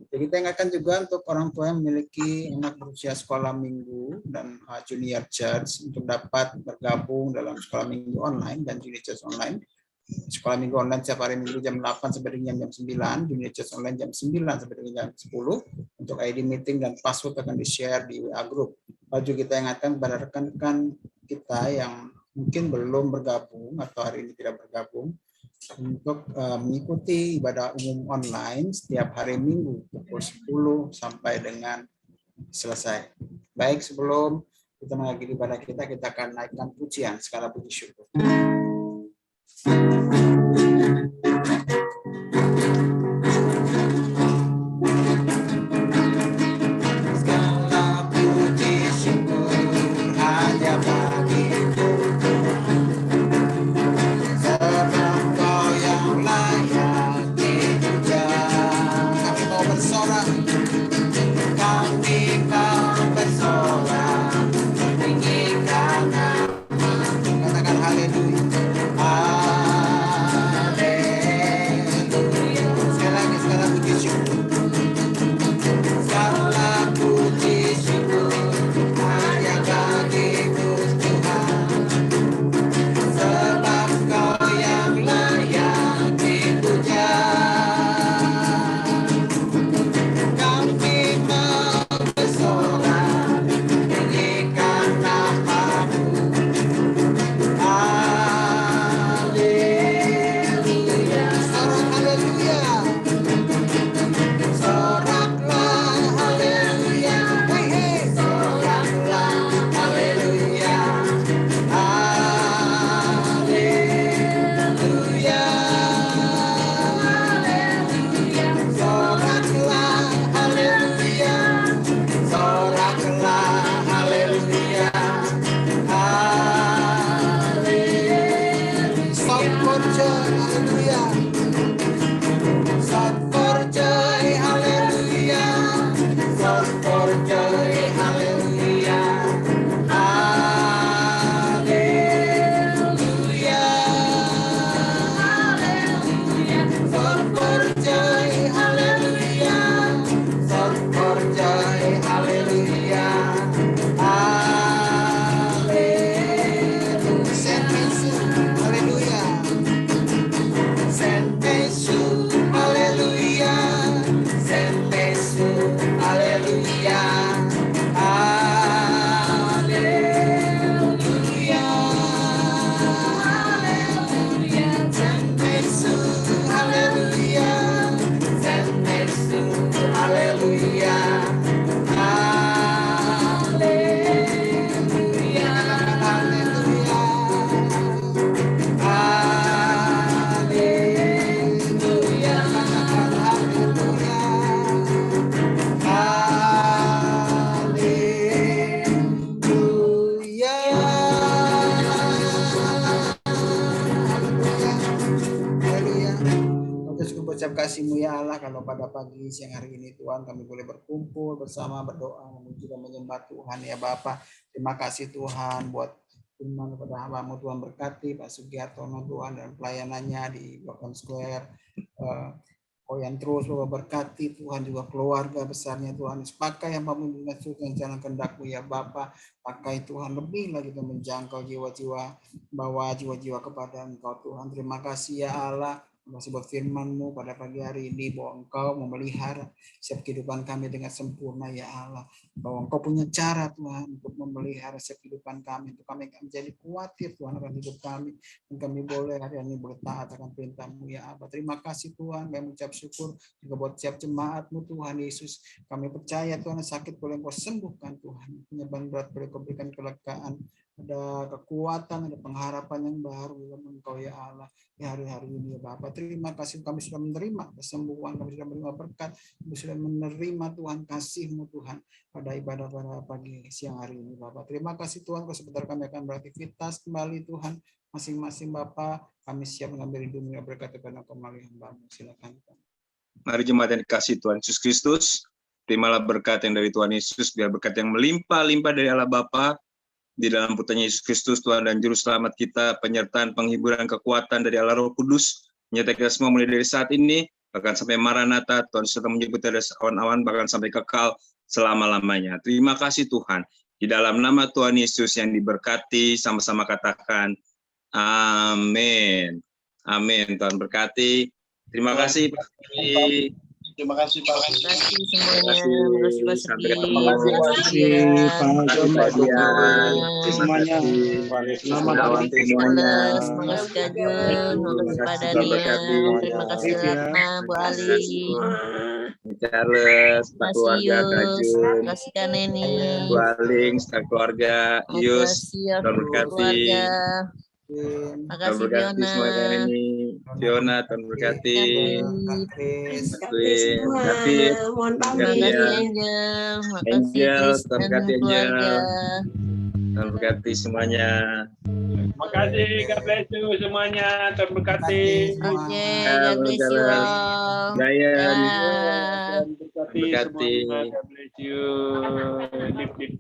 S1: Jadi kita ingatkan juga untuk orang tua yang memiliki anak berusia sekolah minggu dan junior church untuk dapat bergabung dalam sekolah minggu online dan junior church online. Sekolah minggu online setiap hari minggu jam 8 sampai dengan jam 9, junior church online jam 9 sampai dengan jam 10. Untuk ID meeting dan password akan di-share di WA group. Lalu kita ingatkan kepada rekan-rekan kita yang mungkin belum bergabung atau hari ini tidak bergabung untuk mengikuti ibadah umum online setiap hari Minggu pukul 10 sampai dengan selesai. Baik, sebelum kita mengakhiri ibadah kita akan naikkan pujian skala puji syukur. Katakan haleluya. Ucap kasih-Mu ya Allah, kalau pada pagi siang hari ini Tuhan kami boleh berkumpul bersama, berdoa, memuji dan menyembah Tuhan ya Bapa. Terima kasih Tuhan buat firman kepada hamba-Mu, Tuhan berkati Pak Sugiartono Tuhan dan pelayanannya di Broken Square. Koyan terus Bapak berkati Tuhan juga keluarga besarnya Tuhan. Pakai hamba-Mu dengan suka jalan kehendak-Mu ya Bapa. Pakai Tuhan lebih lagi dan menjangkau jiwa-jiwa, bawa jiwa-jiwa kepada Engkau Tuhan. Terima kasih ya Allah. Terima kasih buat firman-Mu pada pagi hari ini bahwa Engkau memelihara setiap kehidupan kami dengan sempurna ya Allah. Bahwa Engkau punya cara Tuhan untuk memelihara setiap kehidupan kami. Untuk kami menjadi khawatir Tuhan akan hidup kami. Dan kami boleh hari ini boleh taat akan perintah-Mu ya Allah. Terima kasih Tuhan. Kami mengucap syukur juga buat setiap jemaat-Mu Tuhan Yesus. Kami percaya Tuhan sakit boleh Engkau sembuhkan Tuhan. Beban berat boleh Engkau berikan kelegaan. Ada kekuatan, ada pengharapan yang baru dalam Engkau ya Allah. Di hari-hari ini ya Bapak. Terima kasih kami sudah menerima kesembuhan, kami sudah menerima berkat, kami sudah menerima Tuhan kasih-Mu Tuhan pada ibadah pada pagi siang hari ini Bapak. Terima kasih Tuhan, sebentar kami akan beraktivitas kembali Tuhan masing-masing Bapak. Kami siap mengambil dunia berkat kepada kembali hamba-Mu. Silakan.
S6: Mari jemaat yang dikasih Tuhan Yesus Kristus, terimalah berkat yang dari Tuhan Yesus, biar berkat yang melimpah-limpah dari Allah Bapa di dalam putranya Yesus Kristus Tuhan dan Juru Selamat kita, penyertaan, penghiburan, kekuatan dari Allah Roh Kudus, menyertai kita semua mulai dari saat ini, bahkan sampai Maranatha, Tuhan sudah menyebut dari awan-awan, bahkan sampai kekal selama-lamanya. Terima kasih Tuhan. Di dalam nama Tuhan Yesus yang diberkati, sama-sama katakan, amin. Amin. Tuhan berkati. Terima kasih Pak.
S7: Terima kasih Pak.
S8: Terima kasih semuanya. Terima kasih Pak
S6: Sampai
S8: Sri.
S6: ketemu lagi.
S8: Terima kasih
S6: Pak Dian.
S7: Semuanya.
S6: Selamat
S7: Selamat
S6: semuanya.
S8: Terima kasih Kak Jun. Terima kasih Pak Daniel. Terima kasih Ratna, Bu Ali.
S6: Charles,
S8: Terima kasih
S6: keluarga Kak
S8: Yus.
S6: Jun,
S8: Terima kasih Kak Neni.
S6: Bu Aling, keluarga
S8: Terima
S6: Yus,
S8: kasih ya
S6: Tuhan berkati.
S8: keluarga. Terima
S6: Tuhan
S8: kasih
S6: berkati
S8: Fiona.
S6: semuanya ini. Fiona, Tuhan berkati.
S8: David.
S6: David,
S8: Terima
S6: berkati
S8: kasih
S6: ya.
S8: Angel. Terima kasih
S6: Angel,
S8: Chris
S6: Tuhan
S8: dan
S6: berkati Angel.
S8: keluarga.
S6: Tuhan berkati semuanya.
S7: Terima kasih, God bless you semuanya. Tuhan berkati.
S8: Oke, God bless you all.
S6: Dayan,
S8: Dah.
S7: Tuhan berkati
S6: berkati.
S7: semuanya. God bless you. Lip, lip.